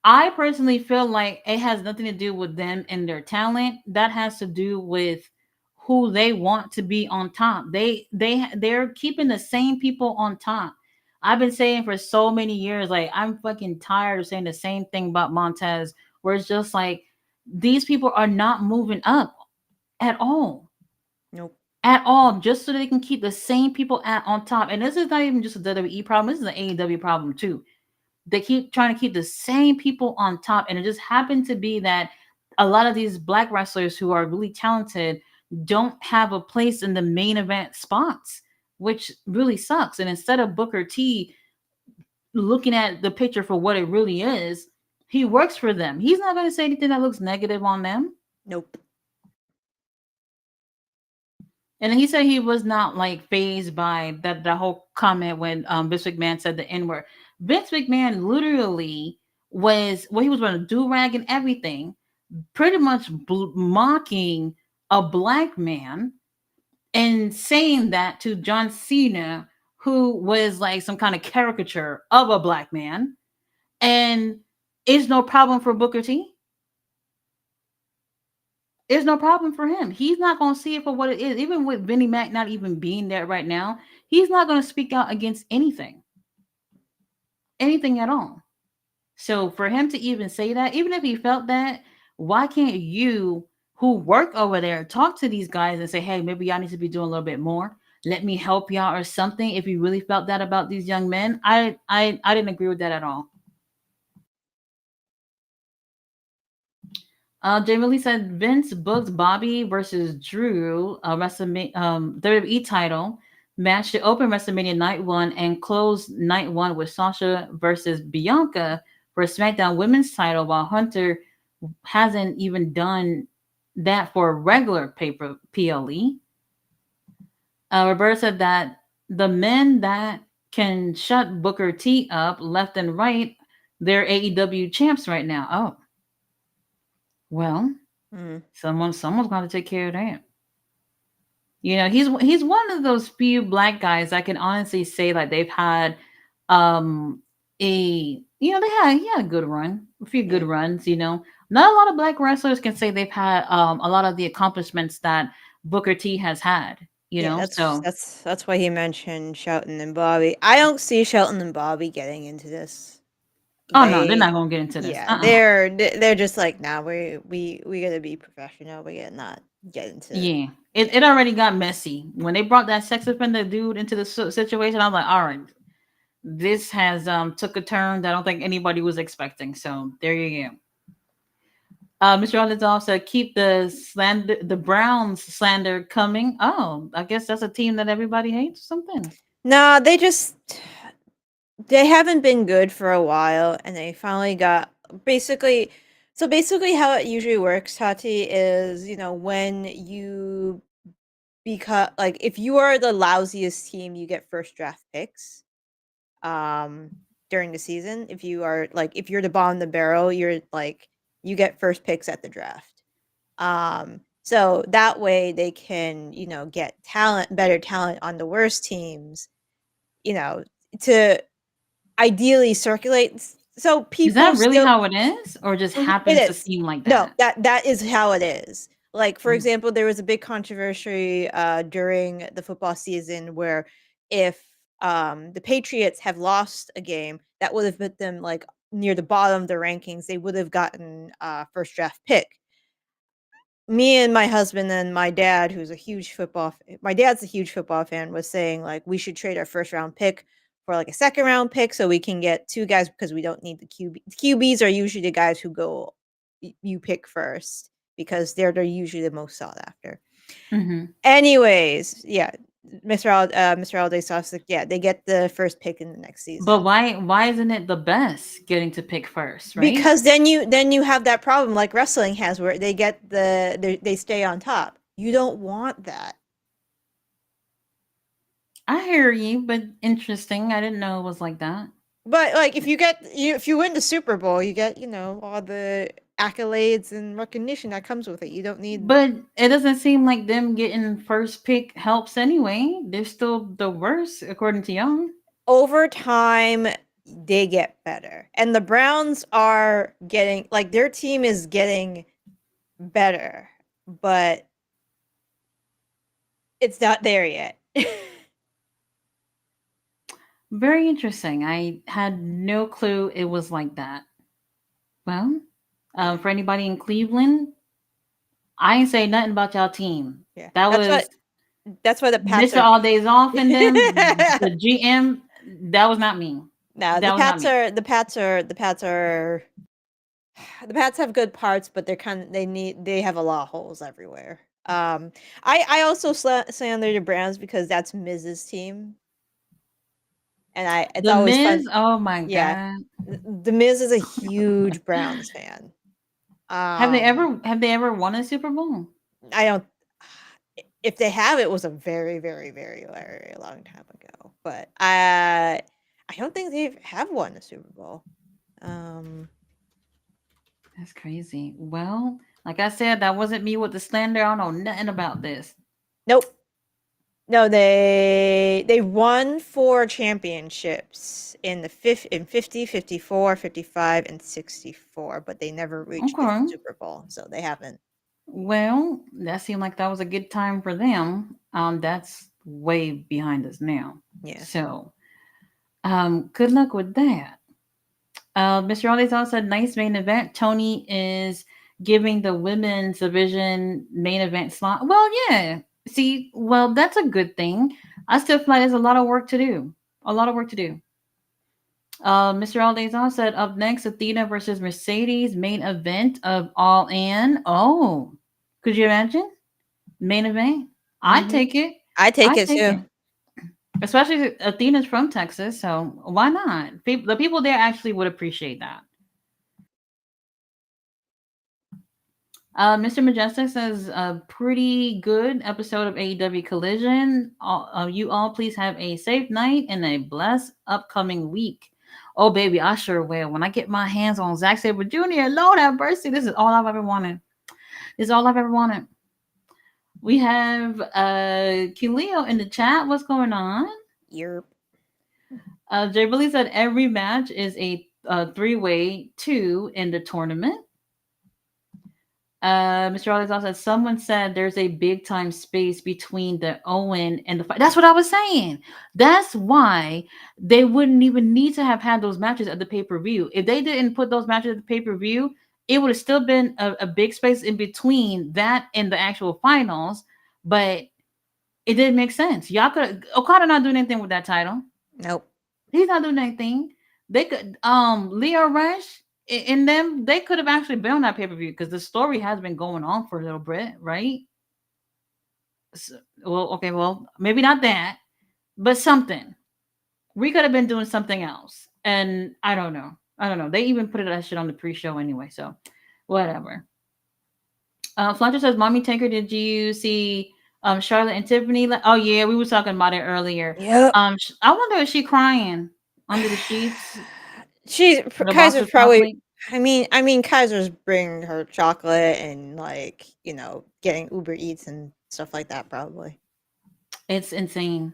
I personally feel like it has nothing to do with them and their talent. That has to do with who they want to be on top. They're keeping the same people on top. I've been saying for so many years, like I'm fucking tired of saying the same thing about Montez, where it's just like these people are not moving up at all. Nope. At all, just so they can keep the same people on top. And this is not even just a WWE problem, this is an AEW problem too. They keep trying to keep the same people on top, and it just happened to be that a lot of these black wrestlers who are really talented don't have a place in the main event spots, which really sucks. And instead of Booker T looking at the picture for what it really is, he works for them. He's not going to say anything that looks negative on them. Nope. And he said he was not like phased by that whole comment when Vince McMahon said the N word. Vince McMahon literally was, well, he was wearing a do rag and everything, pretty much mocking a black man and saying that to John Cena, who was like some kind of caricature of a black man. And it's no problem for Booker T. It's no problem for him. He's not going to see it for what it is. Even with Vinnie Mac not even being there right now, he's not going to speak out against anything at all. So for him to even say that, even if he felt that, why can't you, who work over there, talk to these guys and say, hey, maybe y'all need to be doing a little bit more. Let me help y'all or something. If you really felt that about these young men, I didn't agree with that at all. Jamie Lee said Vince booked Bobby versus Drew WrestleMania WWE title match to open WrestleMania Night One and close Night One with Sasha versus Bianca for SmackDown Women's title, while Hunter hasn't even done that for a regular paper PLE. Roberta said that the men that can shut Booker T up left and right, they're AEW champs right now. Oh, well, Mm. someone's got to take care of that. He's one of those few black guys I can honestly say like they've had a he had a good run, a few good Yeah. runs. Not a lot of black wrestlers can say they've had a lot of the accomplishments that Booker T has had. Yeah, So that's why he mentioned Shelton and Bobby. I don't see Shelton and Bobby getting into this. oh no, they're They not gonna get into this. Yeah, they're just like, "Nah, we gotta be professional. We gotta not get into." Yeah, it already got messy when they brought that sex offender dude into the situation. I was like, all right, this has took a turn that I don't think anybody was expecting. So there you go. Mr. Olidoff said, "Keep the Browns slander coming." Oh, I guess that's a team that everybody hates or something. Nah, they haven't been good for a while, and they finally got basically. So basically, how it usually works, Tati, is when you because like if you are the lousiest team, you get first draft picks. Um, during the season, if you're the bottom of the barrel, you get first picks at the draft. So that way they can, get better talent on the worst teams, you know, to ideally circulate So Is people that really still how it is, or just it happens to is. seem like No, that? that is how it is. Like, for Oh. example, there was a big controversy, during the football season where if, the Patriots have lost a game, that would have put them, like, near the bottom of the rankings, they would have gotten a first draft pick. Me and my husband and my dad, who's a huge my dad's a huge football fan, was saying, like, we should trade our first round pick for, like, a second round pick so we can get 2 guys because we don't need the QB. The QBs are usually the guys who go you pick first because they're usually the most sought after. Mhm. Anyways, yeah, Mr. Alday Sauce, like, yeah, they get the first pick in the next But season. why isn't it the best getting to pick first, right? Because then you have that problem like wrestling has where they get they stay on top. You don't want that. I hear you, but interesting. I didn't know it was like that. But, like, if you win the Super Bowl, you get, all the accolades and recognition that comes with it. You don't need But it doesn't seem like them getting first pick helps anyway. They're still the worst according to y'all. over time, they get better. And the Browns are getting like, their team is getting better, but it's not there yet. Very interesting. I had no clue it was like that. Well, Yeah, for anybody in Cleveland, I ain't say nothing about y'all team. yeah. That was That's why the Pats Mr. are All Days Off and them, the GM. That was not me. No, That was not me. the Pats have good parts, but they have a lot of holes everywhere. I also slander the Browns because that's Miz's team, and it's The always fun. Miz. Oh my Yeah, god. the Miz is a huge Browns fan. Have they ever won a Super Bowl? I don't. If they have, it was a very, very, very, very long time ago. But I don't think they have won a Super Bowl. Um, That's crazy. Well, like I said, that wasn't me with the slander. I don't know nothing about this. nope. No, they won 4 championships in 50, 54, 55, and 64, but they never reached the Okay. Super Bowl, so they haven't. Well, that seemed like that was a good time for them. That's way behind us now. Yeah. So, good luck with that. Mr. Ollie's also said nice main event. Tony is giving the women's division main event slot. Well, yeah. See, well, that's a good thing. I still feel like there's a lot of work to do. A lot of work to do. Mr. Aldazon said up next, Athena versus Mercedes, main event of All In. Oh, could you imagine? Main event? I'd Mhm. take it. I take I'd it take too. it. Especially Athena's from Texas, so why not? The people there actually would appreciate that. Mr. Majestic says a pretty good episode of AEW Collision. You all please have a safe night and a blessed upcoming week. Oh baby, I sure will. When I get my hands on Zack Sabre Jr., Lord have mercy, this is all I've ever wanted. This is all I've ever wanted. We have Kileo in the chat. What's going on? You're Jay Billy said every match is a three-way two in the tournament. Mr. Alex also said someone said there's a big time space between the Owen and the fight. That's what I was saying. That's why they wouldn't even need to have had those matches at the pay per view. If they didn't put those matches at the pay per view, it would have still been a big space in between that and the actual finals. But it didn't make sense. Y'all could Okada not doing anything with that title. nope. He's not doing anything. They could Leo Rush and them they could have actually been on that pay per view because the story has been going on for a little bit, right? So, well, okay, well maybe not that, but something. We could have been doing something else, and I don't know. I don't know. They even put that shit on the pre-show anyway, so whatever. Fletcher says, "Mommy Tanker, did you see Charlotte and Tiffany? Oh yeah, we were talking about it earlier. Yep. I wonder if she crying under the sheets. The Kaiser's boxer probably. chocolate. I mean, Kaiser's bringing her chocolate and like getting Uber Eats and stuff like that. Probably. It's insane.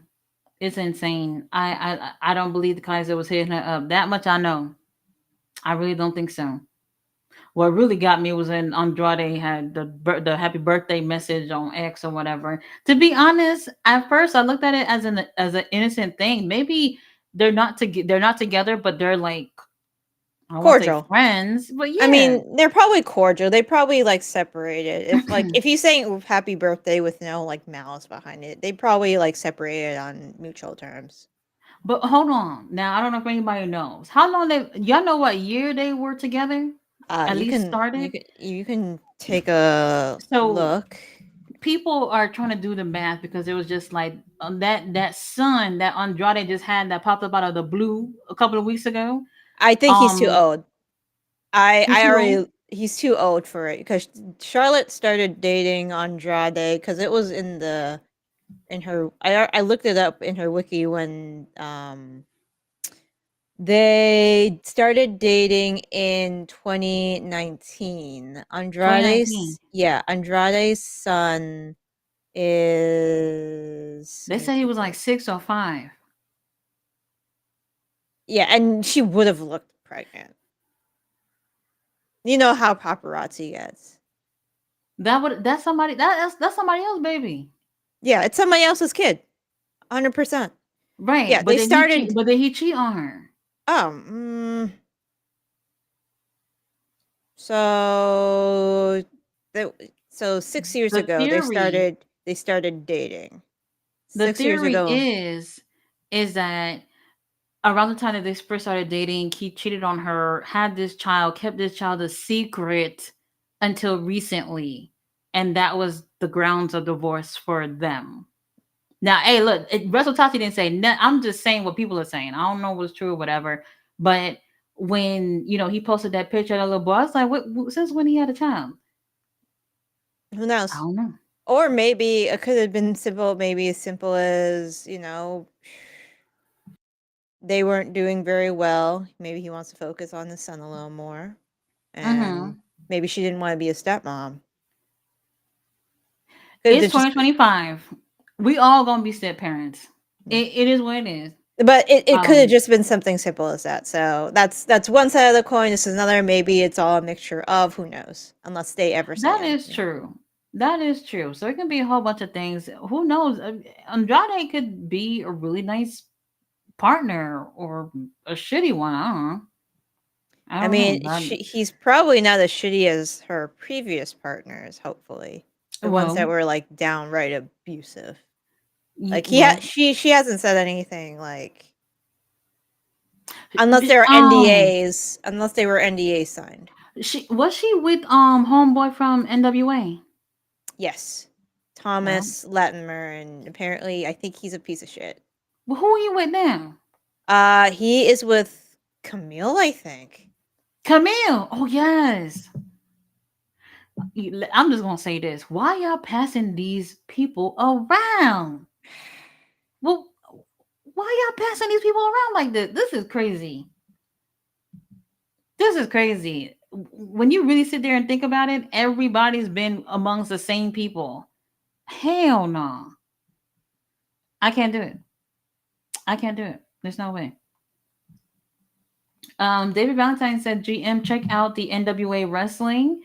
It's insane. I don't believe the Kaiser was hitting her up. That much I know. I really don't think so. What really got me was when Andrade had the happy birthday message on X or whatever. To be honest, at first I looked at it as an innocent thing. Maybe they're not together, but they're like, I won't say Cordial. friends, but I yeah. mean, they're probably cordial. They probably like separated. If you saying happy birthday with no like malice behind it, they probably like separated on mutual terms. But hold on. Now I don't know if anybody knows. How long they y'all know what year they were together? At You least can started? you can take a So look. people are trying to do the math because it was just like that son that Andrade just had that popped up out of the blue a couple of weeks ago. I think he's too Um old. he's I too old. already he's too old for it because Charlotte started dating Andrade because it was in her. I looked it up in her wiki when they started dating in 2019. 2019. Andrade's son is, They let me said he take was a like look. 6 or 5. Yeah, and she would have looked pregnant. You know how paparazzi gets. That's somebody else, baby. Yeah, it's somebody else's kid. 100%. Right. Yeah, they started But then he cheat on her. oh, so the so 6 years The ago theory they started dating. the 6 years theory ago. is that around the time that they first started dating, he cheated on her, had this child, kept this child a secret until recently. And that was the grounds of divorce for them. Now, hey, look, Russell Tati didn't say, I'm just saying what people are saying. I don't know what's true or whatever. But when, he posted that picture of that little boy, I was like, since when he had a child? Who I knows? don't know. Or maybe it could have been simple, maybe as simple as, they weren't doing very well. Maybe he wants to focus on the son a little more. And Mm-hmm. maybe she didn't want to be a stepmom. Could It's have just 2025. We all gonna be step parents. It is what it is. but it could have Um, just been something simple as that. So that's one side of the coin. This is another. Maybe it's all a mixture of who knows, unless they ever say that is anything. true. That is true. So it can be a whole bunch of things. Who knows? Andrade could be a really nice partner or a shitty one. I I don't know. mean, he's probably not as shitty as her previous partners. Hopefully, the ones that Well, were like downright abusive. Like well, she hasn't said anything like unless there are um, NDAs, unless they were NDA signed. she with homeboy from NWA? Yes, Well, Thomas Latimer, and apparently, I think he's a piece of shit. well, who are you with now? He is with Camille, I think. Camille. Oh yes. I'm just gonna say this. Why y'all passing these people around? Well, why y'all passing these people around like this? This is crazy. This is crazy. When you really sit there and think about it, everybody's been amongst the same people. Hell no. I can't do it. I can't do it. There's no way. David Valentine said, GM, check out the NWA Wrestling.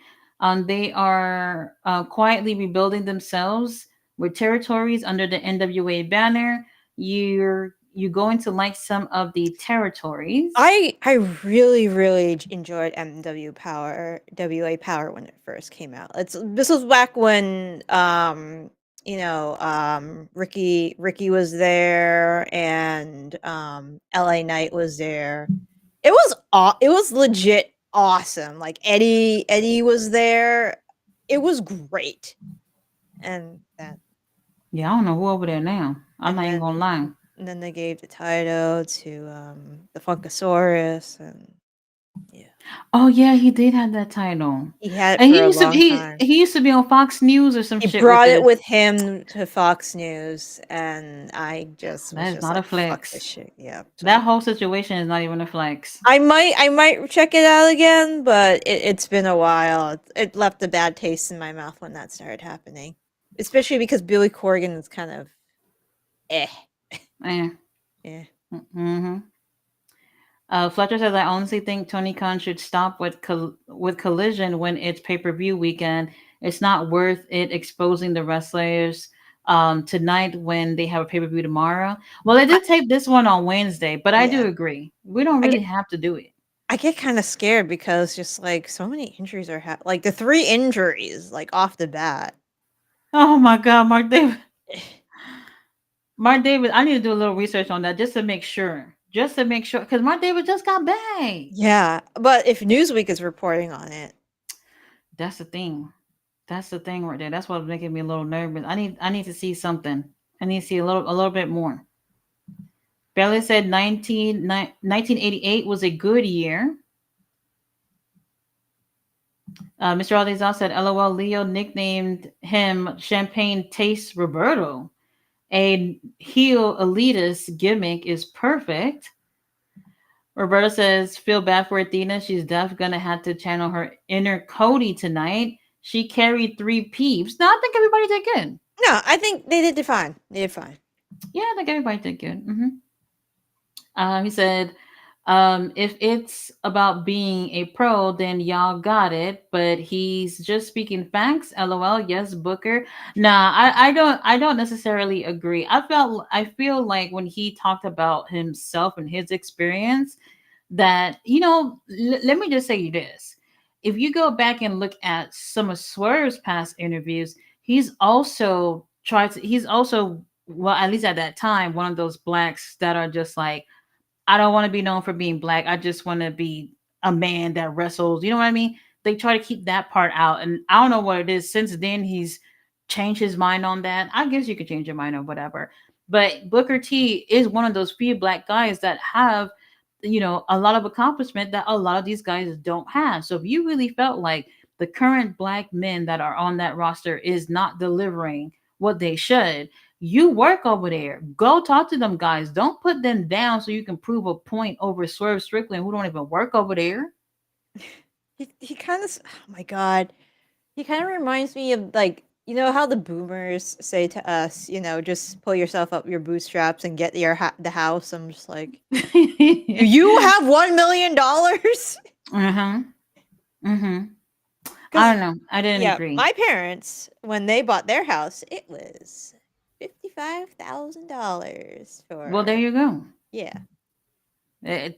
They are quietly rebuilding themselves with territories under the NWA banner. You're going to like some of the territories. I really really enjoyed WA Power when it first came out. This was back when Ricky was there and LA Knight was there. It was legit awesome. Like Eddie was there. It was great. And that Yeah, I don't know who over there now. I'm and not even gonna lie. then they gave the title to the Funkasaurus and yeah. Oh yeah, he did have that title, He had it and for a long time. he used to be on Fox News or some He shit with brought it this. with him to Fox News, and I just That was is just not a like, "Fuck this flex. shit." Yeah, That so whole situation is not even a flex. I might check it out again, but it's been a while. It left a bad taste in my mouth when that started happening, especially because Billy Corgan is kind of eh. Eh. Yeah. Mm-hmm. Fletcher says, I honestly think Tony Khan should stop with Collision when it's pay per view weekend. It's not worth it exposing the wrestlers tonight when they have a pay per view tomorrow. Well, they I, did tape this one on Wednesday, but I yeah, do agree. We don't I really get have to do it. I get kind of scared because just like so many injuries are like the three injuries like off the bat. Oh my God, Mark David. Mark David, I need to do a little research on that just to make sure. Just to make sure. Because Mark David just got back. Yeah, but if Newsweek is reporting on it, That's the thing. That's the thing right there. That's what's making me a little nervous. I need to see something. I need to see a little bit more. Bailey said 1988 was a good year. Mr. Aldezal said, LOL, Leo nicknamed him Champagne Taste Roberto. A heel elitist gimmick is perfect. Roberta says, feel bad for Athena. She's definitely going to have to channel her inner Cody tonight. She carried three peeps. No, I think everybody did good. no, I think they did fine. They did fine. Yeah, I think everybody did good. He said, if it's about being a pro, then y'all got it. But he's just speaking facts. LOL. Yes, Booker. Nah, I don't necessarily agree. I feel like when he talked about himself and his experience, that let me just say this. If you go back and look at some of Swerve's past interviews, he's also, well, at least at that time, one of those blacks that are just like, I don't want to be known for being black. I just want to be a man that wrestles. You know what I mean? They try to keep that part out. And I don't know what it is. Since then, he's changed his mind on that. I guess you could change your mind on whatever. But Booker T is one of those few black guys that have, a lot of accomplishment that a lot of these guys don't have. So if you really felt like the current black men that are on that roster is not delivering what they should, you work over there. Go talk to them guys. Don't put them down so you can prove a point over Swerve Strickland, who don't even work over there. He kind of, oh my god, he kind of reminds me of like how the boomers say to us, just pull yourself up your bootstraps and get the house. I'm just like, do you have $1 million? Uh-huh. Mm-hmm. I Because don't know. I didn't yeah, agree. my parents when they bought their house, it was $55,000 Well, there for you go. yeah,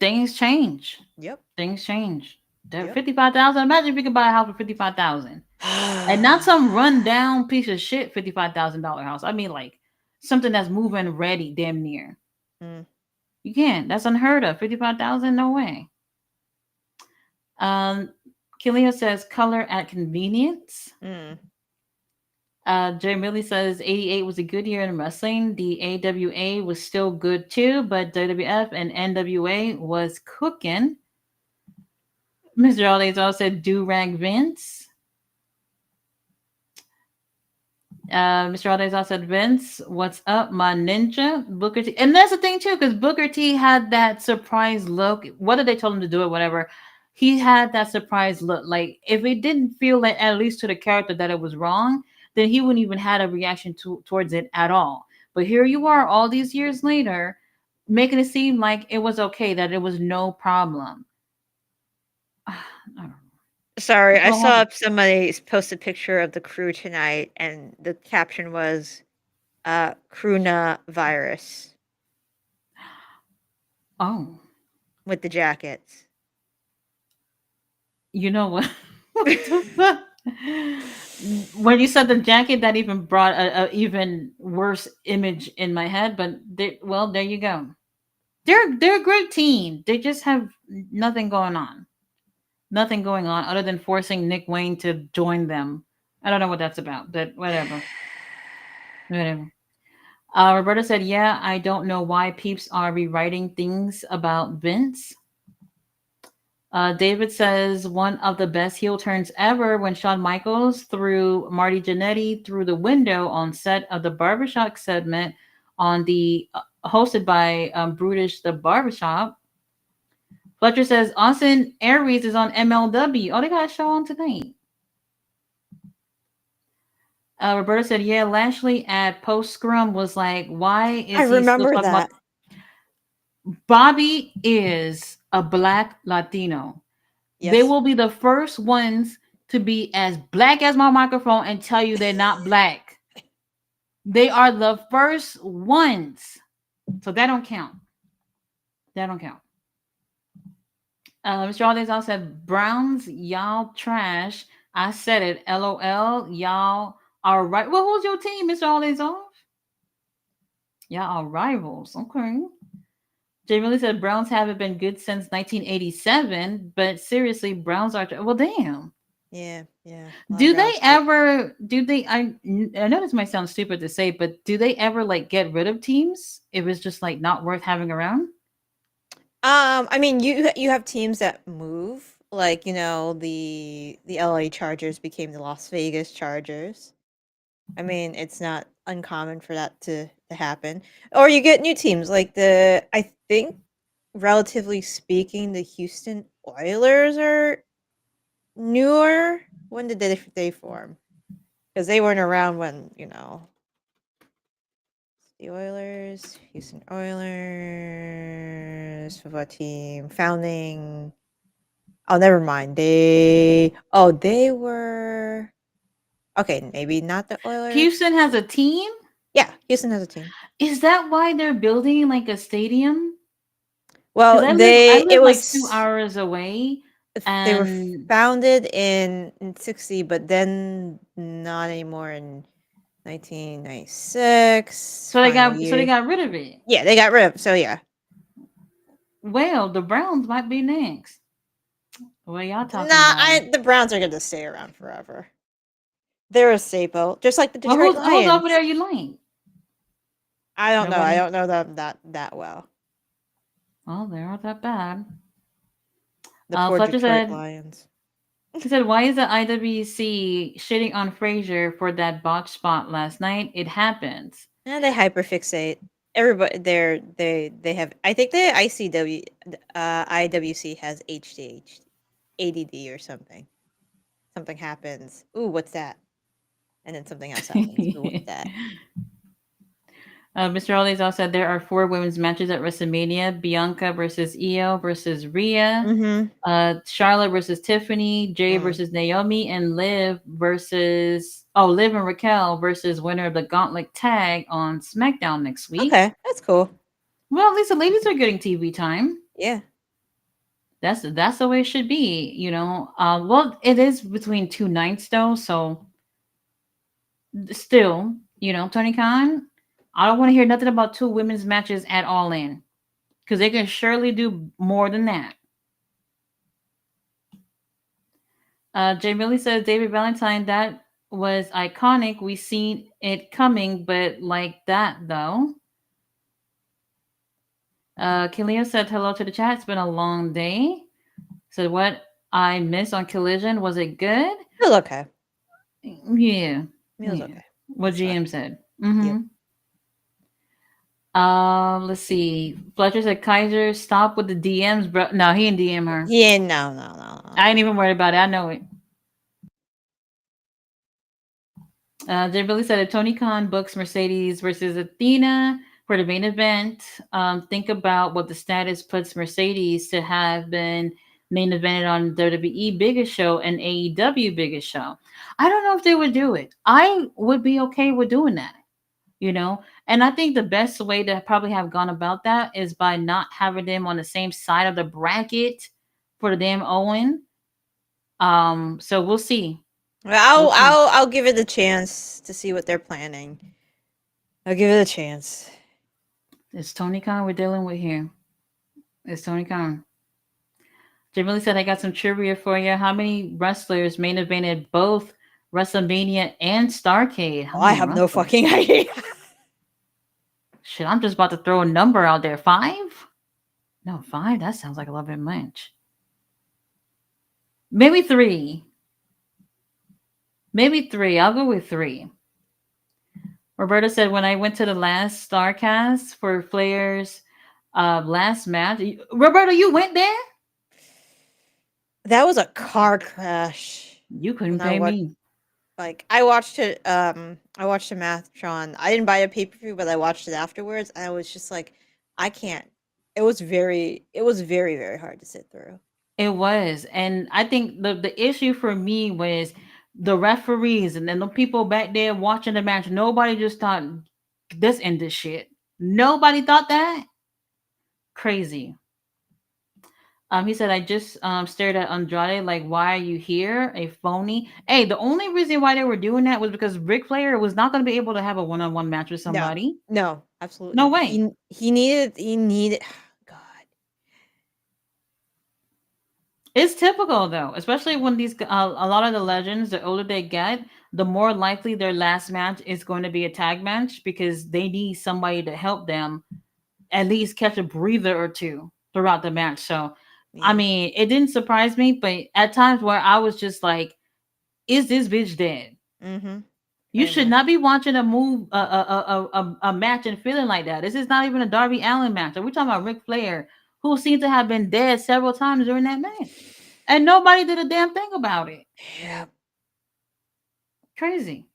Things change. yep, Things change. That yep. 55,000. Imagine if you could buy a house for 55,000, and not some run down piece of shit $55,000 house. I mean, like something that's moving ready, damn near. Mm, You can't. That's unheard of. 55,000. No way. Um, Killia says color at convenience. mm. Jay Millie says 88 was a good year in wrestling. The AWA was still good too, but WWF and NWA was cooking. Mr. Aldezo said do rag Vince. Mr. Aldezo said Vince, what's up, my ninja? Booker T. And that's the thing too, because Booker T had that surprise look. Whether they told him to do it, whatever, he had that surprise look. Like if it didn't feel like, at least to the character, that it was wrong, then he wouldn't even had a reaction towards it at all. But here you are, all these years later, making it seem like it was okay, that it was no problem. I don't know. Sorry, I Go home. saw somebody post a picture of the crew tonight, and the caption was, "Cruna virus" Oh, with the jackets. you know what? What the fuck? When you said the jacket, that even brought a even worse image in my head. But well, there you go. They're a great team. They just have nothing going on. Nothing going on other than forcing Nick Wayne to join them. I don't know what that's about, but whatever. Whatever. Roberta said, "Yeah, I don't know why peeps are rewriting things about Vince." David says one of the best heel turns ever when Shawn Michaels threw Marty Jannetty through the window on set of the Barbershop segment on the hosted by Brutish the Barbershop. Fletcher says Austin Aries is on MLW. Oh, they got a show on tonight. Roberta said, yeah, Lashley at post scrum was like, why I is he still remember talking about that. Bobby is a black Latino. They Yes. will be the first ones to be as black as my microphone and tell you they're not black. They are the first ones. So that don't count. That don't count. Mr. Alde's said, Browns, y'all trash. I said it. LOL. Y'all are right. Well, who's your team, Mr. Alde's off? Y'all are rivals. Okay. Jay really said Browns haven't been good since 1987, but seriously, Browns are. Well, damn. Yeah, yeah. A lot of Do they Browns hate. ever? Do they? I know this might sound stupid to say, but do they ever like get rid of teams if it's just like not worth having around? I mean, you have teams that move, like the LA Chargers became the Las Vegas Chargers. I mean, it's not uncommon for that to happen, or you get new teams like I think, relatively speaking, the Houston Oilers are newer. When did they form? Because they weren't around when the Oilers, Houston Oilers, football team, founding. Oh, never mind. They were okay. Maybe not the Oilers. Houston has a team. Yeah, Houston has a team. Is that why they're building like a stadium? Because Well, I it live like two was hours away, they were and founded in 60, but then not anymore in 1996. Final so they year. got rid of it. Yeah, they got rid of. So yeah, Well, the Browns might be next. What y'all nah. talking about? The Browns are going to stay around forever. They're a staple, just like the Well, Detroit who's over Lions. there you like? I don't know. I Nobody. don't know them that well. Well, they aren't that bad. The poor Fletcher Detroit said Lions. he said, "Why is the IWC shitting on Frazier for that botch spot last night? It happens." And they hyperfixate. Everybody, they have. I think the ICW, IWC has ADD or something. Something happens. Ooh, what's that? And then something else happens. Ooh, what's that? Mr. Oldies also said there are four women's matches at WrestleMania: Bianca versus Io versus Rhea, Mm-hmm. Charlotte versus Tiffany, Jay Mm. versus Naomi, and Liv and Raquel versus winner of the Gauntlet tag on SmackDown next week. Okay, that's cool. Well, at least the ladies are getting TV time. Yeah. That's the way it should be, you know. Well, it is between two nights though, so still, you know, Tony Khan, I don't want to hear nothing about two women's matches at All In because they can surely do more than that. Jay Millie says David Valentine, that was iconic. We seen it coming, but like that though. Kilio said hello to the chat. It's been a long day. Said what I missed on Collision. Was it good? It was okay. Yeah. It was Yeah. okay. What It's fine. GM said. Yep. Mm-hmm. Let's see. Fletcher said Kaiser, stop with the DMs, bro. No, he didn't DM her. Yeah. No. No. No. No. I ain't even worried about it. I know it. Jay Billy said if Tony Khan books Mercedes versus Athena for the main event, think about what the status puts Mercedes to have been main evented on WWE biggest show and AEW biggest show. I don't know if they would do it. I would be okay with doing that, you know. And I think the best way to probably have gone about that is by not having them on the same side of the bracket for the damn Owen. So we'll see. Well, We'll see. I'll give it a chance to see what they're planning. I'll give it a chance. It's Tony Khan we're dealing with here. It's Tony Khan. Jamili said, I got some trivia for you. How many wrestlers main evented both WrestleMania and Starcade? How Oh, I many have no wrestlers? fucking idea. Shit, I'm just about to throw a number out there. Five? No, five? That sounds like a little bit much. Maybe three. Maybe three. I'll go with three. Roberta said, when I went to the last Starcast for Flair's last match. Roberta, you went there? That was a car crash. You couldn't When pay me. I watched it. I watched a Matchtron. I didn't buy a pay per view, but I watched it afterwards, and I was just like, I can't. it was very, very hard to sit through. It was. And I think the issue for me was the referees and then the people back there watching the match. Nobody just thought this end this shit. Nobody thought that. Crazy. He said, I just stared at Andrade like, why are you here? A phony. Hey, the only reason why they were doing that was because Ric Flair was not going to be able to have a one-on-one match with No. somebody. No, absolutely No not. way. He needed God. It's typical though, especially when these a lot of the legends, the older they get, the more likely their last match is going to be a tag match because they need somebody to help them at least catch a breather or two throughout the match. So, I Yeah. mean, it didn't surprise me, but at times where I was just like, "Is this bitch dead?" Mhm. You Very should much. not be watching a move a match and feeling like that. This is not even a Darby Allin match. We're talking about Ric Flair, who seemed to have been dead several times during that match, and nobody did a damn thing about it. Yeah. Crazy.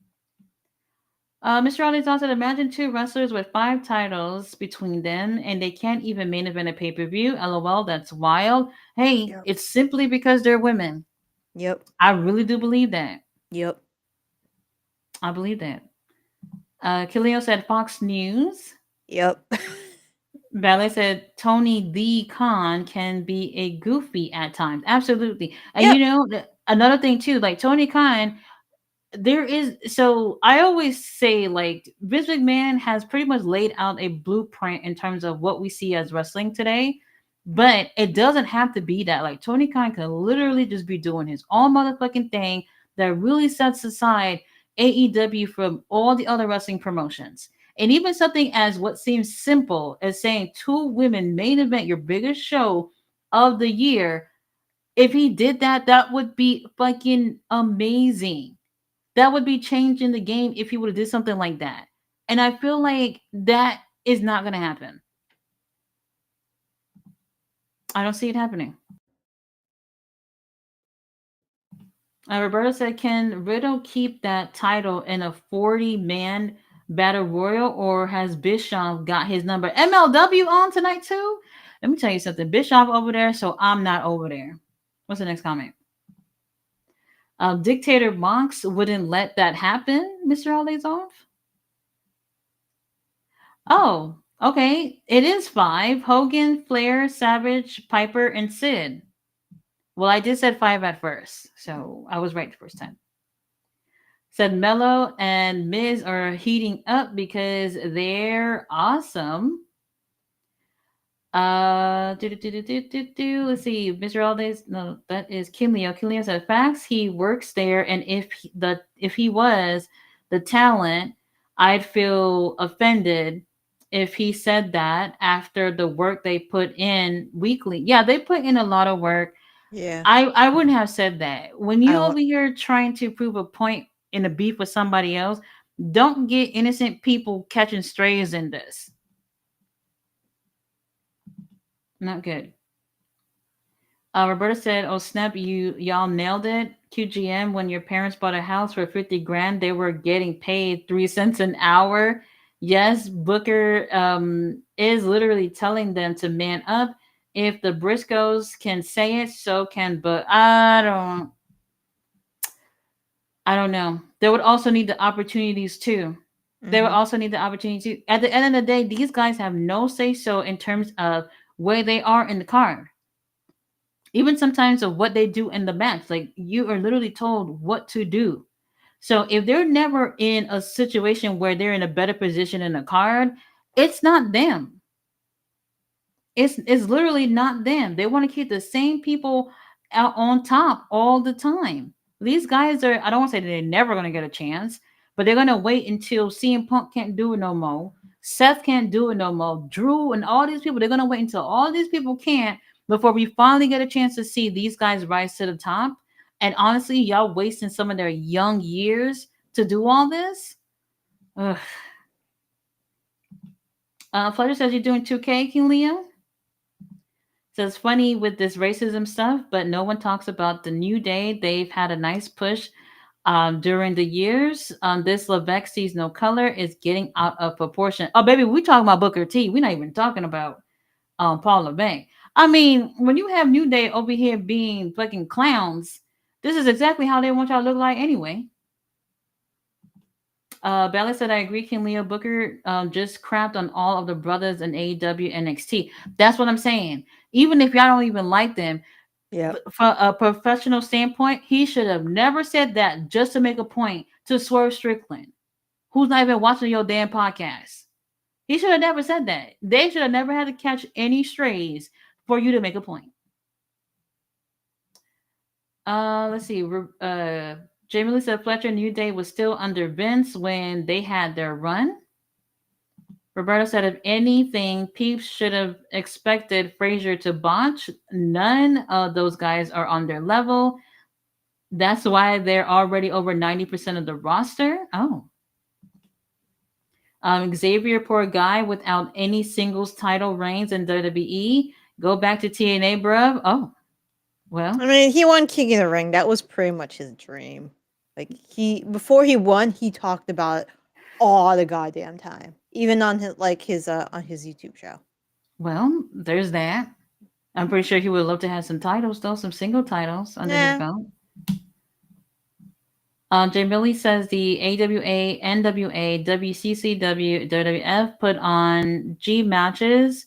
Mr. Ali said, imagine two wrestlers with five titles between them, and they can't even main event a pay per view. LOL, that's wild. Hey, Yep. it's simply because they're women. Yep. I really do believe that. Yep. I believe that. Kilio said Fox News. Yep. Ballet said Tony the Khan can be a goofy at times. Absolutely. And Yep. you know, another thing too, like Tony Khan, there is so I always say like Vince McMahon has pretty much laid out a blueprint in terms of what we see as wrestling today, but it doesn't have to be that. Like Tony Khan can literally just be doing his own motherfucking thing that really sets aside AEW from all the other wrestling promotions. And even something as what seems simple as saying two women main event your biggest show of the year, if he did that, that would be fucking amazing. That would be changing the game if he would have did something like that. And I feel like that is not going to happen. I don't see it happening. Roberta said, can Riddle keep that title in a 40-man battle royal, or has Bischoff got his number? MLW on tonight too? Let me tell you something. Bischoff over there, so I'm not over there. What's the next comment? Dictator Monks wouldn't let that happen, Mr. Alazov. Oh, okay. It is five. Hogan, Flair, Savage, Piper, and Sid. Well, I did said five at first, so I was right the first time. Said Mello and Miz are heating up because they're awesome. Let's see, Mr. Aldays. No, that is Kinleo. Kinleo said facts. He works there, and if he was the talent, I'd feel offended if he said that after the work they put in weekly. Yeah, they put in a lot of work. Yeah. I wouldn't have said that. When I you don't. over here trying to prove a point in a beef with somebody else, don't get innocent people catching strays in this. Not good. Roberta said, "Oh snap, y'all nailed it. QGM, when your parents bought a house for 50 grand, they were getting paid 3 cents an hour. Yes, Booker is literally telling them to man up. If the Briscoes can say it, so can but I don't know. They would also need the opportunities too. They would Mhm. also need the opportunity too. At the end of the day, these guys have no say so in terms of where they are in the card, even sometimes of what they do in the match. Like you are literally told what to do. So if they're never in a situation where they're in a better position in the card, it's not them. It's literally not them. They want to keep the same people out on top all the time. These guys are, I don't want to say that they're never going to get a chance, but they're going to wait until CM Punk can't do it no more. Seth can't do it no more. Drew and all these people, they're going to wait until all these people can't before we finally get a chance to see these guys rise to the top. And honestly, y'all wasting some of their young years to do all this. Ugh. Fletcher says you're doing 2K, King Leo. So it's funny with this racism stuff, but no one talks about the New Day. They've had a nice push during the years. This Levesque sees no color is getting out of proportion. Oh, baby, we talking about Booker T. We're not even talking about Paul LeBay. I mean, when you have New Day over here being fucking clowns, this is exactly how they want y'all to look like anyway. Bella said, I agree. King Leo Booker just crapped on all of the brothers in AEW NXT. That's what I'm saying. Even if y'all don't even like them, Yep. from a professional standpoint, he should have never said that just to make a point to Swerve Strickland, who's not even watching your damn podcast. He should have never said that. They should have never had to catch any strays for you to make a point. Let's see. Jamie Lee said Fletcher New Day was still under Vince when they had their run. Roberto said, if anything, Peeps should have expected Frazier to botch. None of those guys are on their level. That's why they're already over 90% of the roster. Oh. Xavier, poor guy, without any singles title reigns in WWE. Go back to TNA, bruv. Oh, well. I mean, he won King of the Ring. That was pretty much his dream. Like before he won, he talked about it all the goddamn time, even on his YouTube show. Well, there's that. I'm pretty sure he would love to have some titles, though, some single titles under his Yeah, belt. Jay Billy says the AWA, NWA, WCCW, WWF put on G matches.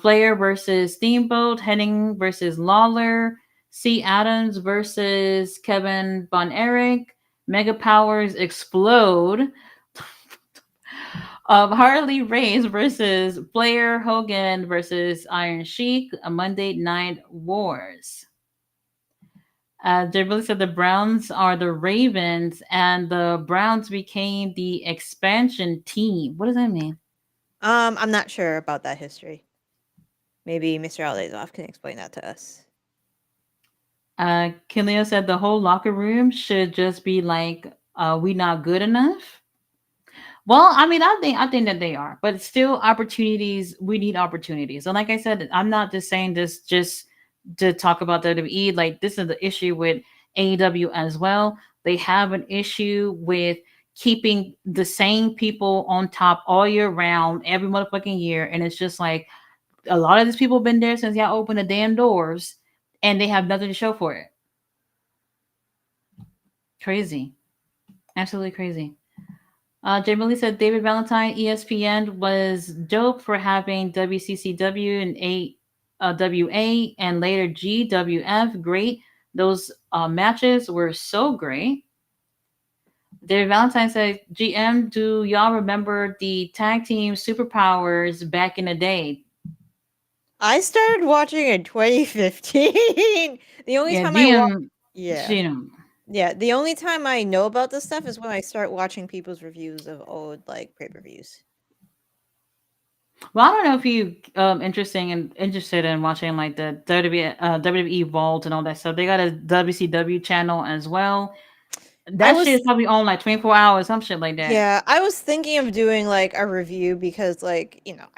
Flair versus Steamboat, Henning versus Lawler, C. Adams versus Kevin Von Erich, Mega Powers Explode, Harley Race versus Flair, Hogan versus Iron Sheik, a Monday Night Wars. They really said the Browns are the Ravens, and the Browns became the expansion team. What does that mean? I'm not sure about that history. Maybe Mr. Alazoff can explain that to us. Kilio said the whole locker room should just be like, "We not good enough." Well, I mean, I think that they are, but still, opportunities. We need opportunities, and like I said, I'm not just saying this just to talk about WWE. Like this is the issue with AEW as well. They have an issue with keeping the same people on top all year round, every motherfucking year, and it's just like a lot of these people have been there since y'all opened the damn doors, and they have nothing to show for it. Crazy, absolutely crazy. Jamie Lee said David Valentine, ESPN was dope for having WCCW and AWA and later GWF. Great. Those matches were so great. David Valentine said, GM, do y'all remember the tag team superpowers back in the day? I started watching in 2015. The only Yeah, time I watch, GM, yeah, you know. yeah, the only time I know about this stuff is when I start watching people's reviews of old like pay-per-views. Well, I don't know if you interesting and interested in watching like the WWE Vault and all that stuff. They got a WCW channel as well. I That shit is was probably on like 24 hours, some shit like that. Yeah, I was thinking of doing like a review because I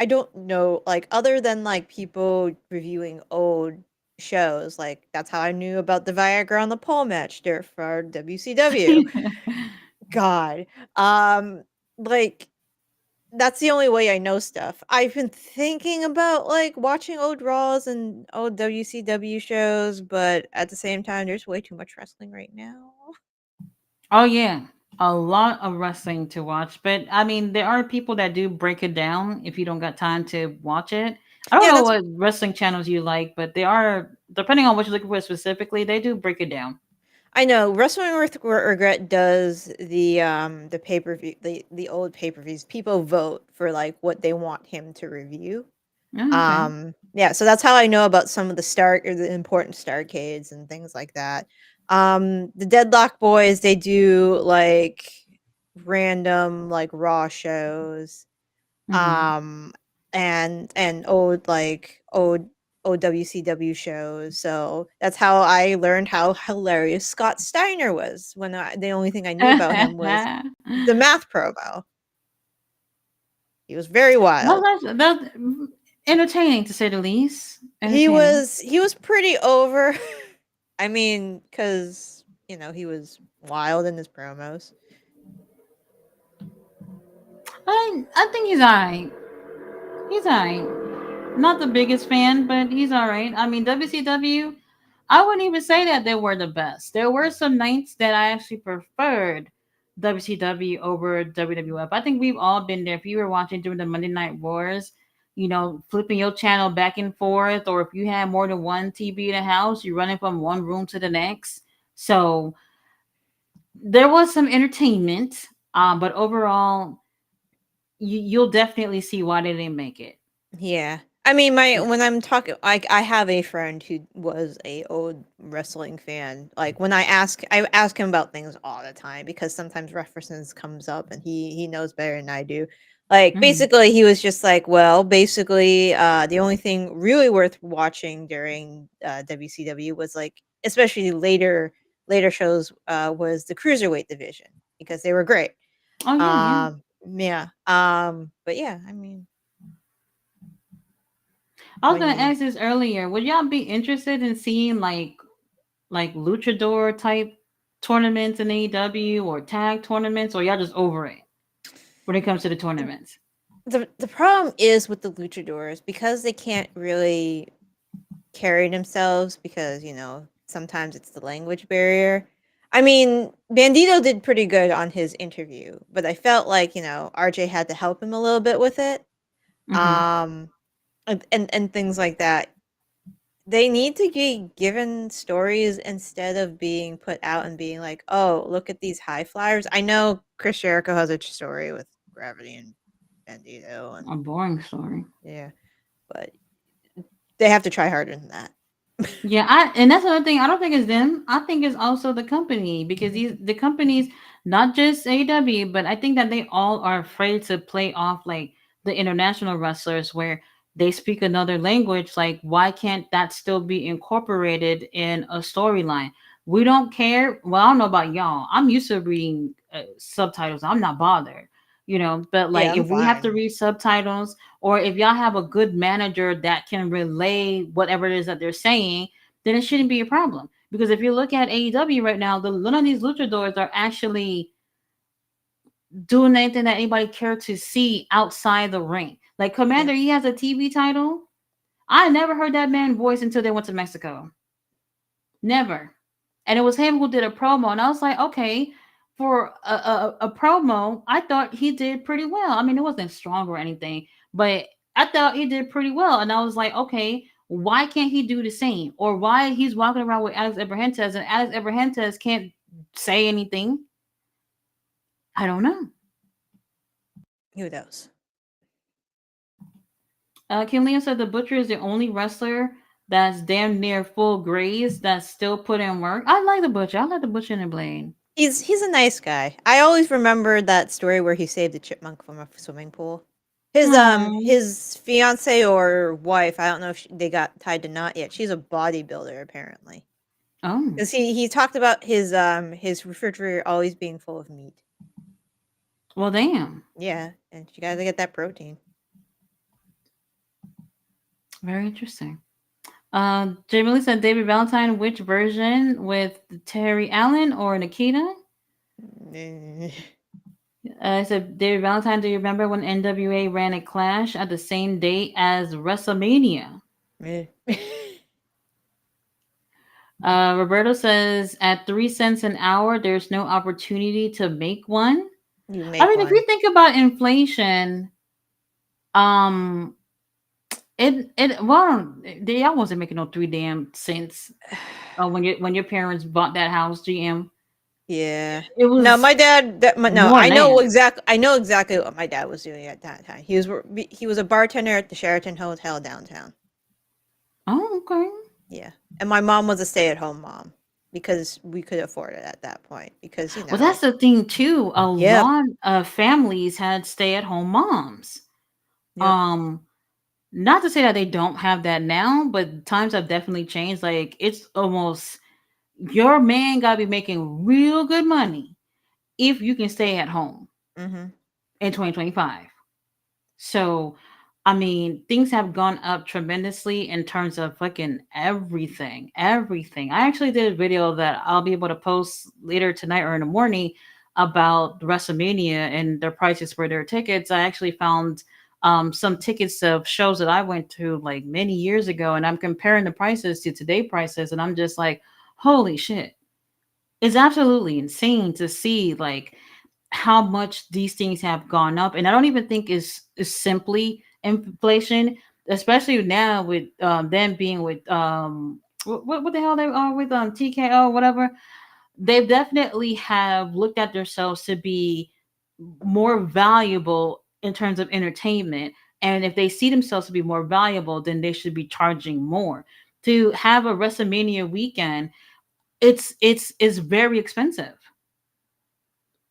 don't know other than like people reviewing old shows, like that's how I knew about the Viagra on the pole match there for WCW. God. Like that's the only way I know stuff. I've been thinking about like watching old Raws and old WCW shows, but at the same time there's way too much wrestling right now. Oh yeah, a lot of wrestling to watch. But I mean, there are people that do break it down if you don't got time to watch it. I don't Yeah, know that's what wrestling channels you like, but they are depending on what you're looking for specifically. They do break it down. I know Wrestling with Regret does the pay-per-view the old pay-per-views. People vote for like what they want him to review. Oh, okay. Yeah, so that's how I know about some of the the important Starcades and things like that. The Deadlock Boys, they do like random like Raw shows. Hmm. um and old WCW shows. So that's how I learned how hilarious Scott Steiner was when the only thing I knew about him was the math promo. He was very Well, wild. that's entertaining to say the least. He Entertaining. was he was pretty over. I mean, cuz he was wild in his promos. I think he's alright. He's alright. Not the biggest fan, but he's all right. I mean, WCW, I wouldn't even say that they were the best. There were some nights that I actually preferred WCW over WWF. I think we've all been there. If you were watching during the Monday Night Wars, flipping your channel back and forth, or if you had more than one TV in the house, you're running from one room to the next. So there was some entertainment, but overall, you'll definitely see why they didn't make it. Yeah. I mean, my Yeah. when I'm talking, like, I have a friend who was a old wrestling fan. Like, when I ask him about things all the time because sometimes references comes up and he knows better than I do. Like, Mhm. basically, he was just like, well, basically, the only thing really worth watching during WCW was like, especially later shows, was the cruiserweight division because they were great. Oh yeah, yeah. Yeah. But yeah, I mean, I was when gonna you ask this earlier. Would y'all be interested in seeing like luchador type tournaments in AEW or tag tournaments, or y'all just over it when it comes to the tournaments? the problem is with the luchadors because they can't really carry themselves because sometimes it's the language barrier. I mean, Bandito did pretty good on his interview, but I felt like RJ had to help him a little bit with it, Hmm. um, and things like that. They need to be given stories instead of being put out and being like, "Oh, look at these high flyers." I know Chris Jericho has a story with Gravity and Bandito, and A boring story. yeah, but they have to try harder than that. Yeah, and that's another thing. I don't think it's them. I think it's also the company because Mhm. the companies, not just AEW, but I think that they all are afraid to play off like the international wrestlers where they speak another language. Like, why can't that still be incorporated in a storyline? We don't care. Well, I don't know about y'all. I'm used to reading subtitles. I'm not bothered, But Yeah, like, I'm if we have to fine. read subtitles, or if y'all have a good manager that can relay whatever it is that they're saying, then it shouldn't be a problem. Because if you look at AEW right now, none of these luchadors are actually doing anything that anybody care to see outside the ring. Like Yeah. Commander, he has a TV title. I never heard that man voice until they went to Mexico. Never. And it was him who did a promo, and I was like, okay, for a promo, I thought he did pretty well. I mean, it wasn't strong or anything, but I thought he did pretty well. And I was like, okay, why can't he do the same? Or why he's walking around with Alex Abrahantes and Alex Abrahantes can't say anything? I don't know. Who knows? Kim Liam said the Butcher is the only wrestler that's damn near full graze that's still put in work. I like the Butcher. I like the Butcher and the Blade. He's a nice guy. I always remember that story where he saved a chipmunk from a swimming pool. Oh, His fiance or wife, I don't know if they got tied to knot yet. She's a bodybuilder apparently. oh, Cuz he talked about his refrigerator always being full of meat. well, damn. Yeah, and you got to get that protein. Very interesting. Jamie Lee said David Valentine, which version with Terry Allen or Nikita? I said David Valentine. Do you remember when NWA ran a clash at the same date as WrestleMania? Meh. Roberto says at 3 cents an hour, there's no opportunity to make one. You I make mean, if you one. think about inflation, um, it well, they I wasn't making no 3 damn cents. When your parents bought that house, GM, Yeah. it No, was my dad. No, more land. I know exactly what my dad was doing at that time. He was a bartender at the Sheraton Hotel downtown. Oh, okay. Yeah, and my mom was a stay-at-home mom because we could afford it at that point. Because Well, that's the thing too. A yep, lot of families had stay-at-home moms. yep, Um, Not to say that they don't have that now, but times have definitely changed. Like it's almost your man gotta be making real good money if you can stay at home mhm, in 2025. So, I mean, things have gone up tremendously in terms of fucking everything. Everything. I actually did a video that I'll be able to post later tonight or in the morning about WrestleMania and their prices for their tickets. I actually found some tickets of shows that I went to like many years ago, and I'm comparing the prices to today prices, and I'm just like, holy shit! It's absolutely insane to see like how much these things have gone up, and I don't even think is simply inflation, especially now with them being with what the hell they are with TKO whatever. They definitely have looked at themselves to be more valuable in terms of entertainment, and if they see themselves to be more valuable, then they should be charging more to have a WrestleMania weekend. It's very expensive.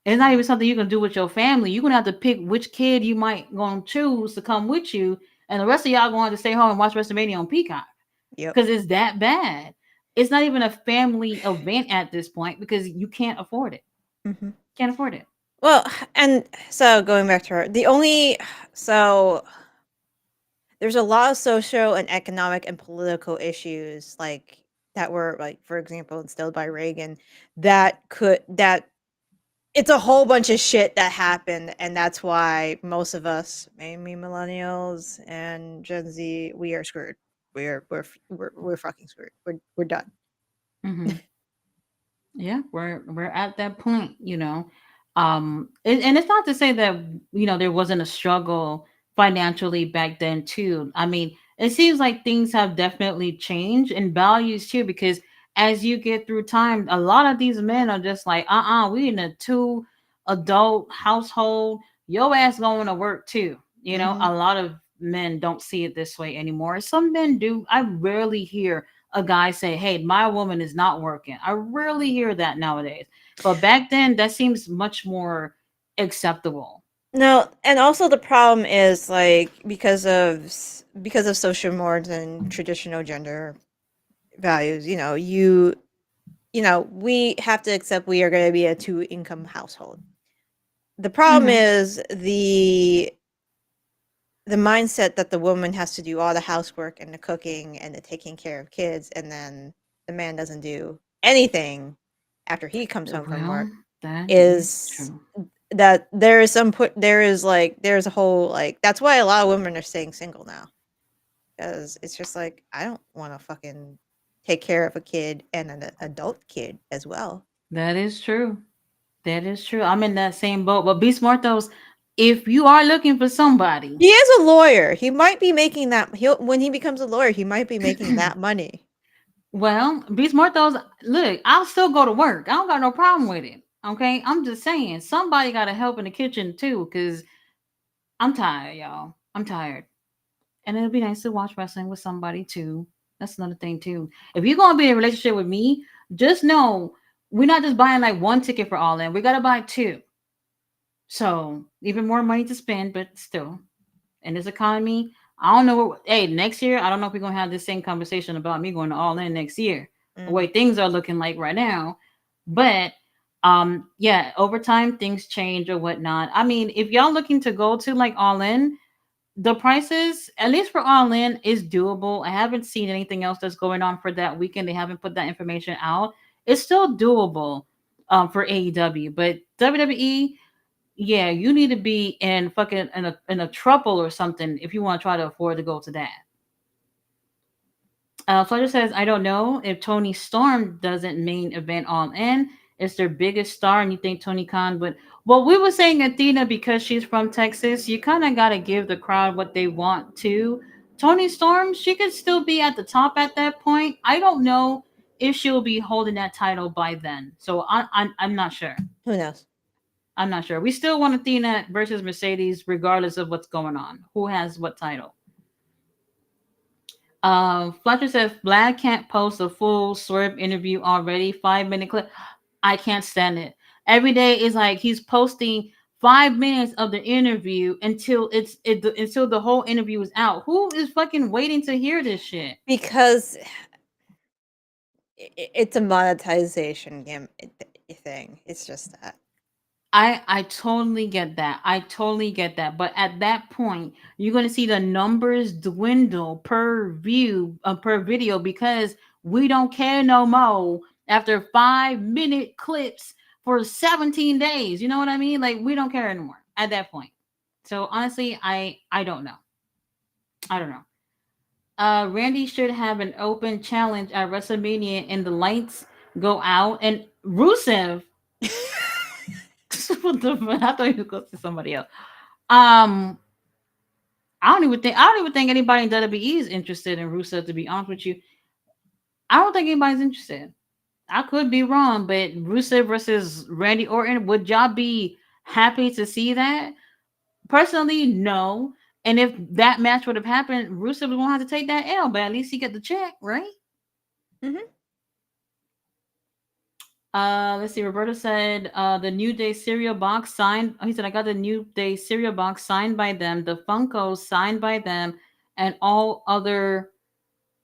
It's not even something you can do with your family. You're gonna have to pick which kid you might gonna choose to come with you, and the rest of y'all going to stay home and watch WrestleMania on Peacock Yep. because it's that bad. It's not even a family event at this point because you can't afford it. Hmm. Can't afford it. Well, and so going back to her, so there's a lot of social and economic and political issues like that were like, for example, instilled by Reagan that it's a whole bunch of shit that happened, and that's why most of us, mainly millennials and Gen Z, we are screwed. We're fucking screwed. We're done. Hmm. Yeah, we're at that point, you know. And it's not to say that there wasn't a struggle financially back then too. I mean, it seems like things have definitely changed in values too, because as you get through time, a lot of these men are just like, we in a two adult household. Your ass going to work too. Hmm. A lot of men don't see it this way anymore. Some men do. I rarely hear a guy say, "Hey, my woman is not working." I rarely hear that nowadays. But back then, that seems much more acceptable. No, and also the problem is like because of social norms and traditional gender values, we have to accept we are going to be a two income household. The problem Hmm. is the mindset that the woman has to do all the housework and the cooking and the taking care of kids, and then the man doesn't do anything after he comes home from Well, work, that is is true. that there is some put there is like there's a whole like that's why a lot of women are staying single now, because it's just like I don't want to fucking take care of a kid and an adult kid as well. That is true. That is true. I'm in that same boat. But be smart, those. If you are looking for somebody, He is a lawyer. He might be making that. He'll when he becomes a lawyer, he might be making that money. well, be smart, those. Look, I'll still go to work. I don't got no problem with it. Okay, I'm just saying somebody got to help in the kitchen too, because I'm tired, y'all. I'm tired. And it'll be nice to watch wrestling with somebody too. That's another thing too. If you're gonna be in a relationship with me, just know we're not just buying like one ticket for All In. We gotta buy two. So even more money to spend, but still, in this economy, I don't know. Hey, next year, I don't know if we're gonna have this same conversation about me going to All In next year. The way Mhm. things are looking like right now, but yeah, over time things change or whatnot. I mean, if y'all looking to go to like All In, the prices, at least for All In, is doable. I haven't seen anything else that's going on for that weekend. They haven't put that information out. It's still doable for AEW, but WWE, yeah, you need to be in fucking in a trouble or something if you want to try to afford to go to that. Fletcher says, I don't know if Tony Storm doesn't main event All In. It's their biggest star, and you think Tony Khan would. Well, we were saying Athena because she's from Texas. You kind of got to give the crowd what they want too. Tony Storm, she could still be at the top at that point. I don't know if she'll be holding that title by then. So I'm not sure. Who knows? I'm not sure. We still want Athena versus Mercedes, regardless of what's going on. Who has what title? Fletcher says Vlad can't post a full Swerve interview already. 5 minute clip. I can't stand it. Every day is like he's posting 5 minutes of the interview until the whole interview is out. Who is fucking waiting to hear this shit? Because it's a monetization thing. It's just that. I totally get that. I totally get that. But at that point, you're gonna see the numbers dwindle per view, per video, because we don't care no more after 5 minute clips for 17 days. You know what I mean? Like we don't care anymore at that point. So honestly, I don't know. I don't know. Randy should have an open challenge at WrestleMania and the lights go out and Rusev. What the fuck? I thought he was going to say somebody else. Um, I don't even think anybody in WWE is interested in Rusev. To be honest with you, I don't think anybody's interested. I could be wrong, but Rusev versus Randy Orton, would y'all be happy to see that? Personally, no. And if that match would have happened, Rusev was gonna have to take that L, but at least he got the check, right? Mhm. Let's see. Roberto said, the New Day cereal box signed. He said, I got the New Day cereal box signed by them, the Funkos signed by them, and all under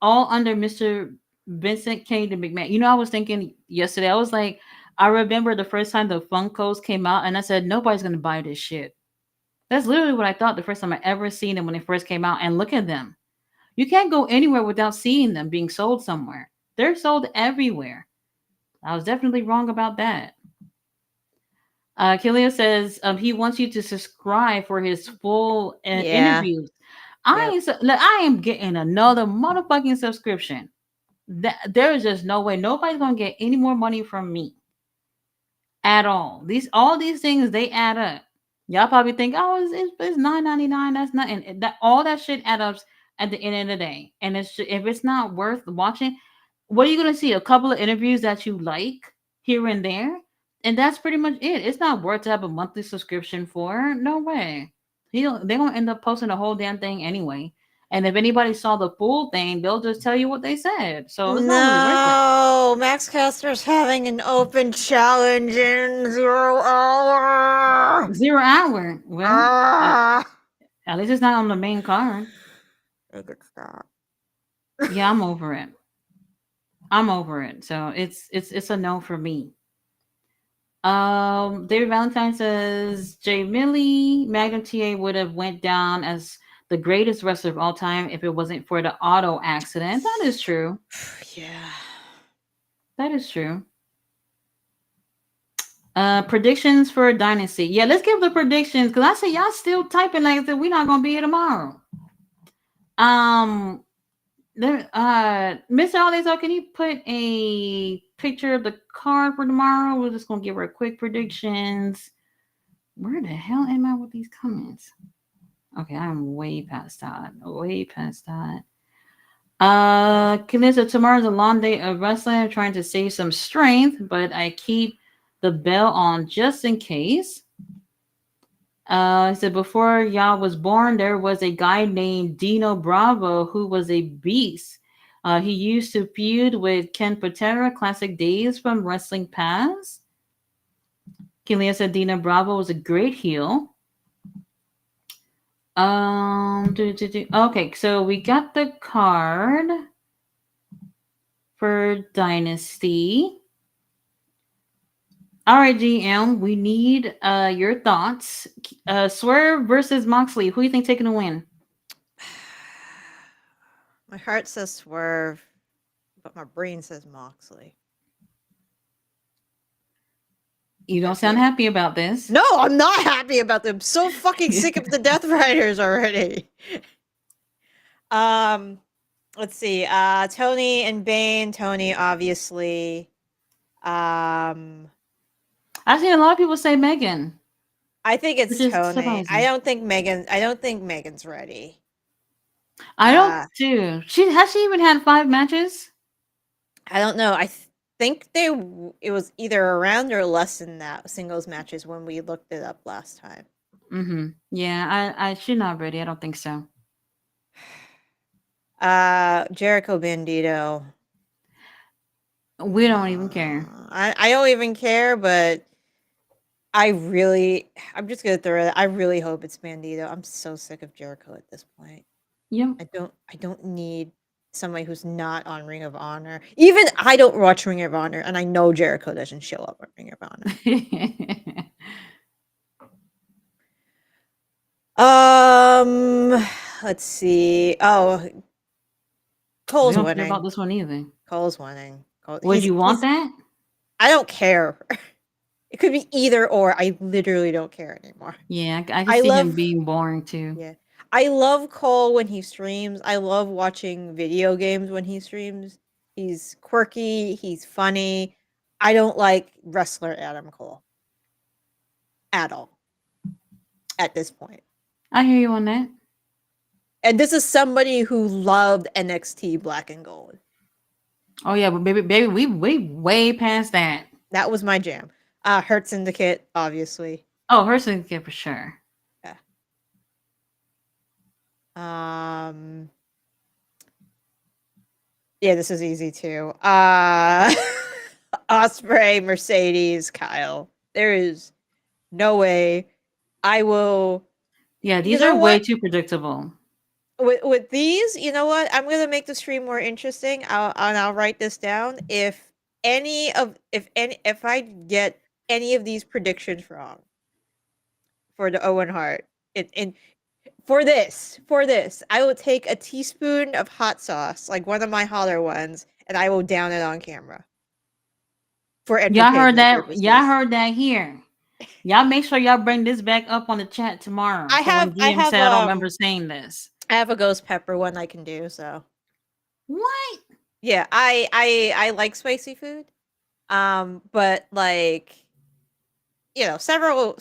Mr. Vincent Kennedy McMahon. You know, I was thinking yesterday, I was like, I remember the first time the Funkos came out, and I said, nobody's gonna buy this shit. That's literally what I thought the first time I ever seen them when they first came out. And look at them. You can't go anywhere without seeing them being sold somewhere. They're sold everywhere. I was definitely wrong about that. Killia says he wants you to subscribe for his full Yeah. interviews. Yep. I am getting another motherfucking subscription. There is just no way nobody's gonna get any more money from me at all. All these things they add up. Y'all probably think, oh, it's $9.99. That's nothing. That all that shit adds up at the end of the day. And if it's not worth watching, what are you gonna see? A couple of interviews that you like here and there, and that's pretty much it. It's not worth to have a monthly subscription for. No way. They're gonna end up posting the whole damn thing anyway. And if anybody saw the full thing, they'll just tell you what they said. So it's not really worth it. No, Max Caster's having an open challenge in 0 hour. 0 hour. Well, Ah, at least it's not on the main card. make it stop. Yeah, I'm over it. I'm over it. So it's a no for me. David Valentine says Jay Millie, Magnum TA would have went down as the greatest wrestler of all time if it wasn't for the auto accident. That is true. Yeah. That is true. Predictions for Dynasty. Yeah, let's give the predictions because I say y'all still typing like that. We're not gonna be here tomorrow. Um, Mr. Alizo, can you put a picture of the card for tomorrow? We're just gonna give her quick predictions. Where the hell am I with these comments? Okay, I'm way past that. Way past that. Kanisa, tomorrow's a long day of wrestling. I'm trying to save some strength, but I keep the bell on just in case. He said before y'all was born, there was a guy named Dino Bravo who was a beast. He used to feud with Ken Patera, classic days from Wrestling Past. Kilia said Dino Bravo was a great heel. Okay, so we got the card for Dynasty. All right, GM, we need your thoughts. Swerve versus Moxley. Who do you think taking a win? My heart says Swerve, but my brain says Moxley. You don't That's the sound happy about this. No, I'm not happy about them. I'm so fucking sick of the Death Riders already. Um, let's see. Tony and Bane. Tony, obviously. Um, I've seen a lot of people say Megan, I think it's which is Tony. I surprising. don't think Megan. I don't think Megan's ready. I don't Uh, too. She even had 5 matches? I don't know. Think it was either around or less than that singles matches when we looked it up last time. Mm-hmm. Yeah, I she's not ready. I don't think so. Jericho Bandito. We don't even care. I don't even care, but I'm just gonna throw it. I really hope it's Bandito. I'm so sick of Jericho at this point. Yep. I don't need somebody who's not on Ring of Honor. Even I don't watch Ring of Honor, and I know Jericho doesn't show up on Ring of Honor. Let's see. Oh, We Cole's don't care about winning. this one either. Cole's winning. Would you want He's that? I don't care. It could be either or. I literally don't care anymore. Yeah, I can I see him love being boring too. yeah. I love Cole when he streams. I love watching video games when he streams. He's quirky, he's funny. I don't like wrestler Adam Cole at all at this point. I hear you on that. And this is somebody who loved NXT Black and Gold. Oh yeah, but baby, we way past that. That was my jam. Hurt Syndicate, obviously. Oh, her significant for sure. Yeah. Um Yeah, this is easy too. Osprey, Mercedes, Kyle. There is no way I will. Yeah, You these know are way what? too predictable. With these, you know what? I'm gonna make the stream more interesting. I'll write this down. If I get any of these predictions wrong for the Owen Hart, in for this, I will take a teaspoon of hot sauce, like one of my hotter ones, and I will down it on camera for Y'all heard entertainment that? Y'all purposes. heard that here. Y'all make sure y'all bring this back up on the chat tomorrow. I So when have I GM have said I don't remember saying this. I have a ghost pepper one I can do. So What? yeah, I like spicy food. But like several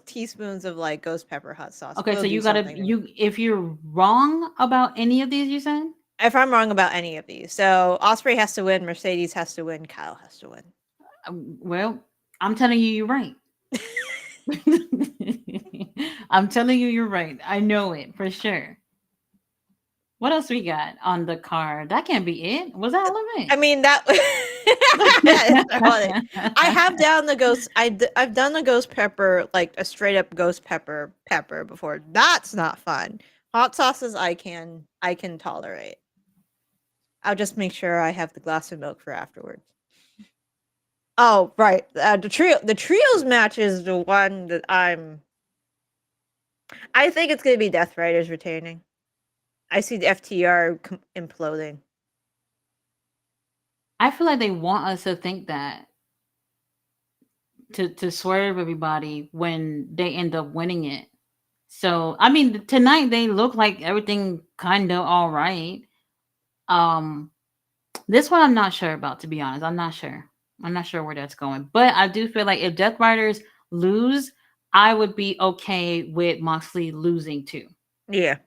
teaspoons of like ghost pepper hot sauce Okay, will so do you gotta something to me. you if you're wrong about any of these, you said. If I'm wrong about any of these, so Osprey has to win, Mercedes has to win, Kyle has to win. Well, I'm telling you, you're right. I'm telling you, you're right. I know it for sure. What else we got on the card? That can't be it. Was that all of I it? mean that that's all it. I have down the ghost. I've done the ghost pepper, like a straight up ghost pepper before. That's not fun. Hot sauces I can tolerate. I'll just make sure I have the glass of milk for afterwards. Oh right, the trios match is the one that I think it's gonna be Death Riders retaining. I see the FTR imploding. I feel like they want us to think that to swerve everybody when they end up winning it. So I mean, tonight they look like everything kind of all right. Um, this one I'm not sure about, to be honest. I'm not sure. I'm not sure where that's going. But I do feel like if Death Riders lose, I would be okay with Moxley losing too. Yeah,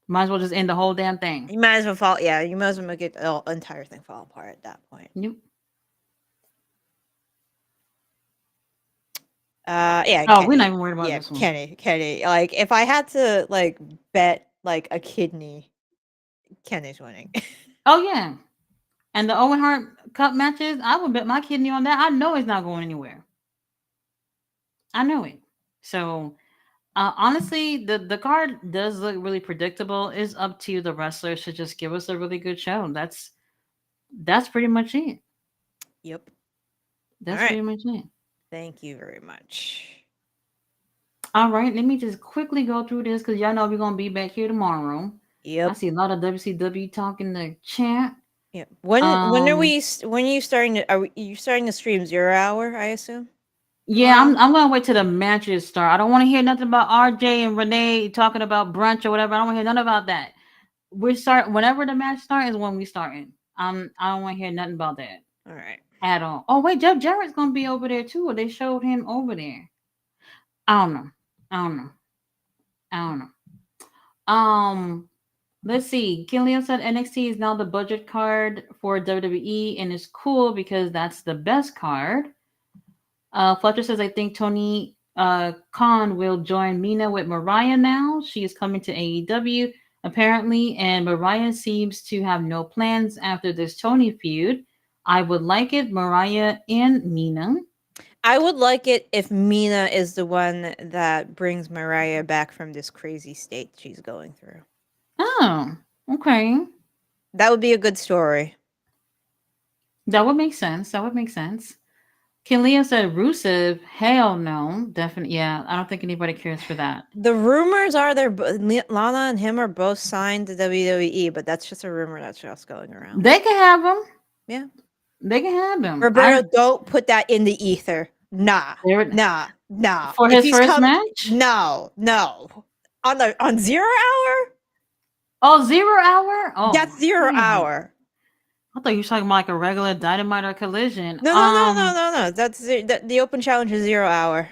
Might as well just end the whole damn thing. you might as well fall. Yeah, you might as well make it the entire thing fall apart at that point. Nope. Yeah, Oh, we're not Kenny. even worried about Yeah, this one. Kenny. Like, if I had to like bet like a kidney, Kenny's winning. Oh yeah. And the Owen Hart Cup matches, I would bet my kidney on that. I know it's not going anywhere. I know it. So honestly, the card does look really predictable. It's up to the wrestlers to just give us a really good show. That's pretty much it. Yep. All That's right. pretty much it. Thank you very much. All right, let me just quickly go through this because y'all know we're gonna be back here tomorrow. I Yep. see a lot of WCW talk in the chat. Yep. When are Um, we? When are you starting to? You starting to stream 0 hour? I assume yeah, tomorrow. I'm gonna wait till the matches start. I don't want to hear nothing about RJ and Renee talking about brunch or whatever. I don't want to hear none about that. We start whenever the match starts is when we starting. I don't want to hear nothing about that All right. at all. Oh wait, Jeff Jarrett's gonna be over there too. They showed him over there. I don't know. I don't know. I don't know. Let's see. Killian said NXT is now the budget card for WWE, and it's cool because that's the best card. Fletcher says, I think Tony Khan will join Mina with Mariah now. She is coming to AEW, apparently, and Mariah seems to have no plans after this Tony feud. I would like it, Mariah and Mina. I would like it if Mina is the one that brings Mariah back from this crazy state she's going through. Oh, okay. That would be a good story. That would make sense. That would make sense. Killian said Rusev. Hell no. Definitely. Yeah, I don't think anybody cares for that. The rumors are Lana and him are both signed to WWE, but that's just a rumor that's just going around. They can have them. Yeah. They can have them. Roberto, don't put that in the ether. Nah, They were nah, nah. for If his he's first come, match. no, no. On 0 hour, Oh, 0 hour. Oh, that's 0 hour. I thought you were talking about like a regular Dynamite or Collision. No, no, no, no, no, no. That's the open challenge is 0 hour.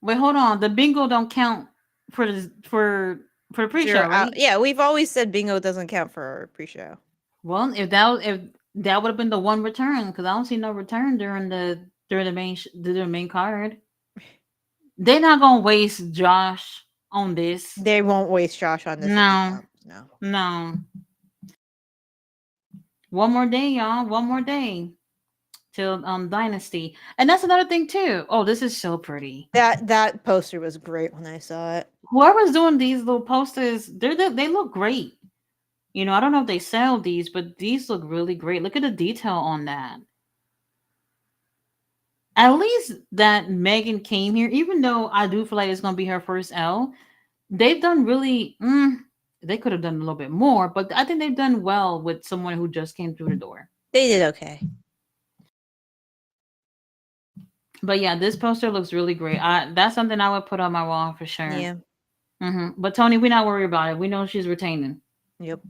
Wait, hold on. The bingo don't count for the pre-show, 0 hour. right? Yeah, we've always said bingo doesn't count for pre-show. Well, if that would have been the one return, because I don't see no return during the main card. They're not gonna waste Josh on this. They won't waste Josh on this if he No, comes. No. no. One more day, y'all. One more day till Dynasty, and that's another thing too. Oh, this is so pretty. That poster was great when I saw it. Whoever's doing these little posters, they look great. I don't know if they sell these, but these look really great. Look at the detail on that. At least that Megan came here, even though I do feel like it's gonna be her first L. They've done really. They could have done a little bit more, but I think they've done well with someone who just came through the door. They did okay. But yeah, this poster looks really great. That's something I would put on my wall for sure. Yeah. But Tony, we're not worried about it. We know she's retaining. Yep.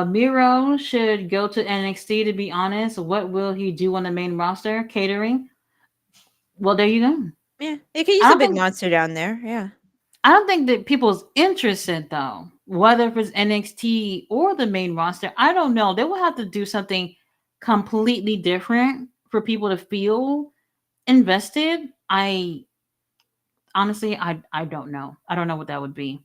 Miro should go to NXT. To be honest, what will he do on the main roster? Catering. Well, there you go. Yeah. They could I use a don't big think monster down there. Yeah. I don't think that people's interested though. Whether if it's NXT or the main roster, I don't know. They will have to do something completely different for people to feel invested. I honestly, I don't know. I don't know what that would be.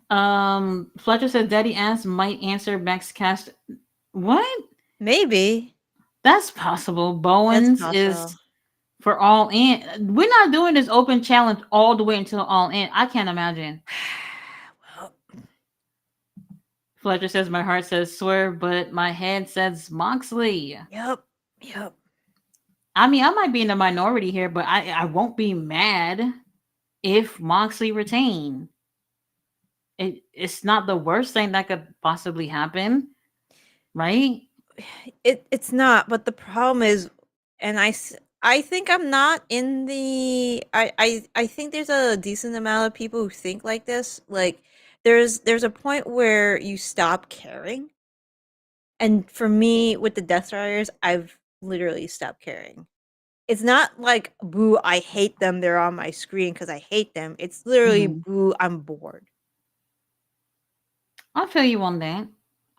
Fletcher said Daddy Ass might answer Max Cast. What? Maybe. That's possible. That's Bowens possible. is for All In. We're not doing this open challenge all the way until All In. I can't imagine. Well, Fletcher says my heart says Swerve, but my head says Moxley. yep. Yep. I mean, I might be in the minority here, but I won't be mad if Moxley retain. It's not the worst thing that could possibly happen, right? It's not, but the problem is, and I think I'm not in the I think there's a decent amount of people who think like this. Like there's a point where you stop caring. And for me with the Death Riders, I've literally stopped caring. It's not like boo, I hate them, they're on my screen because I hate them. It's literally Mhm. boo, I'm bored. I'll feel you on that.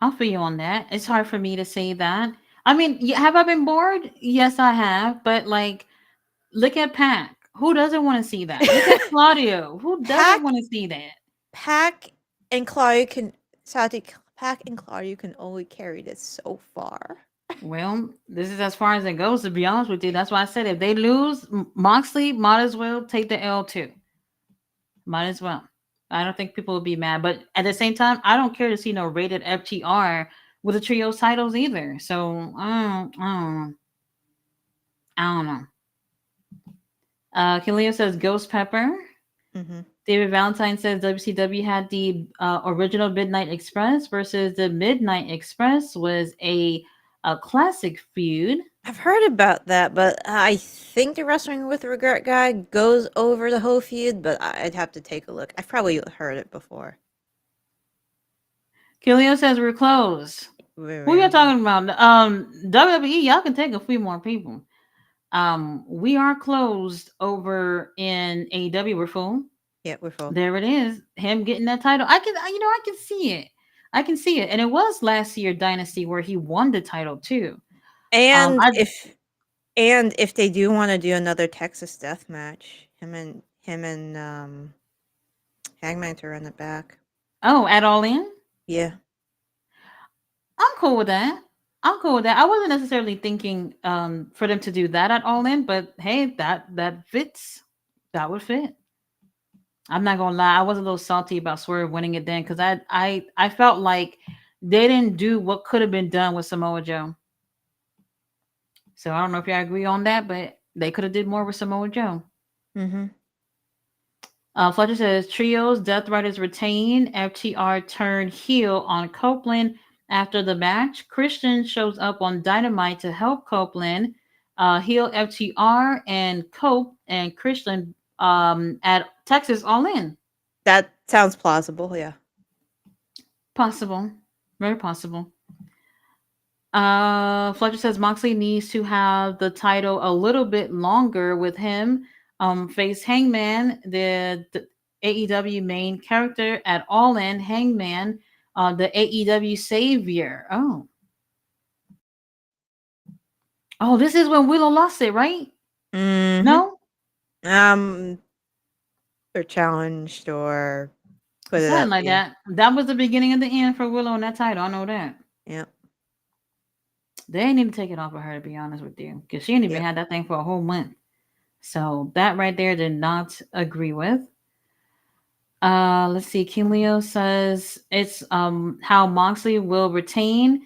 I'll feel you on that. It's hard for me to say that. I mean, have I been bored? Yes, I have. But like, look at Pac. Who doesn't want to see that? Look at Claudio. Who doesn't Pack want to see that? Pack and Claudia can sadly Pack and Claudia can only carry this so far. Well, this is as far as it goes. To be honest with you, that's why I said if they lose, Moxley might as well take the L too. Might as well. I don't think people will be mad, but at the same time, I don't care to see no rated FTR with the trios titles either. So I don't know. Killian says Ghost Pepper. Mm-hmm. David Valentine says WCW had the original Midnight Express versus the Midnight Express was a classic feud. I've heard about that, but I think the Wrestling with Regret guy goes over the whole feud, but I'd have to take a look. I've probably heard it before. Killian says we're closed. Who you talking about? WWE, y'all can take a few more people. We are closed over in AEW. We're full. Yeah, we're full. There it is. Him getting that title. I can see it. I can see it. And it was last year Dynasty where he won the title too. And I if they do want to do another Texas death match, him and Hangman to run it back. at All In. Yeah. I'm cool with that. I'm cool with that. I wasn't necessarily thinking for them to do that at All In, but hey, that fits. That would fit. I'm not gonna lie, I was a little salty about Swerve winning it then because I felt like they didn't do what could have been done with Samoa Joe. So I don't know if y'all agree on that, but they could have did more with Samoa Joe. Mm-hmm. Fletcher says trios, Death Riders retain. FTR turned heel on Copeland after the match. Christian shows up on Dynamite to help Copeland. Heel FTR and Cope and Christian at Texas All In. That sounds plausible. Yeah. Possible. Very possible. Fletcher says Moxley needs to have the title a little bit longer with him. Face Hangman, the AEW main character at All In. Hangman, the AEW savior. Oh, this is when Willow lost it, right? Mm-hmm. No, Um, or challenged or put it something up. like Yeah. that. That was the beginning of the end for Willow in that title. I know that. Yep. They need to take it off of her, to be honest with you, because she ain't even Yep. had that thing for a whole month. So that right there did not agree with. Let's see. King Leo says it's how Moxley will retain.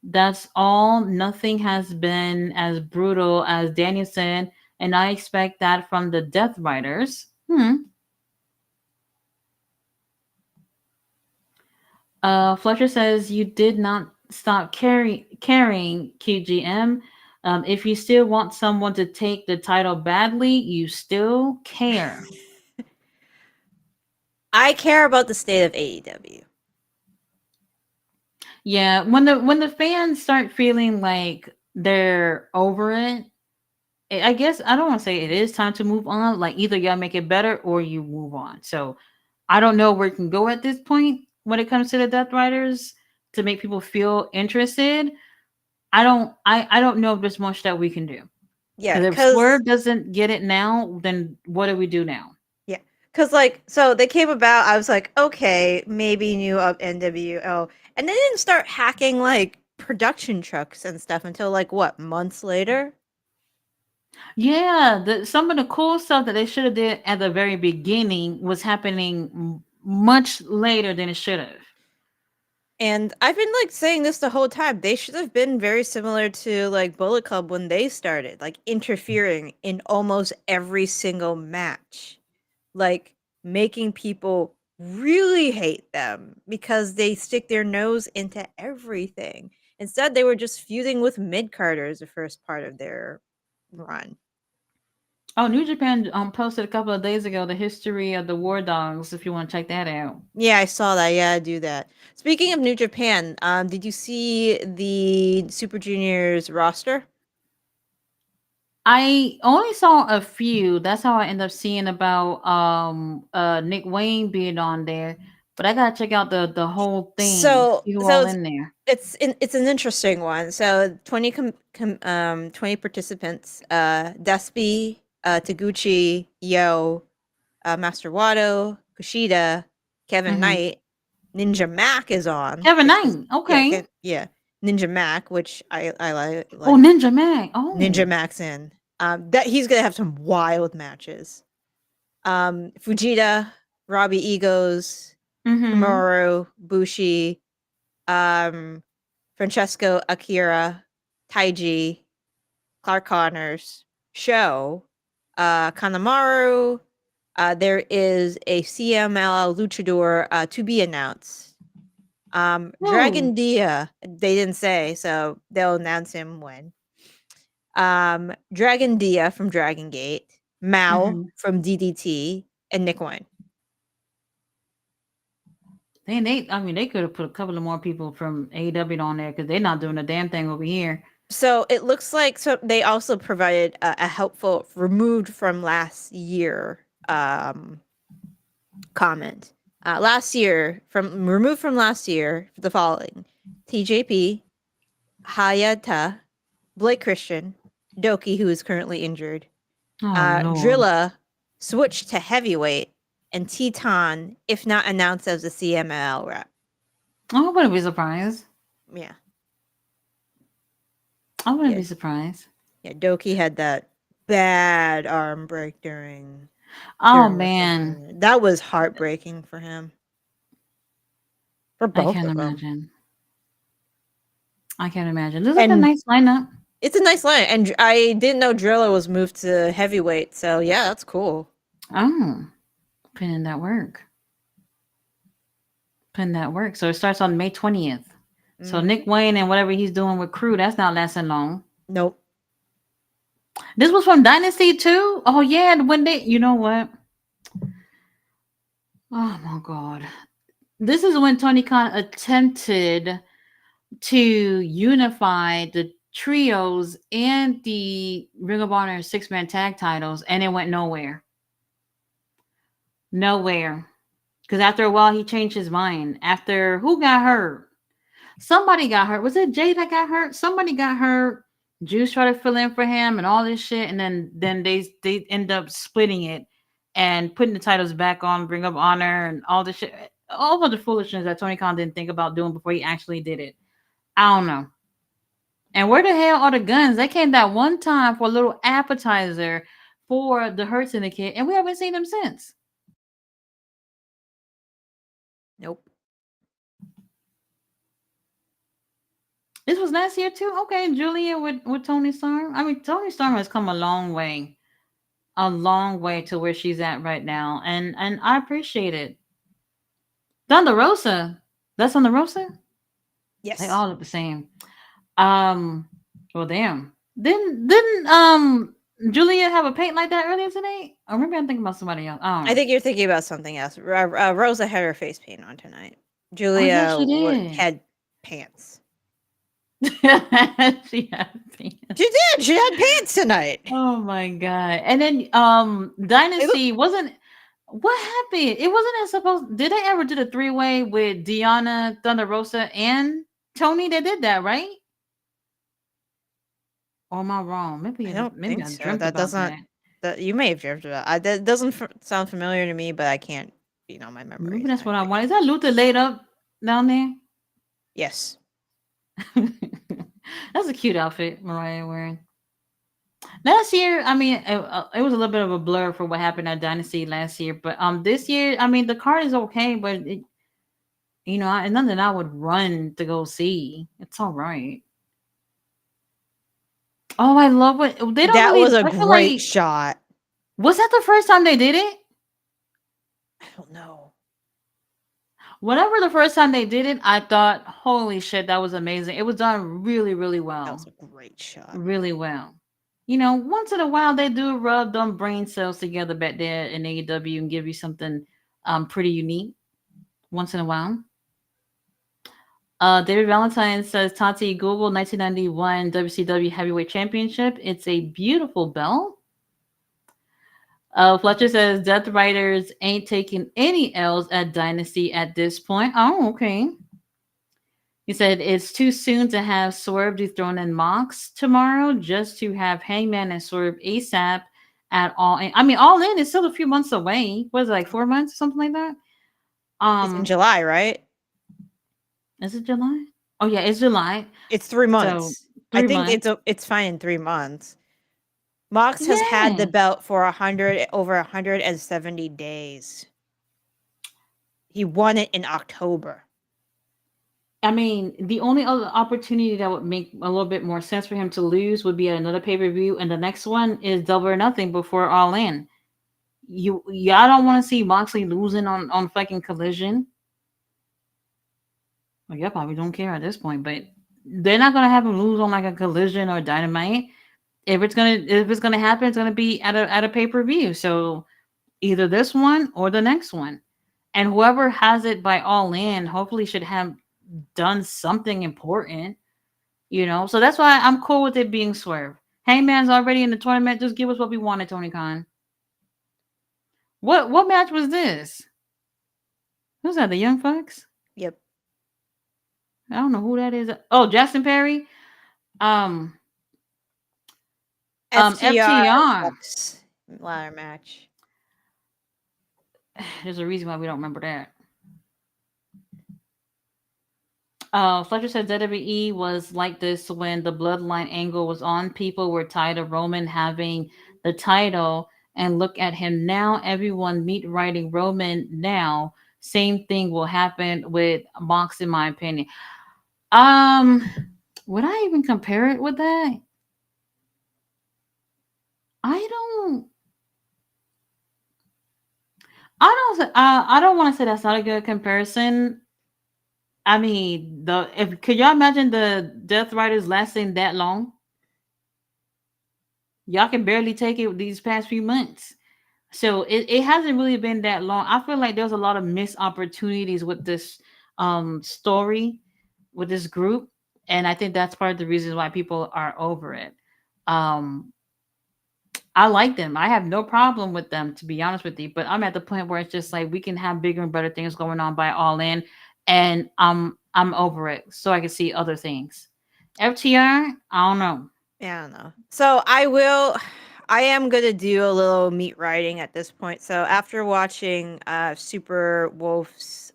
That's all. Nothing has been as brutal as Danielson, and I expect that from the Death Riders. Fletcher says you did not stop carrying QGM. If you still want someone to take the title badly, you still care. I care about the state of AEW. Yeah, when the fans start feeling like they're over it, I guess I don't want to say it is time to move on. Like either y'all make it better or you move on. So I don't know where it can go at this point when it comes to the Death Riders to make people feel interested. I don't know if there's much that we can do. Yeah, Because if because Swerve doesn't get it now, then what do we do now? yeah, because like so they came about. I was like, okay, maybe new up NWO, and they didn't start hacking like production trucks and stuff until like what months later. Yeah, some of the cool stuff that they should have did at the very beginning was happening much later than it should have. And I've been like saying this the whole time. They should have been very similar to like Bullet Club when they started, like interfering in almost every single match, like making people really hate them because they stick their nose into everything. Instead, they were just feuding with mid carders the first part of their run. Oh, New Japan posted a couple of days ago the history of the War Dogs. If you want to check that out, Yeah, I saw that. Yeah, I do that. Speaking of New Japan, did you see the Super Juniors roster? I only saw a few. That's how I end up seeing about Nick Wayne being on there. But I gotta check out the whole thing, So see who so all it's in there. it's an interesting one. So 20 participants, Despy, Taguchi, Yo, Master Wado, Kushida, Kevin Hmm. Knight, Ninja Mac is on, Kevin which is Knight, okay. yeah, Ninja Mac, which I Oh, like. Ninja Mag. Ninja Oh. Mac's in. That he's gonna have some wild matches. Fujita, Robbie Egos, Mm-hmm. Tomorrow, Bushi, um, Francesco Akira, Taiji, Clark Connors, Show, Kanemaru. There is a CML luchador to be announced. Whoa. Dragon Dia, they didn't say, so they'll announce him when. Dragon Dia from Dragon Gate, Mao Mm-hmm. from DDT, and Nick Wayne. I mean, they could have put a couple of more people from AEW on there because they're not doing a damn thing over here. So it looks like they also provided a helpful removed from last year comment. Last year from removed from last year the following: TJP, Hayata, Blake Christian, Doki, who is currently injured, Oh Lord. Drilla switched to heavyweight, and Teton, if not announced as a CMLL rep. I wouldn't be surprised. Yeah, I wouldn't yeah, be surprised. yeah. Doki had that bad arm break Oh during man, WrestleMania. That was heartbreaking for him, for I both can't of them. imagine. I can't imagine. This is like a And nice lineup. it's a nice line. And I didn't know Drilla was moved to heavyweight, so yeah, that's cool. Oh, putting in that work. Putting that work. So it starts on May 20th. So Hmm. Nick Wayne and whatever he's doing with crew, that's not lasting long. Nope. This was from Dynasty too. Oh yeah, when they, you know what? Oh my god, this is when Tony Khan attempted to unify the trios and the Ring of Honor 6-man tag titles, and it went nowhere. Nowhere. Because after a while, he changed his mind. After who got hurt? Somebody got hurt. Was it Jay that got hurt? Somebody got hurt. Juice tried to fill in for him and all this shit, and then they end up splitting it and putting the titles back on Ring of Honor and all this shit. All of the foolishness that Tony Khan didn't think about doing before he actually did it. I don't know. And where the hell are the guns? They came that one time for a little appetizer for the Hurt Syndicate, and we haven't seen them since. Nope. This was last year too. Okay, Julia with Tony Storm. I mean, Tony Storm has come a long way to where she's at right now, and I appreciate it. Thunder Rosa, that's on the Rosa. They Yes. all look the same. Well, damn. Didn't Julia have a paint like that earlier today? Or maybe I'm thinking about somebody else. I don't I know. think you're thinking about something else. Rosa had her face paint on tonight. Oh yeah, Julia she did. had pants. She had pants. She did. She had pants tonight. Oh my god! And then They look. Dynasty wasn't. What happened? It wasn't as supposed. Did they ever do the 3-way with Deanna, Thunder Rosa, and Tony? They did that, right? Or am I wrong? I don't Maybe think I so. dreamt That about doesn't. that. That you may have drifted about. That doesn't sound familiar to me, but I can't. My memory Maybe is that's not what I great. want. Is that Luther laid up down there? Yes. That's a cute outfit Mariah wearing. Last year, I mean, it was a little bit of a blur for what happened at Dynasty last year, but this year, I mean, the card is okay, but it's nothing I would run to go see. It's all right. Oh, I love what they don't That was really. a I feel great like shot. was that the first time they did it? I don't know. Whenever the first time they did it, I thought, holy shit, that was amazing. It was done really, really That well. was a great shot. Really well. Once in a while they do rub them brain cells together back there in AEW and give you something pretty unique once in a while. David Valentine says Tati Google 1991 WCW Heavyweight Championship. It's a beautiful belt. Fletcher says Death Riders ain't taking any L's at Dynasty at this point. Oh, okay. He said it's too soon to have Swerve dethrone in Mox tomorrow, just to have Hangman and Swerve ASAP at All In. I mean, All In is still a few months away. What is it, like 4 months or something like that? It's in July, right? Is it July? Oh yeah, it's July. It's 3 So months. I 3 months. think it's fine in 3 months. Mox has had the Yeah. belt for over 170 days. He won it in October. I mean, the only other opportunity that would make a little bit more sense for him to lose would be at another pay-per-view, and the next one is Double or Nothing before All In. Y'all don't want to see Moxley losing on fucking Collision. Well, y'all probably don't care at this point, but they're not gonna have him lose on like a Collision or Dynamite. If it's gonna happen, it's gonna be at a pay-per-view. So either this one or the next one, and whoever has it by All In hopefully should have done something important. So that's why I'm cool with it being Swerve. Hangman's already in the tournament. Just give us what we wanted, Tony Khan. What match was this? Who's that? The Young Bucks? Yep. I don't know who that is. Oh, Jackson Perry. Um, FTR FTR. Bucks ladder match. There's a reason why we don't remember that. Fletcher said WWE was like this when the bloodline angle was on. People were tired of Roman having the title, and look at him now. Everyone meet writing Roman now. Same thing will happen with Mox, in my opinion. Um, would I even compare it with that? I don't. I don't want to say that's not a good comparison. I mean, could y'all imagine the Death Riders lasting that long? Y'all can barely take it these past few months. So it hasn't really been that long. I feel like there's a lot of missed opportunities with this story, with this group. And I think that's part of the reasons why people are over it. Um I like them. I have no problem with them, to be honest with you. But I'm at the point where it's just like we can have bigger and better things going on by all in, and I'm over it, so I can see other things. FTR, I don't know. Yeah, I don't know. So I am gonna do a little meat riding at this point. So after watching Super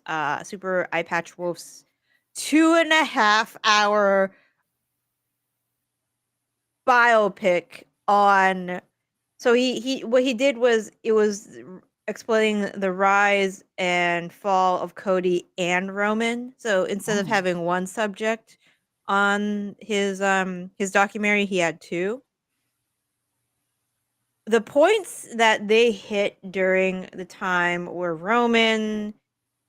Eye Patch Wolf's 2.5 hour biopic on, so he what he did was it was explaining the rise and fall of Cody and Roman. So instead of Oh. having one subject on his documentary, he had two. The points that they hit during the time where Roman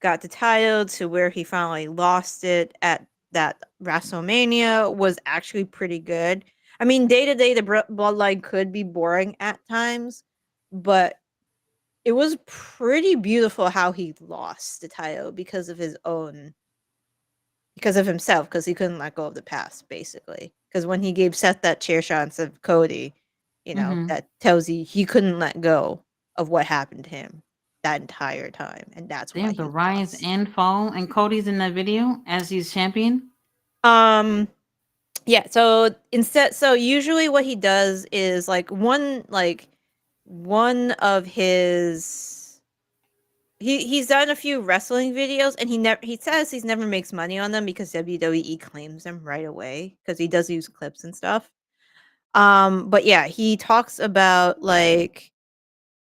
got the title to where he finally lost it at that WrestleMania was actually pretty good. I mean, day to day, the bloodline could be boring at times, but it was pretty beautiful how he lost the title because of himself, because he couldn't let go of the past, basically. Because when he gave Seth that chair shot instead of Cody, Mm-hmm. that tells you he couldn't let go of what happened to him that entire time, and that's why Damn, the he rise lost. and fall, and Cody's in that video as he's champion. Um, yeah. So usually what he does is one of his he's done a few wrestling videos, and he says he's never makes money on them because WWE claims them right away because he does use clips and stuff. But yeah, he talks about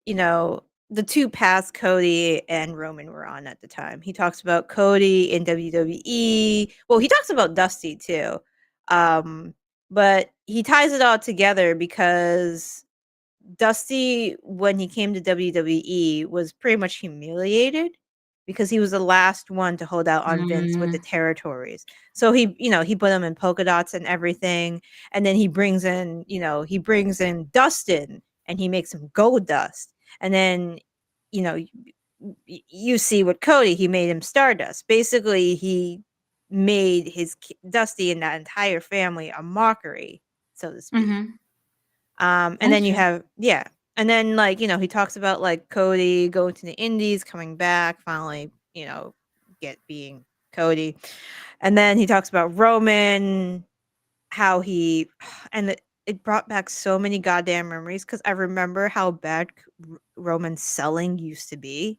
you know, the two paths Cody and Roman were on at the time. He talks about Cody in WWE. Well, he talks about Dusty too. Um, but he ties it all together because Dusty, when he came to WWE, was pretty much humiliated because he was the last one to hold out on Vince with Mm, the territories. So he put him in polka dots and everything, and then he brings in Dustin and he makes him Gold Dust, and then you know you see what Cody, he made him Stardust. Basically, he made Dusty and that entire family a mockery, so to speak. mm-hmm. And then That's you true. have yeah, and then he talks about Cody going to the Indies, coming back, finally, get being Cody. And then he talks about Roman, how he and it brought back so many goddamn memories because I remember how bad Roman's selling used to be.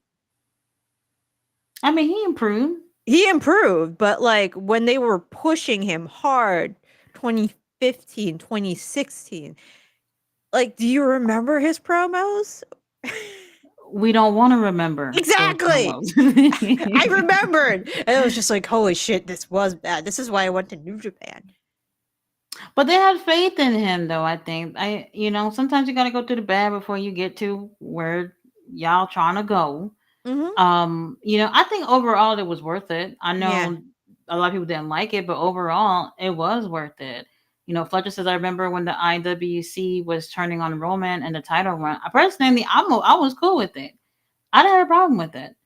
I mean, he improved. He improved, but when they were pushing him hard 2015, 2016. Do you remember his promos? We don't want to remember those Exactly. promos. I remembered. And it was just like, holy shit, this was bad. This is why I went to New Japan. But they had faith in him, though. I think sometimes you got to go through the bad before you get to where y'all trying to go. Mhm. I think overall it was worth it. I Yeah. know a lot of people didn't like it, but overall it was worth it. Fletcher says I remember when the IWC was turning on Roman and the title run. Personally, I was cool with it. I didn't have a problem with it.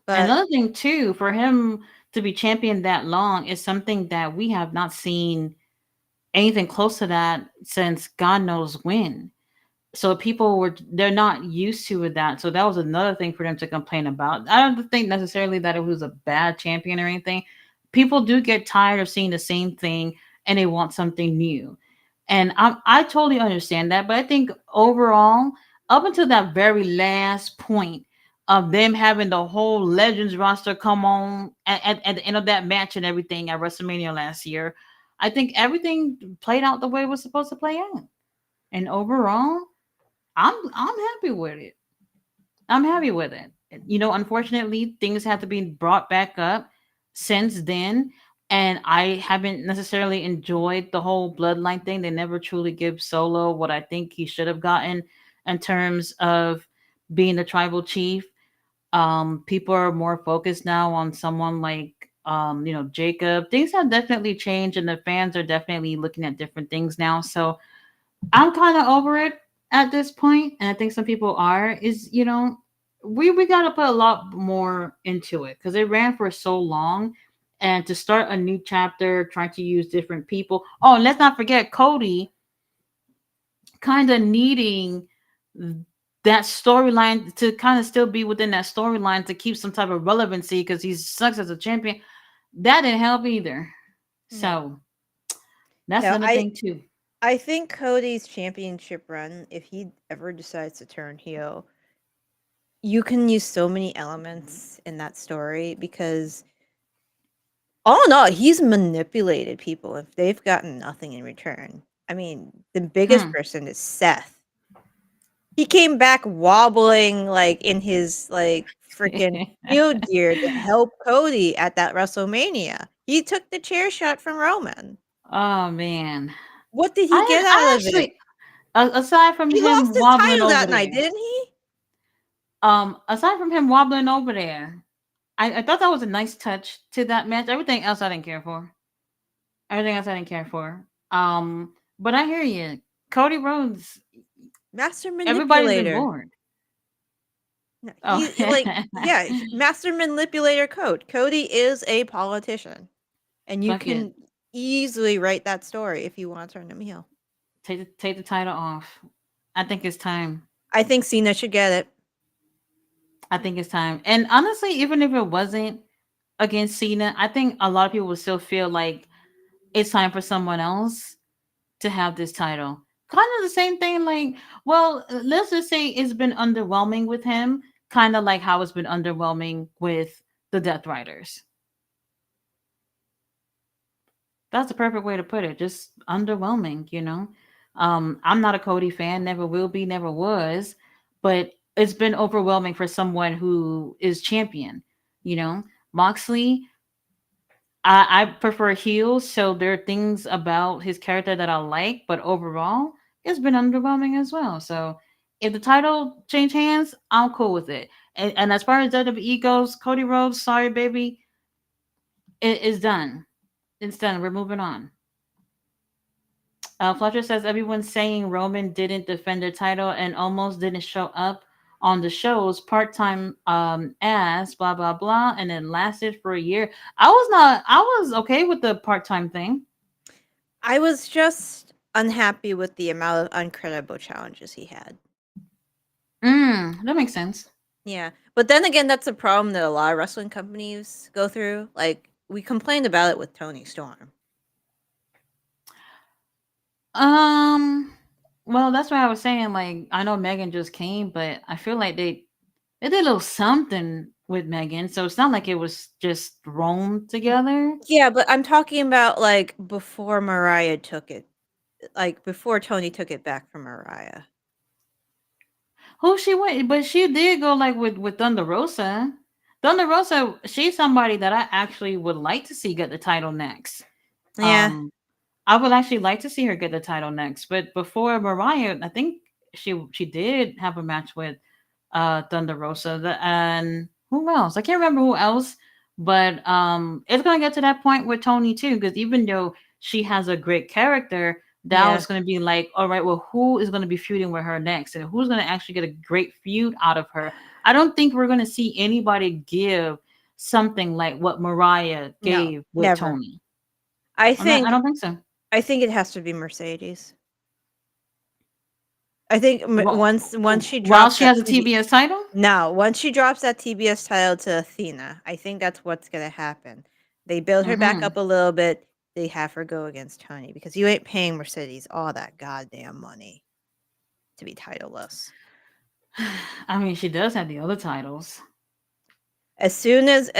But Another thing too, for him to be champion that long is something that we have not seen anything close to that since God knows when. So they're not used to that. So that was another thing for them to complain about. I don't think necessarily that it was a bad champion or anything. People do get tired of seeing the same thing and they want something new. And I totally understand that. But I think overall, up until that very last point of them having the whole Legends roster come on at the end of that match and everything at WrestleMania last year, I think everything played out the way it was supposed to play out. And overall, I'm happy with it. I'm happy with it. Unfortunately, things have to be brought back up since then, and I haven't necessarily enjoyed the whole bloodline thing. They never truly give Solo what I think he should have gotten in terms of being the tribal chief. People are more focused now on someone like Jacob. Things have definitely changed, and the fans are definitely looking at different things now. So I'm kind of over it at this point, and I think some people are. Is we got to put a lot more into it because it ran for so long, and to start a new chapter, trying to use different people. Oh, and let's not forget Cody, kind of needing that storyline to kind of still be within that storyline to keep some type of relevancy because he sucks as a champion. That didn't help either. No, So that's no, another I thing too. I think Cody's championship run, if he ever decides to turn heel, you can use so many elements in that story because all in all, he's manipulated people if they've gotten nothing in return. I mean, the biggest Hmm. person is Seth. He came back wobbling like in his like freaking field gear to help Cody at that WrestleMania. He took the chair shot from Roman. Oh man, What did he get I out of it? actually, aside from He lost him his wobbling title over that night, there, didn't he? aside from him wobbling over there, I thought that was a nice touch to that match. Everything else I didn't care for. Everything else I didn't care for. But I hear you, Cody Rhodes. Master Everybody's been manipulator. bored. No, Oh, like yeah, master manipulator code. Cody is a politician, and you fuck it. can easily write that story if you want to turn him heel. Take the title off. I think it's time. I think Cena should get it. I think it's time. And honestly, even if it wasn't against Cena, I think a lot of people would still feel like it's time for someone else to have this title. Kind of the same thing, like, well, let's just say it's been underwhelming with him, kind of like how it's been underwhelming with the Death Riders. That's the perfect way to put it. Just underwhelming. I'm not a Cody fan, never will be, never was, but it's been overwhelming for someone who is champion. You know, Moxley, I prefer heels, so there are things about his character that I like, but overall, it's been underwhelming as well. So if the title change hands, I'm cool with it. And as far as WWE goes, Cody Rhodes, sorry baby, it is done. It's done. We're moving on. Fletcher says everyone's saying Roman didn't defend the title and almost didn't show up on the shows part time as blah blah blah, and then lasted for a year. I was okay with the part time thing. I was just unhappy with the amount of uncredible challenges he had. That makes sense. Yeah, but then again, that's a problem that a lot of wrestling companies go through. Like we complained about it with Tony Storm. Um, well, that's why I was saying. Like, I know Megan just came, but I feel like they did a little something with Megan, so it's not like it was just thrown together. Yeah, but I'm talking about like before Mariah took it, like before Tony took it back from Mariah. Who she went, but she did go like with Thunder Rosa. Thunder Rosa, she's somebody that I actually would like to see get the title next. Yeah, Um, I would actually like to see her get the title next. But before Mariah, I think she did have a match with Thunder Rosa. And who else? I can't remember who else. But it's gonna get to that point with Tony too, because even though she has a great character, now yeah, it's gonna be like, all right, well, who is gonna be feuding with her next, and who's gonna actually get a great feud out of her? I don't think we're gonna see anybody give something like what Mariah no, gave with never. Tony. I I think don't think so. I think it has to be Mercedes. I think Well, once she while drops she that has a TBS title. no, once she drops that TBS title to Athena, I think that's what's gonna happen. They build her back Mm-hmm. up a little bit. They have her go against Tony because you ain't paying Mercedes all that goddamn money to be titleless. I mean, she does have the other titles. As soon as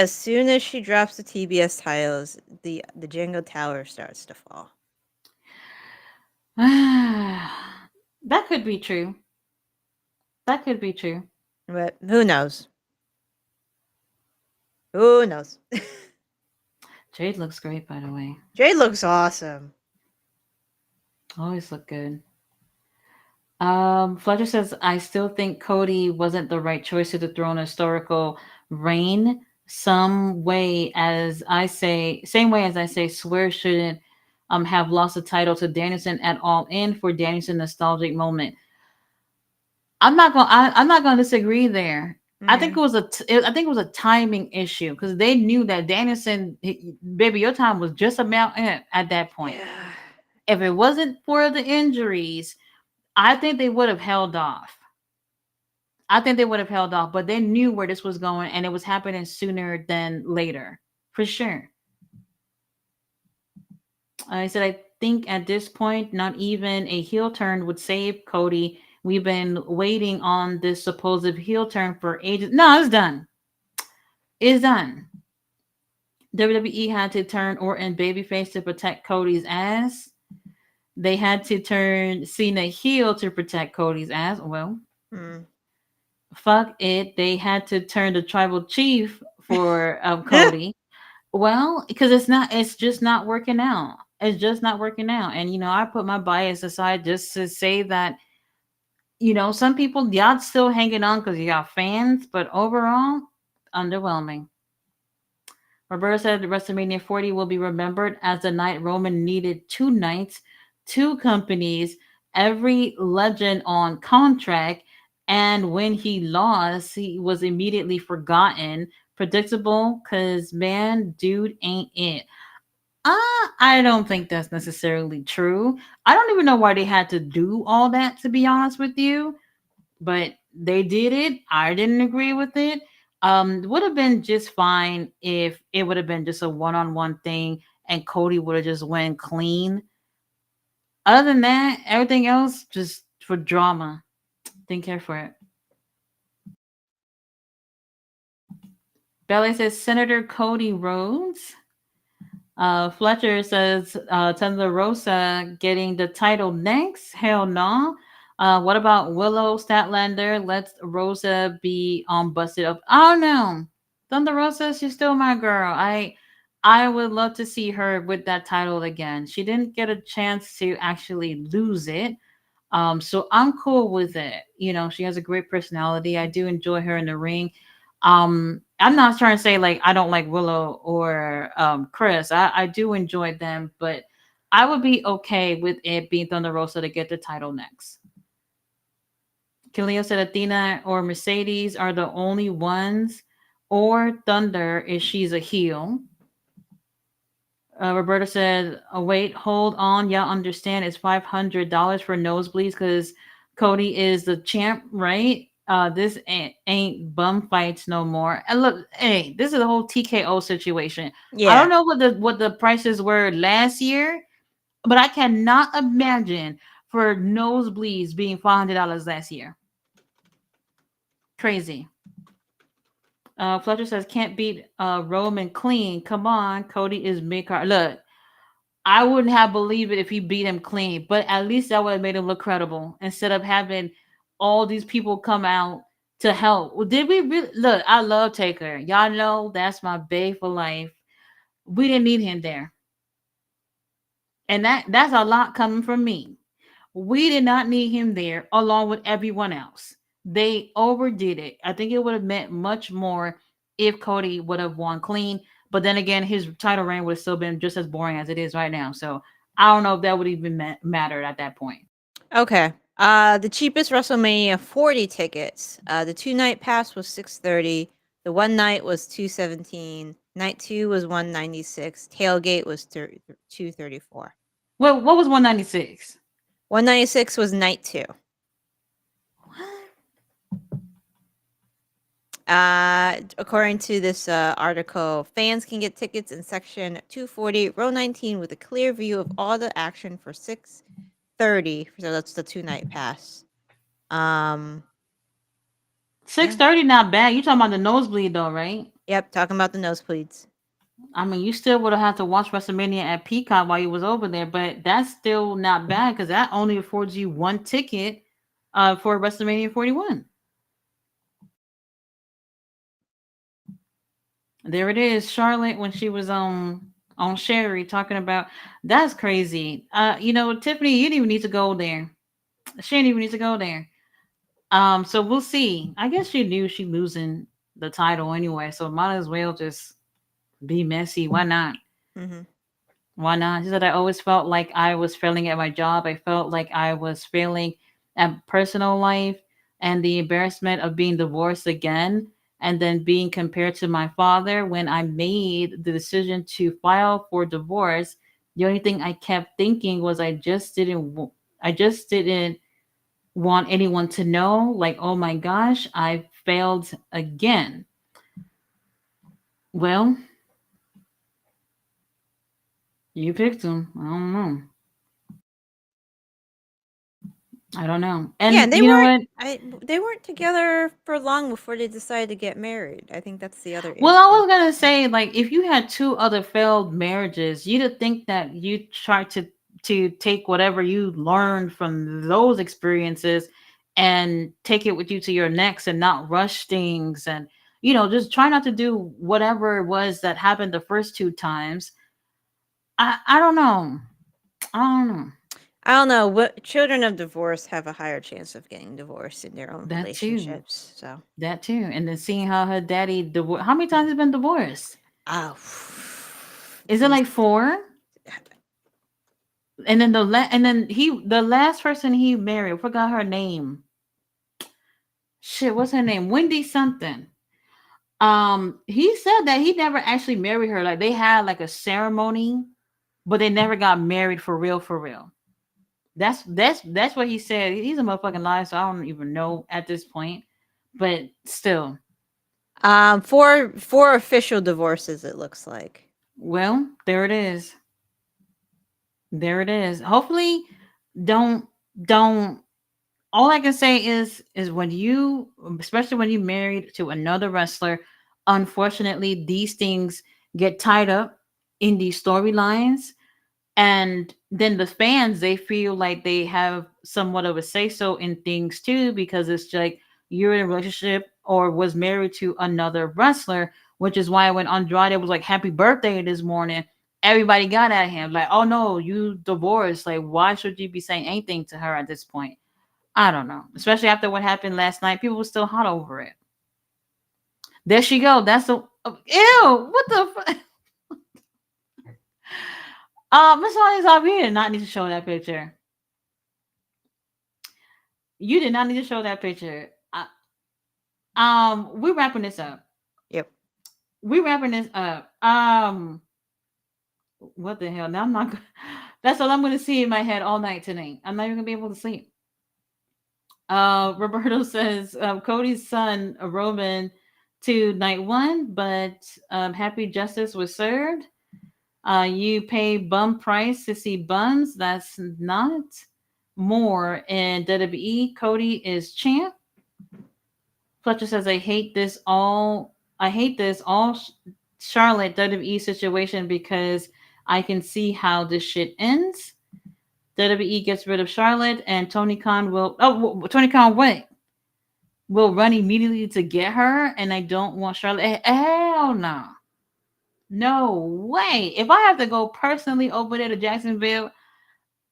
she drops the TBS titles, the Jingle Tower starts to fall. That could be true. That could be true. But who knows? Who knows? Jade looks great, by the way. Jade looks awesome. Always look good. Fletcher says, I still think Cody wasn't the right choice to dethrone a historical reign. Same way as I say, swear shouldn't have lost the title to Danielson at All In for Danielson nostalgic moment. I'm not gonna disagree there. I think Mhm. it was I think it was a timing issue because they knew that Danielson, baby, your time was just about at that point. Yeah. If it wasn't for the injuries, I think they would have held off. I think they would have held off, but they knew where this was going, and it was happening sooner than later, for sure. I said, I think at this point, not even a heel turn would save Cody. We've been waiting on this supposed heel turn for ages. No, it's done. It's done. WWE had to turn Orton babyface to protect Cody's ass. They had to turn Cena heel to protect Cody's ass. Well, Mm. fuck it. They had to turn the tribal chief for Cody. Well, because it's just not working out. It's just not working out. And I put my bias aside just to say that some people y'all still hanging on because you got fans, but overall, underwhelming. Roberto said WrestleMania 40 will be remembered as the night Roman needed two nights, two companies, every legend on contract, and when he lost, he was immediately forgotten. Predictable, cause man, dude ain't it. I don't think that's necessarily true. I don't even know why they had to do all that, to be honest with you, but they did it. I didn't agree with it. Would have been just fine if it would have been just a one-on-one thing and Cody would have just went clean. Other than that, everything else just for drama. Didn't care for it. Belly says Senator Cody Rhodes. Fletcher says Thunder Rosa getting the title next. Hell no. What about Willow Statlander? Let's Rosa be busted up. Oh no, Thunder Rosa, she's still my girl. I would love to see her with that title again. She didn't get a chance to actually lose it. So I'm cool with it. She has a great personality. I do enjoy her in the ring. I'm not trying to say like I don't like Willow or Chris. I do enjoy them, but I would be okay with it being Thunder Rosa to get the title next. Kilio said Athena or Mercedes are the only ones, or Thunder if she's a heel. Roberta said, oh, "Wait, hold on. Y'all understand it's $500 for nosebleeds because Cody is the champ, right? This ain't bum fights no more. And look, hey, this is a whole TKO situation. I Yeah. don't know what the prices were last year, but I cannot imagine for nosebleeds being $500 last year. Crazy." Fletcher says, "Can't beat Roman clean. Come on, Cody is mid card. Look, I wouldn't have believed it if he beat him clean, but at least that would have made him look credible instead of having all these people come out to help. Well, did we really look? I love Taker. Y'all know that's my bae for life. We didn't need him there, and that's a lot coming from me. We did not need him there along with everyone else. They overdid it. I think it would have meant much more if Cody would have won clean. But then again, his title reign would have still been just as boring as it is right now. So I don't know if that would even mattered at that point. Okay. The cheapest WrestleMania 40 tickets. The two-night pass was 630. The one night was 217. Night 2 was 196. Tailgate was 234. Well, what was 196? 196 was night 2. According to this article, fans can get tickets in section 240, row 19, with a clear view of all the action for 630. So that's the two-night pass. Yeah. 630, not bad. You talking about the nosebleed though, right? Yep, talking about the nosebleeds. I mean, you still would have had to watch WrestleMania at Peacock while you was over there, but that's still not bad because that only affords you one ticket for WrestleMania 41. There it is, Charlotte when she was on Sherry talking about that's crazy. Tiffany, you didn't even need to go there. She didn't even need to go there. So we'll see. I guess she knew she losing the title anyway, so might as well just be messy. Why not? Hmm. Why not? She said, I always felt like I was failing at my job. I felt like I was failing at personal life and the embarrassment of being divorced again and then being compared to my father. When I made the decision to file for divorce, the only thing I kept thinking was I just didn't want anyone to know, like, oh my gosh, I failed again. Well, you picked him. I don't know. I don't know. Yeah, And and you know what? they weren't together for long before they decided to get married. I think that's the other Well, I issue. was gonna say, like, if you had two other failed marriages, you'd think that you try to take whatever you learned from those experiences and take it with you to your next, and not rush things, and just try not to do whatever it was that happened the first two times. I don't know. I don't know. I don't know, what children of divorce have a higher chance of getting divorced in their own That too. relationships. So, That too. And then seeing how her daddy divorced. How many times has been divorced? oh, Is it this like four? And then the last person he married, I forgot her name. Shit, what's her name? Wendy something. He said that he never actually married her. Like they had like a ceremony, but they never got married for real, for real. That's what he said. He's a motherfucking liar, so I don't even know at this point. But still, four official divorces. It looks like. well, there it is. There it is. Hopefully, don't don't all I can say is when you, especially when you married to another wrestler, unfortunately these things get tied up in these storylines, and then the fans, they feel like they have somewhat of a say so in things too, because it's like you're in a relationship or was married to another wrestler, which is why when Andrade was like happy birthday this morning, everybody got at him like, oh no, you divorced, like why should you be saying anything to her at this point? I don't know. Especially after what happened last night, people were still hot over it. There she go. That's the ew. What the? Miss Holly's off. You did not need to show that picture. You did not need to show that picture. We're wrapping this up. Yep. We're wrapping this up. What the hell? Now I'm not. That's all I'm gonna see in my head all night tonight. I'm not even gonna be able to sleep. Roberto says Cody's son Roman to night one, but happy justice was served. You pay bum price to see bums. That's not more in WWE. Cody is champ. Fletcher says, I hate this all Charlotte WWE situation because I can see how this shit ends. WWE gets rid of Charlotte, and Tony Khan will. Oh, Tony Khan, wait. Will run immediately to get her, and I don't want Charlotte. Hell no. No way. If I have to go personally over there to Jacksonville,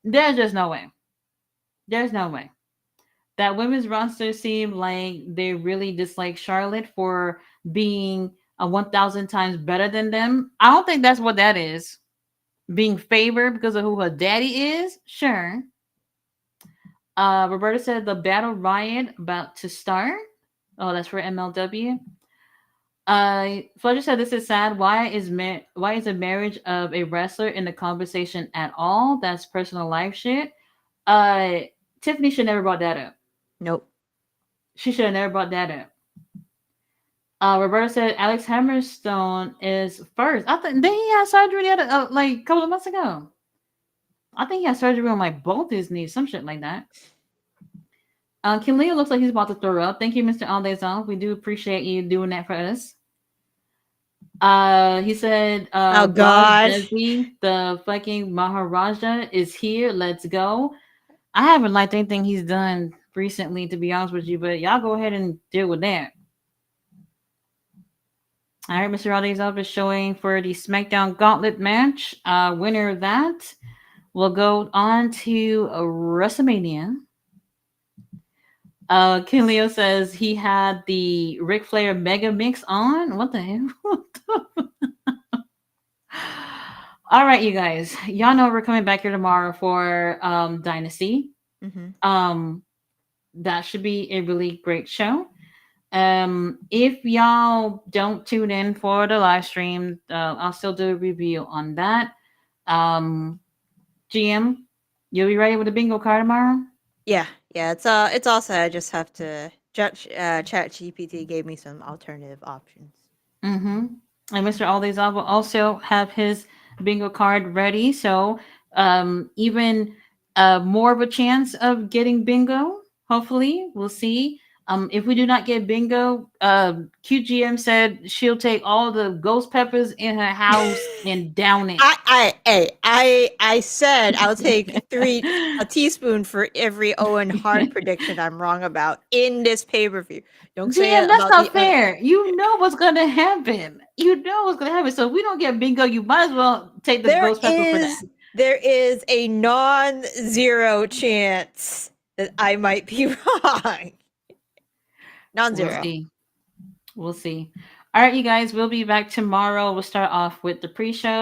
there's just no way. There's no way. That women's roster seemed like they really dislike Charlotte for being a 1,000 times better than them. I don't think that's what that is. Being favored because of who her daddy is? Sure. Roberta said the battle riot about to start. Oh, that's for MLW. Fletcher said this is sad. Why is a marriage of a wrestler in the conversation at all? That's personal life shit. Uh, Tiffany should never brought that up. Nope. She should have never brought that up. Roberta said Alex Hammerstone is first. I think then he had surgery the other like a couple of months ago. I think he had surgery on like both his knees, some shit like that. Kim Leo looks like he's about to throw up. Thank you, Mr. Aldezon. We do appreciate you doing that for us. He said, Oh Raj God. Devi, the fucking Maharaja, is here. Let's go. I haven't liked anything he's done recently, to be honest with you, but y'all go ahead and deal with that. All right, Mr. Aldezon is showing for the SmackDown Gauntlet match. Winner of that will go on to WrestleMania. Ken Leo says he had the Ric Flair Mega Mix on. What the hell? All right, you guys. Y'all know we're coming back here tomorrow for Dynasty. Hmm. Um, that should be a really great show. If y'all don't tune in for the live stream, I'll still do a review on that. Um, GM, you'll be ready with the bingo card tomorrow. Yeah, yeah. It's also I just have to. Chat GPT gave me some alternative options. Mm-hmm. And Mr. Aldezal will also have his bingo card ready. So even more of a chance of getting bingo. Hopefully, we'll see. If we do not get bingo, QGM said she'll take all the ghost peppers in her house and down it. I said I'll take a teaspoon for every Owen Hart prediction I'm wrong about in this pay per view. Don't say GM, it that's about the not fair. You know what's gonna happen. You know what's gonna happen. So if we don't get bingo, you might as well take the there ghost pepper for that. is there is a non-zero chance that I might be wrong. We'll Non-zero. see. We'll see. All right, you guys, we'll be back tomorrow. We'll start off with the pre show.